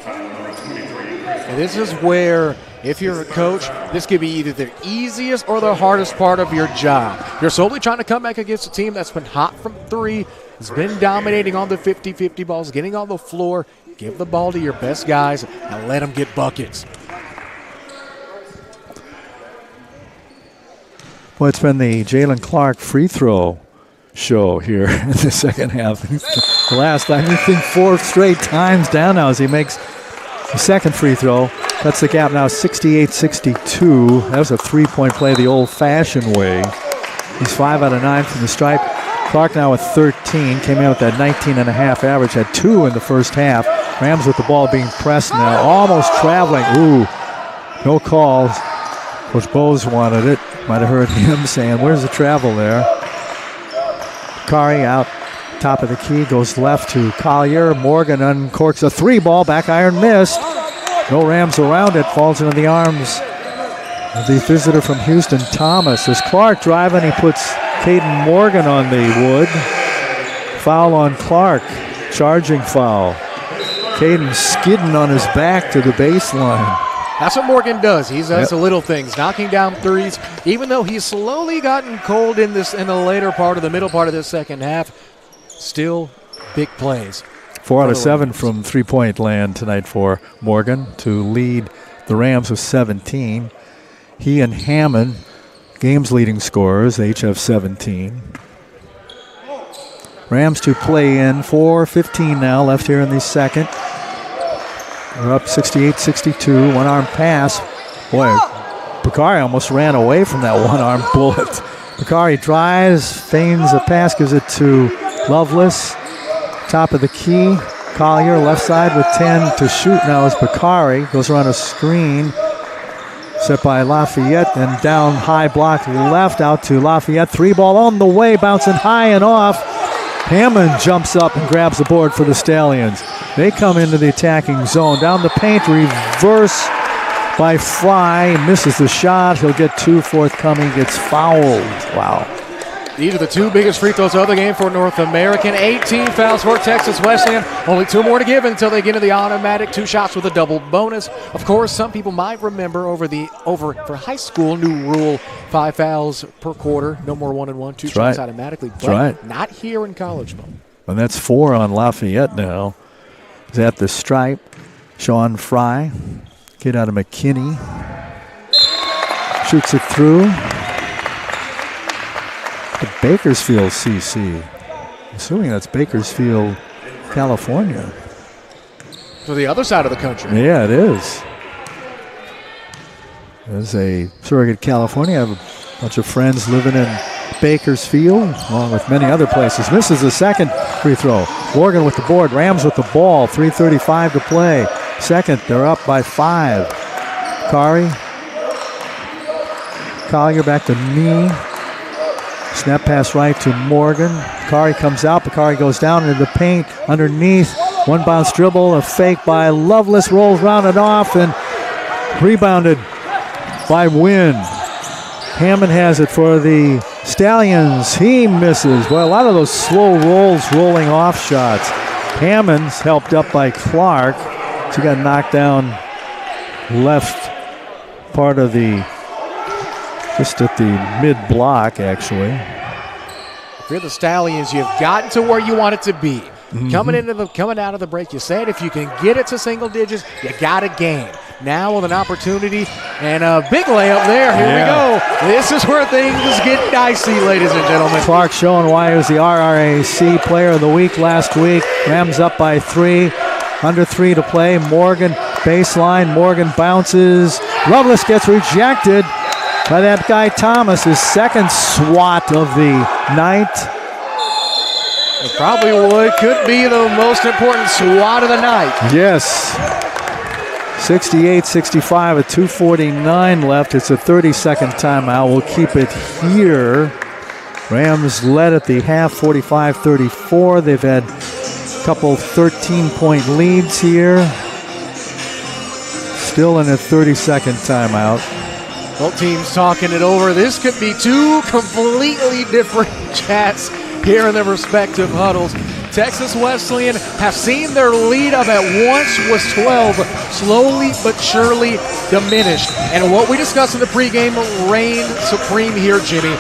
And this is where, if you're a coach, this could be either the easiest or the hardest part of your job. You're solely trying to come back against a team that's been hot from three, has been dominating on the 50-50 balls, getting on the floor. Give the ball to your best guys and let them get buckets.
Well, it's been the Jalen Clark free throw show here in the second half. The last, I think, 4 straight times down now as he makes the second free throw. That's the gap now, 68-62. That was a three-point play the old-fashioned way. He's 5 out of 9 from the stripe. Clark now with 13, came in with that 19.5 average, had 2 in the first half. Rams with the ball being pressed now, almost traveling. Ooh, no calls. Coach Bowes wanted it. Might have heard him saying, where's the travel there? Kari out top of the key, goes left to Collier. Morgan uncorks a 3-ball, back iron missed. No Rams around it, falls into the arms of the visitor from Houston, Thomas. As Clark driving, he puts Caden Morgan on the wood. Foul on Clark, charging foul. Caden skidding on his back to the baseline.
That's what Morgan does. He does the little things, knocking down threes. Even though he's slowly gotten cold in the later part of the middle part of this second half, still big plays.
4 out of 7 from three-point land tonight for Morgan to lead the Rams with 17. He and Hammond, game's leading scorers, they each have 17. Rams to play in, 4:15 now left here in the second. They're up 68-62, one-arm pass. Boy, Bakari almost ran away from that one-arm bullet. Bakari drives, feigns a pass, gives it to Lovelace. Top of the key, Collier left side with 10 to shoot now is Bakari. Goes around a screen, set by Lafayette, and down high block left out to Lafayette. 3-ball on the way, bouncing high and off. Hammond jumps up and grabs the board for the Stallions. They come into the attacking zone. Down the paint, reverse by Fry. Misses the shot. He'll get 2 forthcoming. Gets fouled. Wow.
These are the 2 biggest free throws of the game for North American. 18 fouls for Texas Wesleyan. Only 2 more to give until they get into the automatic 2 shots with a double bonus. Of course, some people might remember for high school, new rule, 5 fouls per quarter. No more 1-and-1, 2 shots automatically.
That's right.
Not here in college ball.
And that's 4 on Lafayette now. He's at the stripe. Sean Fry, kid out of McKinney, shoots it through. The Bakersfield CC. Assuming that's Bakersfield, California.
To the other side of the country.
Yeah, it is. There's a surrogate California. I have a bunch of friends living in Bakersfield, along with many other places. Misses the second free throw. Morgan with the board. Rams with the ball. 3:35 to play. Second, they're up by 5. Kari. Collier back to me. Snap pass right to Morgan. Bakari comes out. Bakari goes down into the paint underneath. One bounce dribble, a fake by Lovelace, rolls round and off, and rebounded by Wynn. Hammond has it for the Stallions. He misses. Well, a lot of those slow rolls, rolling off shots. Hammond's helped up by Clark. She got knocked down left part of the, just at the mid-block, actually.
If you're the Stallions, you've gotten to where you want it to be. Coming out of the break, you said if you can get it to single digits, you got a game. Now with an opportunity and a big layup there. Here we go. This is where things get dicey, ladies and gentlemen.
Clark showing why he was the RRAC Player of the Week last week. Rams up by 3. Under 3 to play. Morgan baseline. Morgan bounces. Lovelace gets rejected by that guy Thomas. His second swat of the night.
It probably could be the most important swat of the night.
Yes. 68-65 with 2:49 left. It's a 30-second timeout. We'll keep it here. Rams led at the half, 45-34. They've had a couple 13-point leads here. Still in a 30-second timeout.
Both teams talking it over. This could be two completely different chats here in their respective huddles. Texas Wesleyan have seen their lead of at once was 12 slowly but surely diminished. And what we discussed in the pregame reigned supreme here, Jimmy.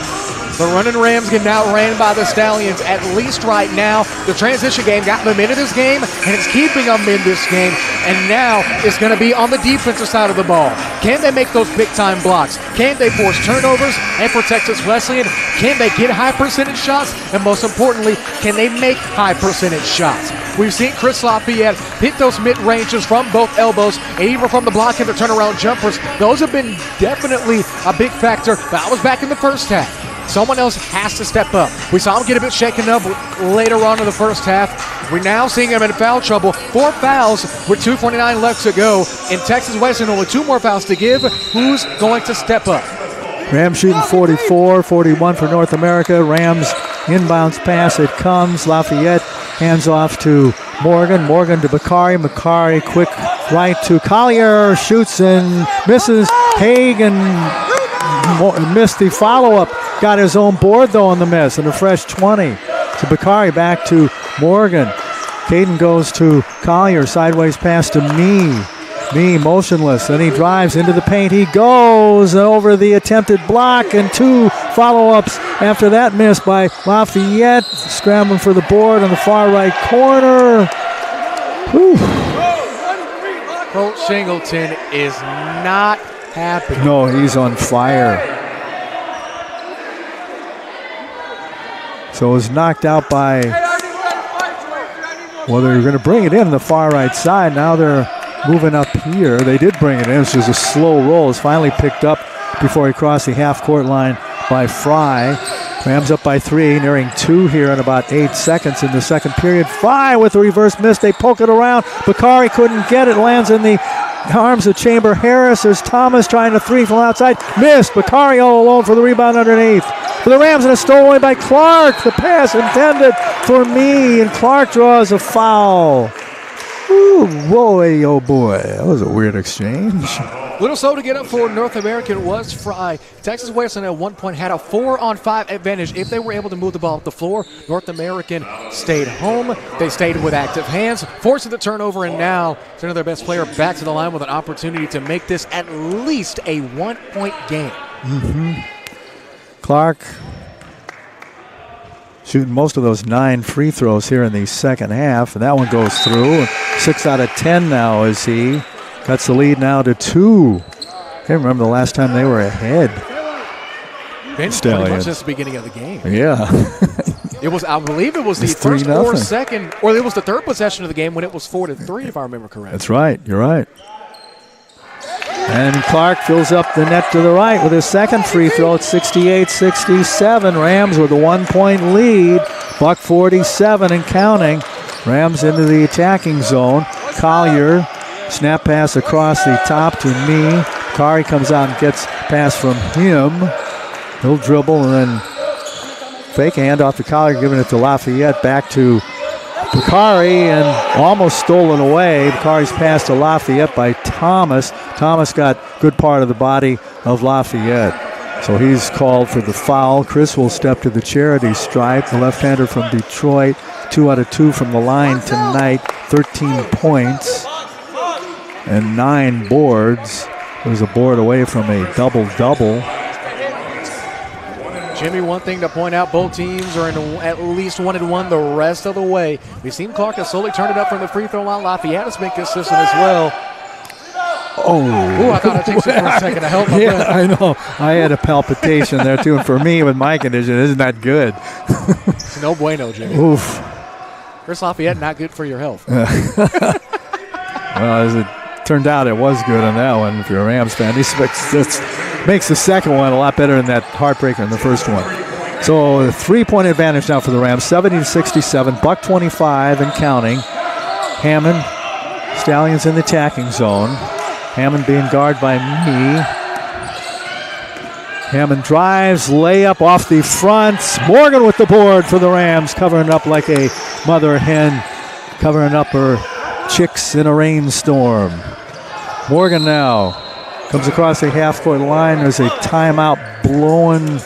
The running Rams getting outran by the Stallions, at least right now. The transition game got them into this game, and it's keeping them in this game. And now it's going to be on the defensive side of the ball. Can they make those big-time blocks? Can they force turnovers? And for Texas Wesleyan, can they get high-percentage shots? And most importantly, can they make high-percentage shots? We've seen Chris Lafayette hit those mid-ranges from both elbows, and even from the block and the turnaround jumpers. Those have been definitely a big factor, but I was back in the first half. Someone else has to step up. We saw him get a bit shaken up later on in the first half. We're now seeing him in foul trouble. 4 fouls with 2:49 left to go. In Texas Wesleyan, only 2 more fouls to give. Who's going to step up?
Rams shooting 44, 41 for North America. Rams inbounds pass. It comes. Lafayette hands off to Morgan. Morgan to Bakari. Bakari quick right to Collier. Shoots and misses. Hagan missed the follow-up. Got his own board, though, on the miss, and a fresh 20. To Bakari, back to Morgan. Caden goes to Collier, sideways pass to Me motionless, then he drives into the paint. He goes over the attempted block, and 2 follow-ups after that miss by Lafayette. Scrambling for the board on the far right corner. Whew.
Coach Singleton is not happy.
No, he's on fire. So it was knocked out by, well, they're going to bring it in the far right side. Now they're moving up here. They did bring it in. This was a slow roll. It's finally picked up before he crossed the half-court line by Fry. Rams up by 3, nearing 2 here in about 8 seconds in the second period. Fry with a reverse miss. They poke it around. Bakari couldn't get it. Lands in the arms of Chamber Harris. There's Thomas trying to 3 from outside. Missed. Bakari all alone for the rebound underneath. For the Rams, and it's stolen away by Clark. The pass intended for Me, and Clark draws a foul. Ooh, boy, oh boy. That was a weird exchange.
Little slow to get up for North American was Fry. Texas Wesleyan at one point had a 4-on-5 advantage if they were able to move the ball up the floor. North American stayed home. They stayed with active hands, forcing the turnover, and now sending their best player back to the line with an opportunity to make this at least a 1-point game.
Mm-hmm. Clark shooting most of those 9 free throws here in the second half, and that one goes through. 6 out of 10 now as he cuts the lead now to 2. Can't remember the last time they were ahead.
Been pretty much since the beginning of the game.
Yeah.
It was, I believe it was the first or second, or it was the third possession of the game when it was 4-3, if I remember correctly.
That's right. You're right. And Clark fills up the net to the right with his second free throw at 68-67. Rams with a 1-point lead. Buck 47 and counting. Rams into the attacking zone. Collier, snap pass across the top to Me. Kari comes out and gets pass from him. He'll dribble and then fake handoff to Collier, giving it to Lafayette. Back to Bakari, and almost stolen away. Bakari's pass to Lafayette by Thomas. Thomas got good part of the body of Lafayette. So he's called for the foul. Chris will step to the charity stripe. The left-hander from Detroit. 2 out of 2 from the line tonight. 13 points and 9 boards. There's a board away from a double-double.
Jimmy, one thing to point out, both teams are in at least 1-1 the rest of the way. We've seen Clark has slowly turned it up from the free throw line. Lafayette has been consistent as well.
Oh.
I thought I'd take it for a second to help my
Yeah,
breath.
I know. I had a palpitation there, too. And for me, with my condition, isn't that good?
It's no bueno, Jimmy.
Oof.
Chris Lafayette, not good for your health.
Well, as it turned out, it was good on that one. If you're a Rams fan, this makes the second one a lot better than that heartbreaker in the first one. So a 3-point advantage now for the Rams, 70-67, buck 25 and counting. Hammond, Stallions in the attacking zone. Hammond being guarded by me. Hammond drives, layup off the front. Morgan with the board for the Rams, covering up like a mother hen, covering up her chicks in a rainstorm. Morgan now comes across the half-court line. There's a timeout blowing.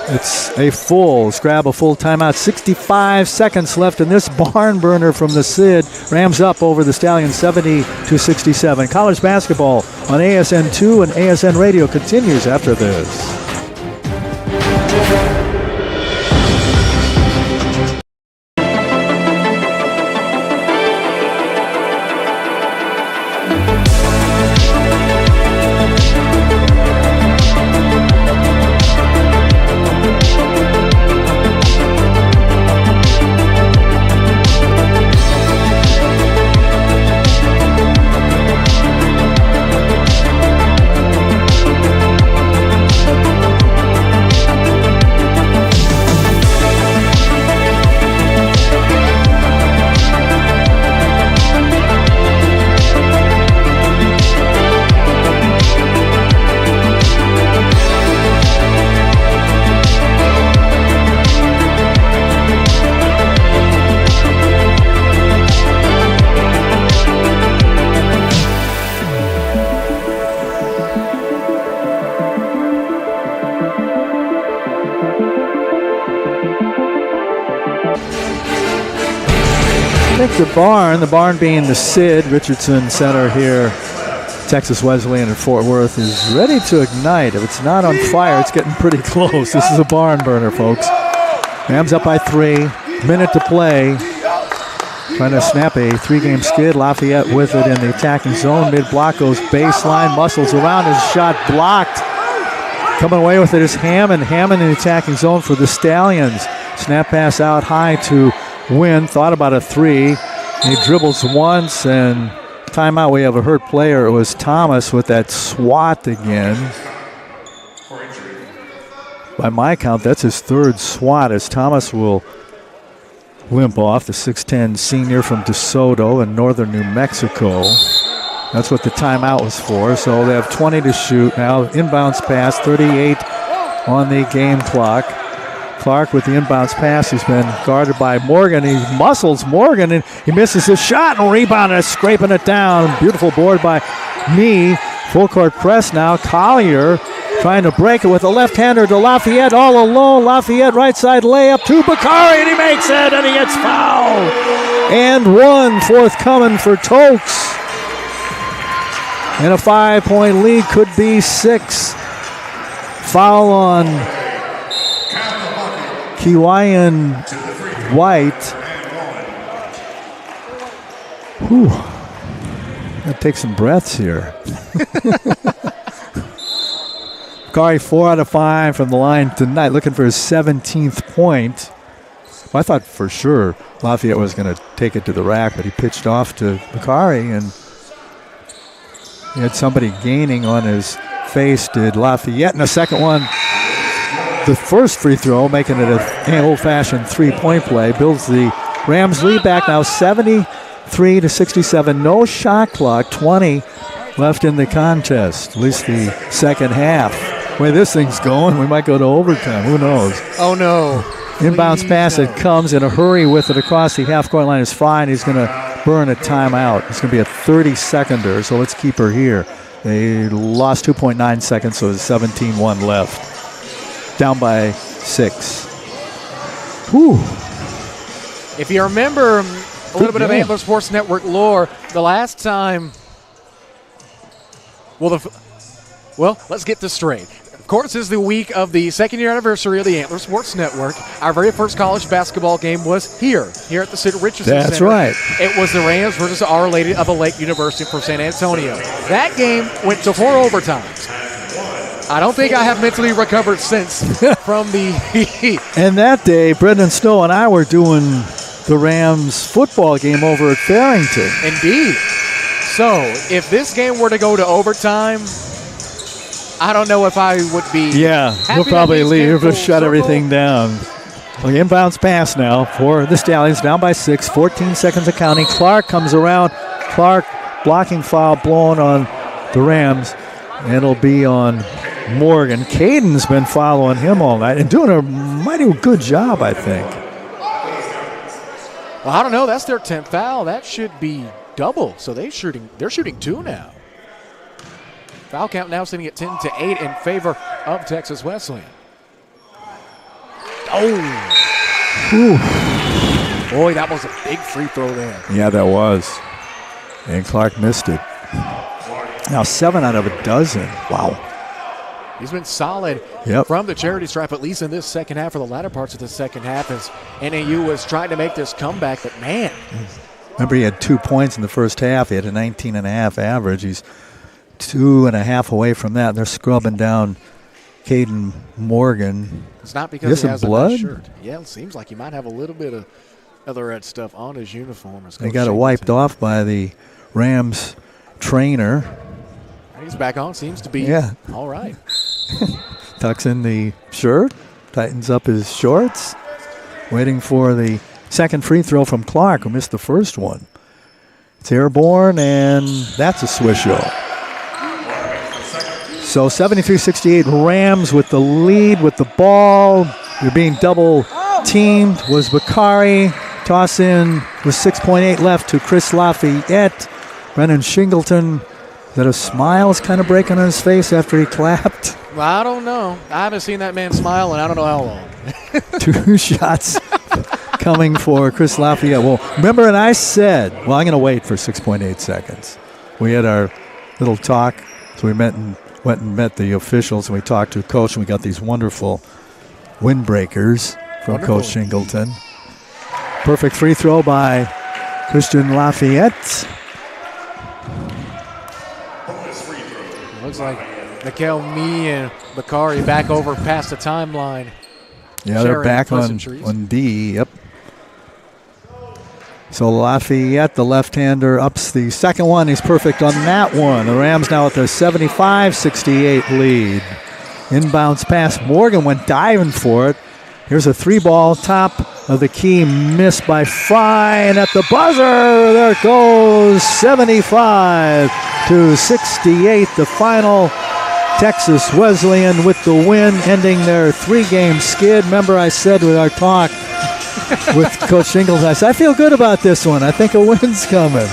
It's a full timeout. 65 seconds left in this barn burner from the Sid. Rams up over the Stallions 70-67. College basketball on ASN2 and ASN Radio continues after this. The barn being the Sid Richardson Center here. Texas Wesleyan in Fort Worth is ready to ignite. If it's not on fire, it's getting pretty close. This is a barn burner, folks. Rams up by 3. Minute to play. Trying to snap a 3-game skid. Lafayette with it in the attacking zone. Mid-block goes baseline, muscles around his shot, blocked. Coming away with it is Hammond. Hammond in the attacking zone for the Stallions. Snap pass out high to Wynn. Thought about a 3. He dribbles once, and timeout. We have a hurt player. It was Thomas with that swat again. By my count, that's his 3rd swat, as Thomas will limp off, the 6'10 senior from DeSoto in northern New Mexico. That's what the timeout was for. So they have 20 to shoot now. Inbounds pass, 38 on the game clock. Clark with the inbounds pass. He's been guarded by Morgan. He muscles Morgan, and he misses his shot and rebounded, scraping it down. Beautiful board by me. Full court press now. Collier trying to break it with a left-hander to Lafayette all alone. Lafayette right side layup to Bakari, and he makes it, and he gets fouled. And 1 forthcoming for Tokes. And a 5-point lead could be 6. Foul on Kiwayan White. Whew. Gotta take some breaths here. Bakari 4 out of 5 from the line tonight, looking for his 17th point. Well, I thought for sure Lafayette was going to take it to the rack, but he pitched off to Bakari, and he had somebody gaining on his face, did Lafayette. And the second one, the first free throw, making it an old-fashioned 3-point play, builds the Rams lead back now 73-67. No shot clock, 20 left in the contest, at least the second half. The way this thing's going, we might go to overtime. Who knows?
Oh, no.
Inbounds pass, it comes in a hurry with it across the half-court line is fine. He's going to burn a timeout. It's going to be a 30-seconder, so let's keep her here. They lost 2.9 seconds, so there's 17-1 left. Down by 6. Whew.
If you remember a little bit of Antler Sports Network lore, the last time, well, let's get this straight. Of course, this is the week of the second-year anniversary of the Antler Sports Network. Our very first college basketball game was here at the Sid Richardson Center.
That's right.
It was the Rams versus Our Lady of the Lake University from San Antonio. That game went to 4 overtimes. I don't think I have mentally recovered since from the heat.
And that day, Brendan Snow and I were doing the Rams football game over at Farrington.
Indeed. So, if this game were to go to overtime, I don't know if I would be.
Yeah, he'll probably leave. He'll shut everything down. Well, the inbounds pass now for the Stallions, down by 6, 14 seconds of counting. Clark comes around. Clark blocking foul blown on the Rams. It'll be on Morgan. Caden's been following him all night and doing a mighty good job, I think.
Well, I don't know. That's their 10th foul. That should be double. So they're shooting 2 now. Foul count now sitting at 10-8 in favor of Texas Wesleyan. Oh. Boy, that was a big free throw there.
Yeah, that was. And Clark missed it. Now 7 out of a dozen. Wow.
He's been solid from the charity stripe, at least in this second half, or the latter parts of the second half, as NAU was trying to make this comeback. But, man.
Remember, he had 2 points in the first half. He had a 19.5 average. He's 2.5 away from that. They're scrubbing down Caden Morgan.
It's not because he has
blood?
a red shirt. Yeah, it seems like he might have a little bit of other red stuff on his uniform.
They got it wiped off by the Rams trainer.
He's back on. Seems to be all right.
Tucks in the shirt, tightens up his shorts, waiting for the second free throw from Clark, who missed the first one. It's airborne, and that's a swish-o. So 73-68, Rams with the lead with the ball. They're being double-teamed. Was Bakari. Toss in with 6.8 left to Chris Lafayette. Brennan Shingleton. Is that a smile's kind of breaking on his face after he clapped?
Well, I don't know. I haven't seen that man smile in I don't know how long.
2 shots coming for Chris Lafayette. Well, remember, and I said, well, I'm going to wait for 6.8 seconds. We had our little talk, so we went and met the officials, and we talked to Coach, and we got these wonderful windbreakers from Coach Shingleton. Perfect free throw by Christian Lafayette.
Looks like Mikael Mee and Bakari back over past the timeline.
Yeah, they're back on D. Yep. So Lafayette, the left-hander, ups the second one. He's perfect on that one. The Rams now with a 75-68 lead. Inbounds pass. Morgan went diving for it. Here's a 3-ball top of the key, missed by Fry, and at the buzzer, there it goes, 75-68. The final. Texas Wesleyan with the win, ending their 3-game skid. Remember, I said with our talk with Coach Shingles, I said, I feel good about this one. I think a win's coming.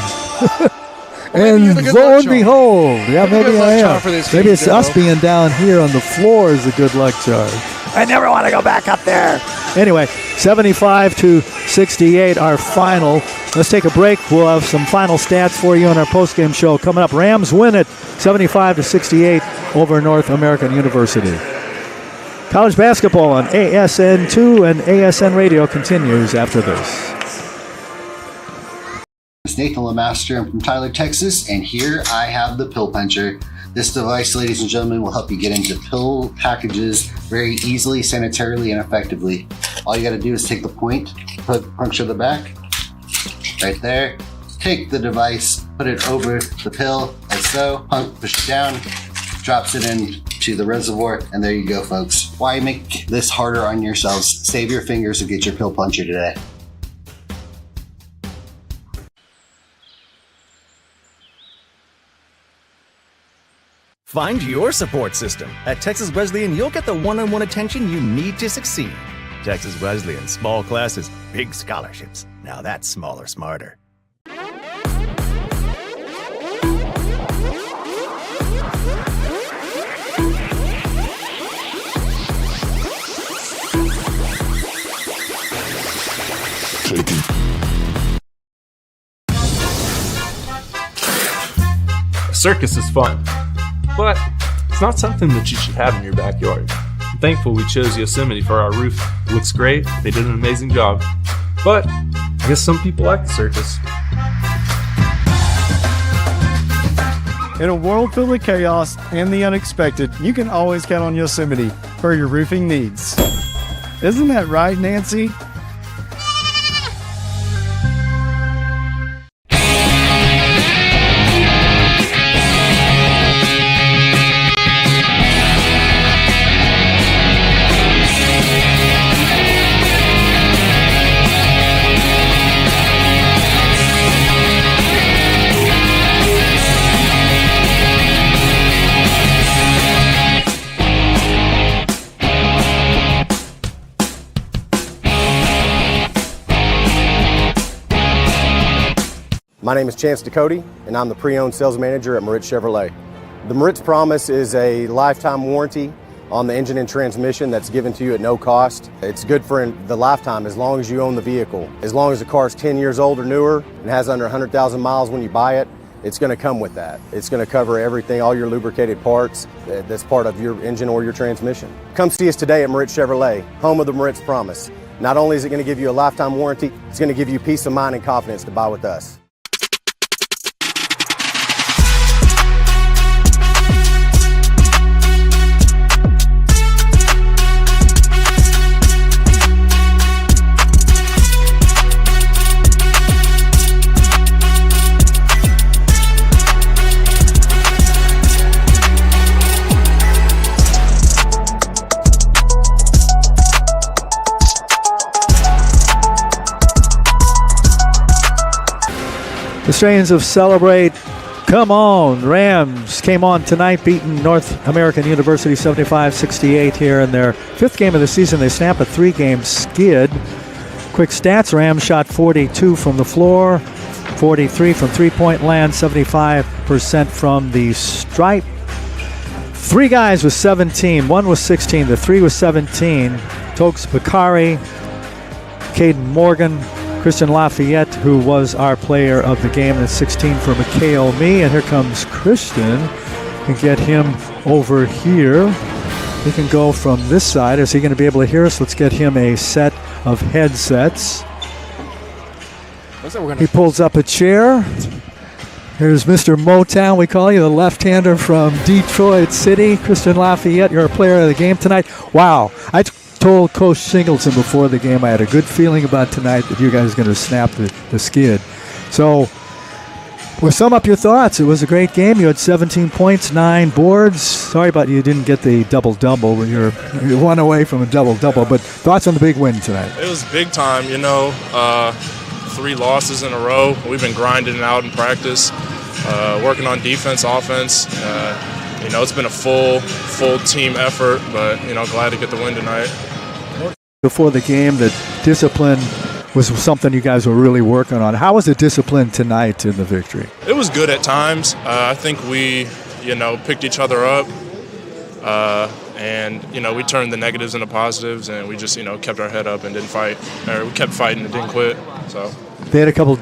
And lo and behold, maybe I am. Maybe it's us being down here on the floor is a good luck charm. I never want to go back up there. Anyway, 75-68, our final. Let's take a break. We'll have some final stats for you on our postgame show coming up. Rams win it 75-68 over North American University. College basketball on ASN2 and ASN Radio continues after this.
It's Nathan Lemaster. I'm from Tyler, Texas, and here I have the Pill Puncher. This device, ladies and gentlemen, will help you get into pill packages very easily, sanitarily, and effectively. All you got to do is take the point, puncture the back, right there. Take the device, put it over the pill, like so, push it down, drops it into the reservoir, and there you go, folks. Why make this harder on yourselves? Save your fingers and get your Pill Puncher today.
Find your support system. At Texas Wesleyan, you'll get the one-on-one attention you need to succeed. Texas Wesleyan, small classes, big scholarships. Now that's smaller, smarter.
A circus is fun, but it's not something that you should have in your backyard. I'm thankful we chose Yosemite for our roof. It looks great. They did an amazing job. But I guess some people like the circus.
In a world filled with chaos and the unexpected, you can always count on Yosemite for your roofing needs. Isn't that right, Nancy?
My name is Chance Ducote, and I'm the pre-owned sales manager at Moritz Chevrolet. The Moritz Promise is a lifetime warranty on the engine and transmission that's given to you at no cost. It's good for the lifetime as long as you own the vehicle. As long as the car is 10 years old or newer and has under 100,000 miles when you buy it, it's going to come with that. It's going to cover everything, all your lubricated parts that's part of your engine or your transmission. Come see us today at Moritz Chevrolet, home of the Moritz Promise. Not only is it going to give you a lifetime warranty, it's going to give you peace of mind and confidence to buy with us.
The strains of Celebrate, Come On. Rams came on tonight, beating North American University 75-68 here in their fifth game of the season. They snap a three-game skid. Quick stats, Rams shot 42 from the floor, 43 from three-point land, 75% from the stripe. Three guys with 17, one was 16, the three was 17. Tokes Bakari, Caden Morgan, Christian Lafayette, who was our player of the game, that's 16 for Mikhail Me. And here comes Christian. And get him over here. He can go from this side. Is he going to be able to hear us? Let's get him a set of headsets. He pulls up a chair. Here's Mr. Motown, we call you, the left-hander from Detroit City. Christian Lafayette, you're a player of the game tonight. Wow. I told Coach Singleton before the game I had a good feeling about tonight that you guys are going to snap the skid. So, well, sum up your thoughts. It was a great game. You had 17 points, 9 boards. Sorry about you didn't get the double-double. You're one away from a double-double. But thoughts on the big win tonight?
It was big time, 3 losses in a row. We've been grinding it out in practice, working on defense, offense. It's been a full team effort, but, glad to get the win tonight.
Before the game, the discipline was something you guys were really working on. How was the discipline tonight in the victory?
It was good at times. I think we, picked each other up, and we turned the negatives into positives, and we just, kept our head up and didn't fight. Or we kept fighting and didn't quit. So.
They had a couple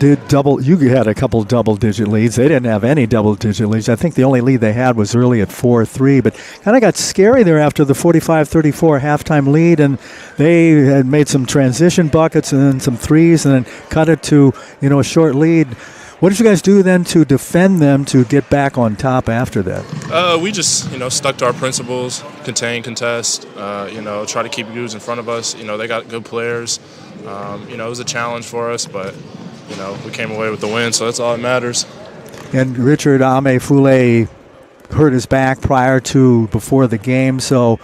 you had a couple double-digit leads. They didn't have any double-digit leads. I think the only lead they had was early at 4-3, but kind of got scary there after the 45-34 halftime lead, and they had made some transition buckets and then some threes and then cut it to, a short lead. What did you guys do then to defend them to get back on top after that?
We just, stuck to our principles, contain, contest, try to keep dudes in front of us. They got good players. It was a challenge for us, but, we came away with the win, so that's all that matters.
And Richard Ame-Foulé hurt his back before the game, so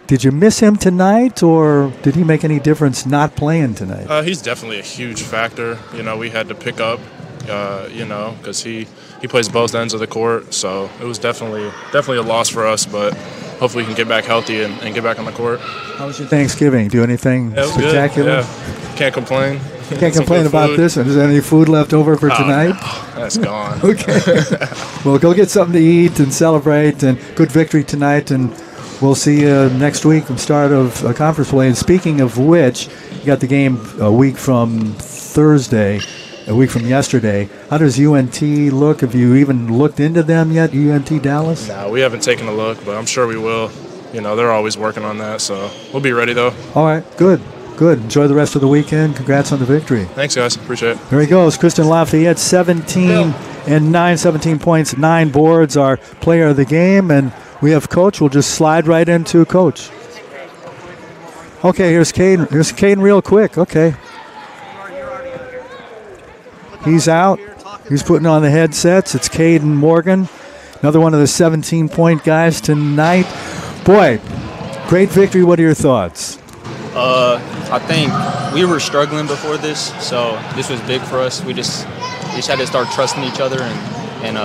did you miss him tonight, or did he make any difference not playing tonight?
He's definitely a huge factor. We had to pick up, because he plays both ends of the court, so it was definitely a loss for us, but hopefully we can get back healthy and get back on the court.
How was your Thanksgiving? Do anything spectacular?
Good. Yeah. Can't complain.
Can't complain about this. Is there any food left over for tonight?
No, that's gone.
Okay. Well, go get something to eat and celebrate, and good victory tonight, and we'll see you next week from start of conference play. And speaking of which, you got the game a week from Thursday, a week from yesterday. How does UNT look? Have you even looked into them yet, UNT Dallas?
No, we haven't taken a look, but I'm sure we will. They're always working on that, so we'll be ready, though.
All right, good. Enjoy the rest of the weekend. Congrats on the victory.
Thanks, guys. Appreciate it.
There he goes. Christian Lafayette, 17 points, 9 boards, our player of the game. And we have Coach. We'll just slide right into Coach. Okay, here's Caden. Here's Caden real quick. Okay. He's out. He's putting on the headsets. It's Caden Morgan, another one of the 17-point guys tonight. Boy, great victory. What are your thoughts?
I think we were struggling before this, so this was big for us. We just had to start trusting each other and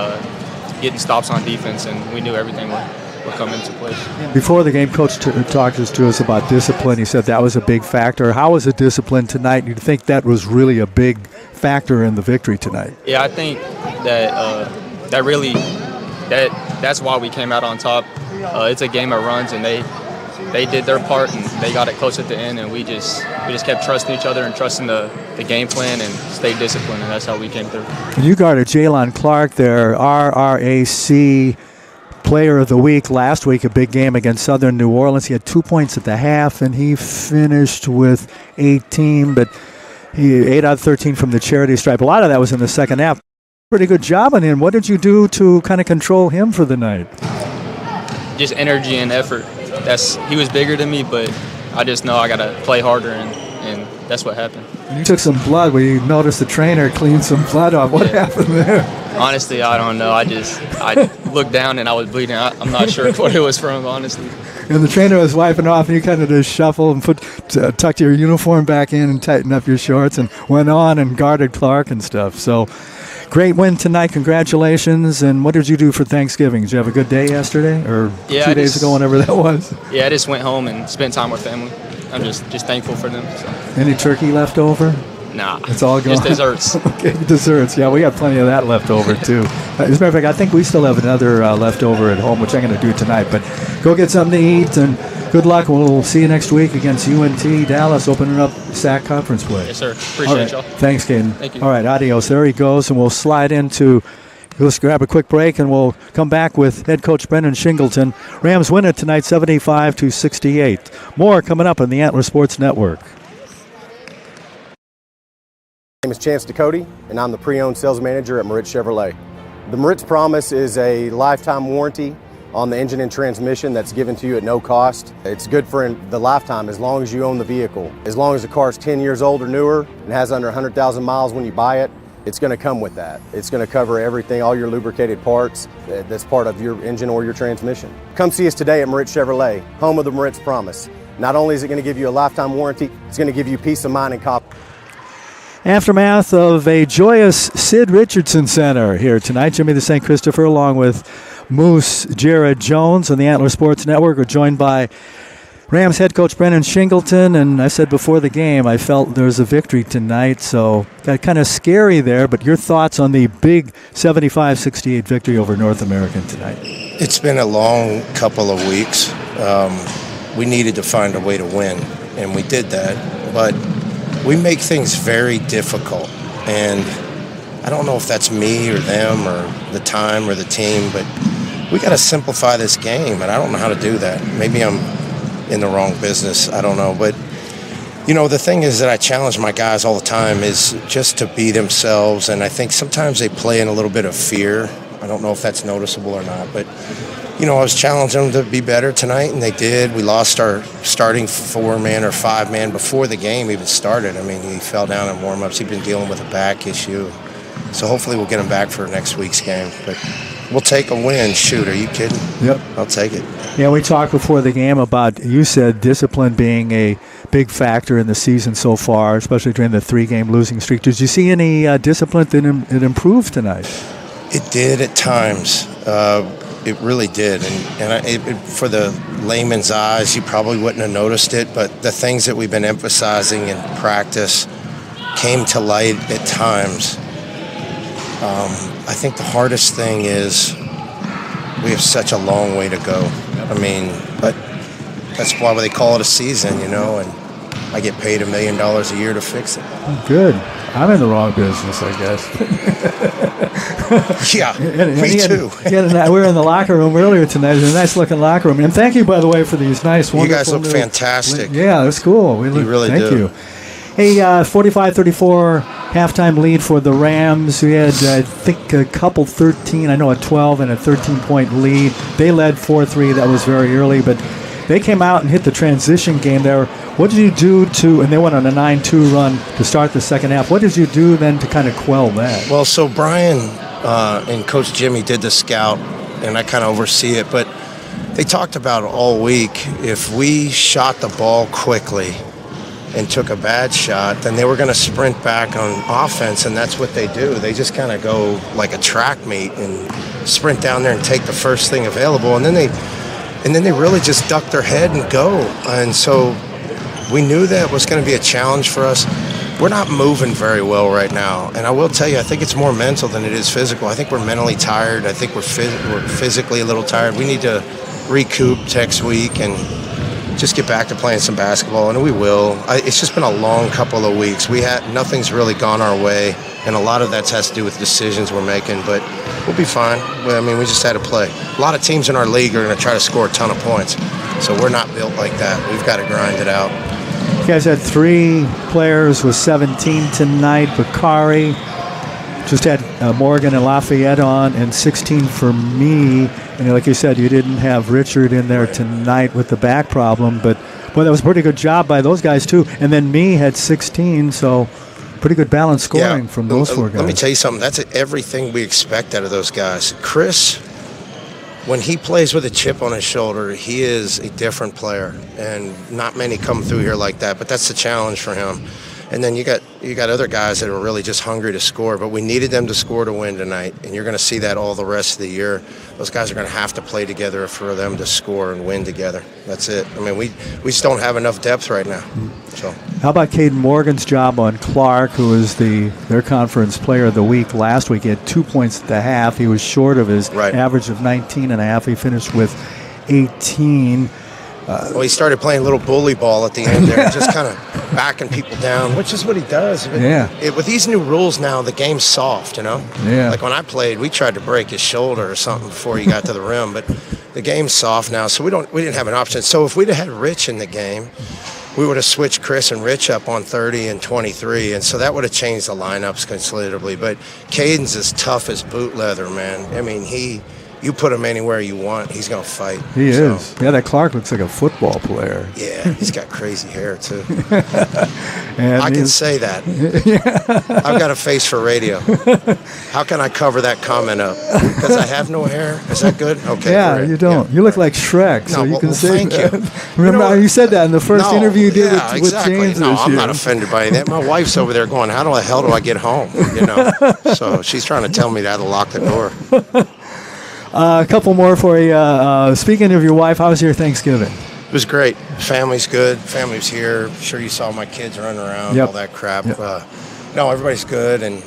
getting stops on defense, and we knew everything would will come into place.
Before the game, Coach talked to us about discipline. He said that was a big factor. How was the discipline tonight? Do you think that was really a big factor in the victory tonight?
Yeah, I think that that's why we came out on top. It's a game of runs, and they did their part, and they got it close at the end, and we just kept trusting each other and trusting the game plan and stayed disciplined, and that's how we came through.
You guarded Jalen Clark there, RRAC Player of the Week last week, a big game against Southern New Orleans. He had 2 points at the half, and he finished with 18, but he 8 out of 13 from the charity stripe. A lot of that was in the second half. Pretty good job on him. What did you do to kind of control him for the night?
Just energy and effort. He was bigger than me, but I just know I got to play harder, and that's what happened.
You took some blood. We noticed the trainer cleaned some blood off. What happened there?
Honestly, I don't know. I looked down and I was bleeding. I'm not sure what it was from, honestly.
And the trainer was wiping off, and you kind of just shuffled and tucked your uniform back in and tightened up your shorts and went on and guarded Clark and stuff. So great win tonight. Congratulations. And what did you do for Thanksgiving? Did you have a good day yesterday or 2 days ago, whenever that was?
Yeah, I just went home and spent time with family. I'm just thankful for them. So.
Any turkey left over?
Nah.
It's all gone?
Just desserts.
Okay, desserts. Yeah, we got plenty of that left over, too. As a matter of fact, I think we still have another leftover at home, which I'm going to do tonight. But go get something to eat, and good luck. We'll see you next week against UNT Dallas, opening up SAC conference play.
Yes, sir. Appreciate y'all.
Thanks, Caden.
Thank you.
All right, adios. There he goes, and we'll slide into... Let's grab a quick break, and we'll come back with head coach Brendan Shingleton. Rams win it tonight, 75-68. More coming up on the Antler Sports Network.
My name is Chance Ducote, and I'm the pre-owned sales manager at Moritz Chevrolet. The Moritz Promise is a lifetime warranty on the engine and transmission that's given to you at no cost. It's good for the lifetime as long as you own the vehicle. As long as the car is 10 years old or newer and has under 100,000 miles when you buy it, it's going to come with that. It's going to cover everything, all your lubricated parts that's part of your engine or your transmission. Come see us today at Moritz Chevrolet, home of the Moritz Promise. Not only is it going to give you a lifetime warranty, it's going to give you peace of mind and confidence.
Aftermath of a joyous Sid Richardson Center here tonight. Jimmy the St. Christopher along with Moose Jared Jones on the Antler Sports Network. We're joined by Rams head coach Brendan Shingleton, and I said before the game I felt there was a victory tonight, so got kind of scary there, but your thoughts on the big 75-68 victory over North American tonight?
It's been a long couple of weeks. We needed to find a way to win, and we did that, but we make things very difficult, and I don't know if that's me or them or the time or the team, but we got to simplify this game, and I don't know how to do that. Maybe I'm in the wrong business, I don't know, but you know, the thing is that I challenge my guys all the time is just to be themselves, and I think sometimes they play in a little bit of fear. I don't know if that's noticeable or not, but you know, I was challenging them to be better tonight, and they did. We lost our starting 4-man or 5-man before the game even started. I mean, he fell down in warm-ups. He'd been dealing with a back issue, so hopefully we'll get him back for next week's game, but we'll take a win. Shoot, are you kidding?
Yep.
I'll take it.
Yeah, we talked before the game about, you said, discipline being a big factor in the season so far, especially during the 3-game losing streak. Did you see any discipline that it improved tonight?
It did at times. It really did. And for the layman's eyes, you probably wouldn't have noticed it, but the things that we've been emphasizing in practice came to light at times. I think the hardest thing is we have such a long way to go. I mean, but that's why they call it a season, you know, and I get paid $1 million a year to fix it.
Good. I'm in the wrong business, I guess.
Yeah, me too.
We were in the locker room earlier tonight. It was a nice-looking locker room. And thank you, by the way, for these nice, wonderful...
You guys look fantastic.
Yeah, that's cool.
You really do.
Thank you. Hey, 45-34 halftime lead for the Rams. We had, I think, a couple 13, I know a 12 and a 13-point lead. They led 4-3. That was very early, but they came out and hit the transition game there. What did you do and they went on a 9-2 run to start the second half. What did you do then to kind of quell that?
Well, so Brian and Coach Jimmy did the scout, and I kind of oversee it, but they talked about all week, if we shot the ball quickly and took a bad shot, then they were going to sprint back on offense, and that's what they do. They just kind of go like a track meet and sprint down there and take the first thing available, and then And then they really just duck their head and go. And so we knew that was going to be a challenge for us. We're not moving very well right now. And I will tell you, I think it's more mental than it is physical. I think we're mentally tired. I think we're physically a little tired. We need to recoup next week and just get back to playing some basketball, and we will. It's just been a long couple of weeks. Nothing's really gone our way, and a lot of that has to do with decisions we're making, but we'll be fine. I mean, we just had to play. A lot of teams in our league are going to try to score a ton of points, so we're not built like that. We've got to grind it out.
You guys had 3 players with 17 tonight. Bakari just had Morgan and Lafayette on, and 16 for me. And like you said, you didn't have Richard in there tonight with the back problem, but boy, that was a pretty good job by those guys too. And then me had 16, so pretty good balanced scoring from those 4 guys.
Let me tell you something. That's everything we expect out of those guys. Chris, when he plays with a chip on his shoulder, he is a different player, and not many come through here like that. But that's the challenge for him. And then you got other guys that are really just hungry to score, but we needed them to score to win tonight, and you're going to see that all the rest of the year. Those guys are going to have to play together for them to score and win together. That's it. I mean, we just don't have enough depth right now. So,
how about Caden Morgan's job on Clark, who was their conference player of the week last week? He had 2 points at the half. He was short of his average of 19 and a half. He finished with 18.
Well, he started playing a little bully ball at the end there, just kind of backing people down, which is what he does. With these new rules now, the game's soft, you know?
Yeah.
Like when I played, we tried to break his shoulder or something before he got to the rim, but the game's soft now, so we didn't have an option. So if we'd have had Rich in the game, we would have switched Chris and Rich up on 30 and 23, and so that would have changed the lineups considerably. But Caden's as tough as boot leather, man. I mean, you put him anywhere you want, he's going to fight.
He is. Yeah, that Clark looks like a football player.
Yeah, he's got crazy hair, too.
And
I can say that. I've got a face for radio. How can I cover that comment up? Because I have no hair? Is that good? Okay.
Yeah,
great.
you don't. You look like Shrek, so you can say
thank
that.
you.
Remember, you said that in the first interview you did with
exactly.
James
No,
this
I'm
year.
not offended by that. My wife's over there going, how the hell do I get home? You know, so she's trying to tell me that to lock the door.
A couple more for you. Speaking of your wife, how was your Thanksgiving?
It was great. Family's good. Family's here. I'm sure you saw my kids running around, all that crap.
Yep.
No, everybody's good, and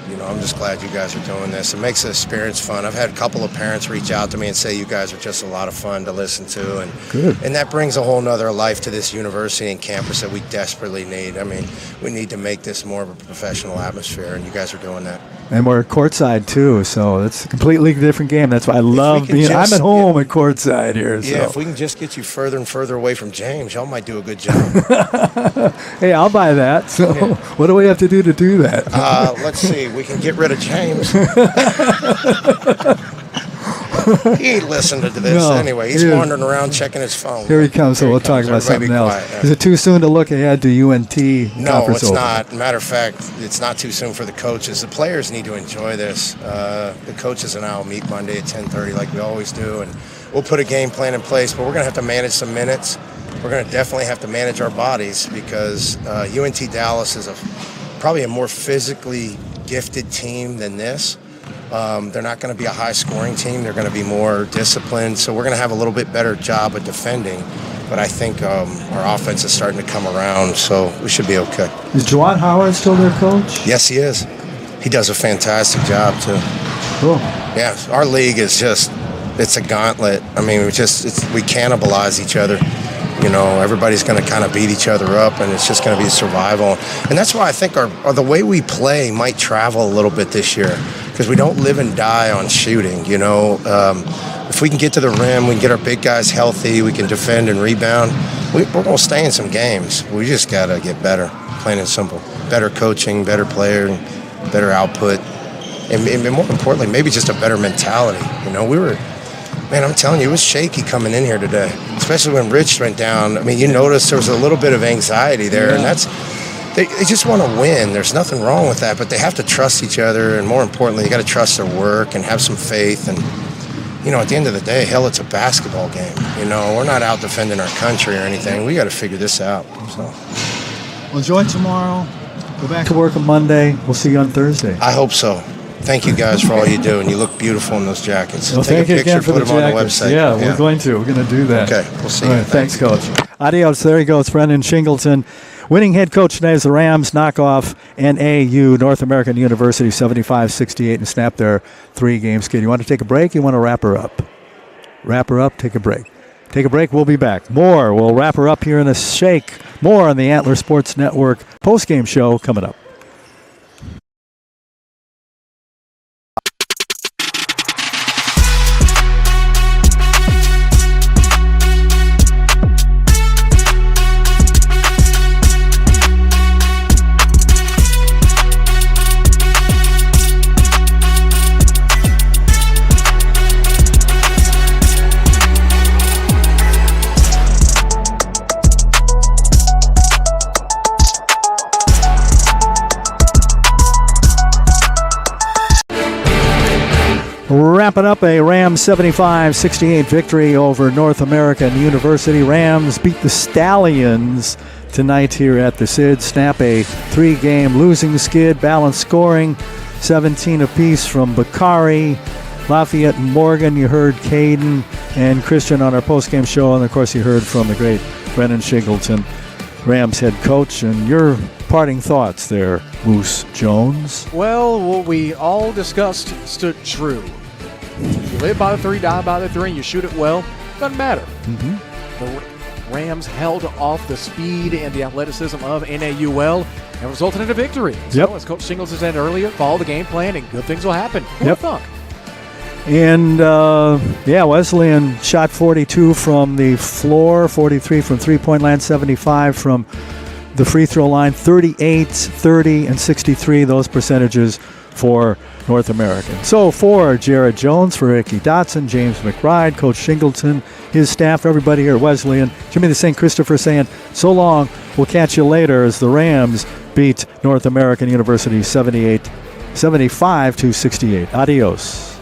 you know, I'm just glad you guys are doing this. It makes the experience fun. I've had a couple of parents reach out to me and say you guys are just a lot of fun to listen to, and that brings a whole nother life to this university and campus that we desperately need. I mean, we need to make this more of a professional atmosphere, and you guys are doing that.
And we're courtside too, so it's a completely different game. That's why I love being. I'm at home at courtside here.
Yeah,
so.
if we can just get you further and further away from James, y'all might do a good job.
Hey, I'll buy that. So, what do we have to do that?
Let's see. We can get rid of James. He ain't listening to this anyway. He's wandering around checking his phone.
Here he comes, so we'll talk about something else. Is it too soon to look ahead to UNT?
No, it's not. Matter of fact, it's not too soon for the coaches. The players need to enjoy this. The coaches and I will meet Monday at 10:30 like we always do, and we'll put a game plan in place, but we're going to have to manage some minutes. We're going to definitely have to manage our bodies because UNT Dallas is probably a more physically gifted team than this. They're not going to be a high-scoring team. They're going to be more disciplined. So we're going to have a little bit better job at defending. But I think our offense is starting to come around, so we should be okay.
Is Juwan Howard still their coach?
Yes, he is. He does a fantastic job, too.
Cool.
Yeah, our league is just, it's a gauntlet. I mean, we cannibalize each other. You know, everybody's going to kind of beat each other up, and it's just going to be survival. And that's why I think the way we play might travel a little bit this year, because we don't live and die on shooting, you know. If we can get to the rim, we can get our big guys healthy, we can defend and rebound, we're going to stay in some games. We just got to get better, plain and simple. Better coaching, better player, better output, and more importantly, maybe just a better mentality. You know, man, I'm telling you, it was shaky coming in here today, especially when Rich went down. I mean, you noticed there was a little bit of anxiety there, and they just want to win. There's nothing wrong with that, but they have to trust each other, and more importantly, you got to trust their work and have some faith. And, you know, at the end of the day, hell, it's a basketball game. You know, we're not out defending our country or anything. We got to figure this out. So,
well, enjoy tomorrow. Go back to work on Monday. We'll see you on Thursday.
I hope so. Thank you guys for all you do, and you look beautiful in those jackets.
Well,
Take
thank
a
you
picture,
again for
put
the
them on the
jackets.
website.
Yeah, we're going to do that.
Okay, we'll see
All
you.
right, thanks, Coach. Adios. There he goes, Brendan Shingleton. Winning head coach today as the Rams knock off NAU, North American University, 75-68, and snap their 3-game skid. You want to take a break? You want to wrap her up? Wrap her up, take a break. Take a break, we'll be back. More, we'll wrap her up here in a shake. More on the Antler Sports Network postgame show coming up. Wrapping up a Rams 75-68 victory over North American University. Rams beat the Stallions tonight here at the SID. Snap a 3-game losing skid. Balanced scoring, 17 apiece from Bakari, Lafayette, and Morgan. You heard Caden and Christian on our postgame show, and of course you heard from the great Brendan Shingleton, Rams head coach. And your parting thoughts there, Moose Jones?
Well, what we all discussed stood true. You live by the 3, die by the 3, and you shoot it well, doesn't matter.
Mm-hmm.
The Rams held off the speed and the athleticism of NAU well and resulted in a victory.
Yep.
So, as Coach Shingleton said earlier, follow the game plan and good things will happen. Who would have thunk?
And, Wesleyan shot 42 from the floor, 43 from three-point line, 75 from the free throw line, 38, 30, and 63, those percentages for North American. So for Jared Jones, for Ricky Dotson, James McBride, Coach Shingleton, his staff, everybody here at Wesleyan, Jimmy the St. Christopher saying, so long, we'll catch you later as the Rams beat North American University 75-68. Adios.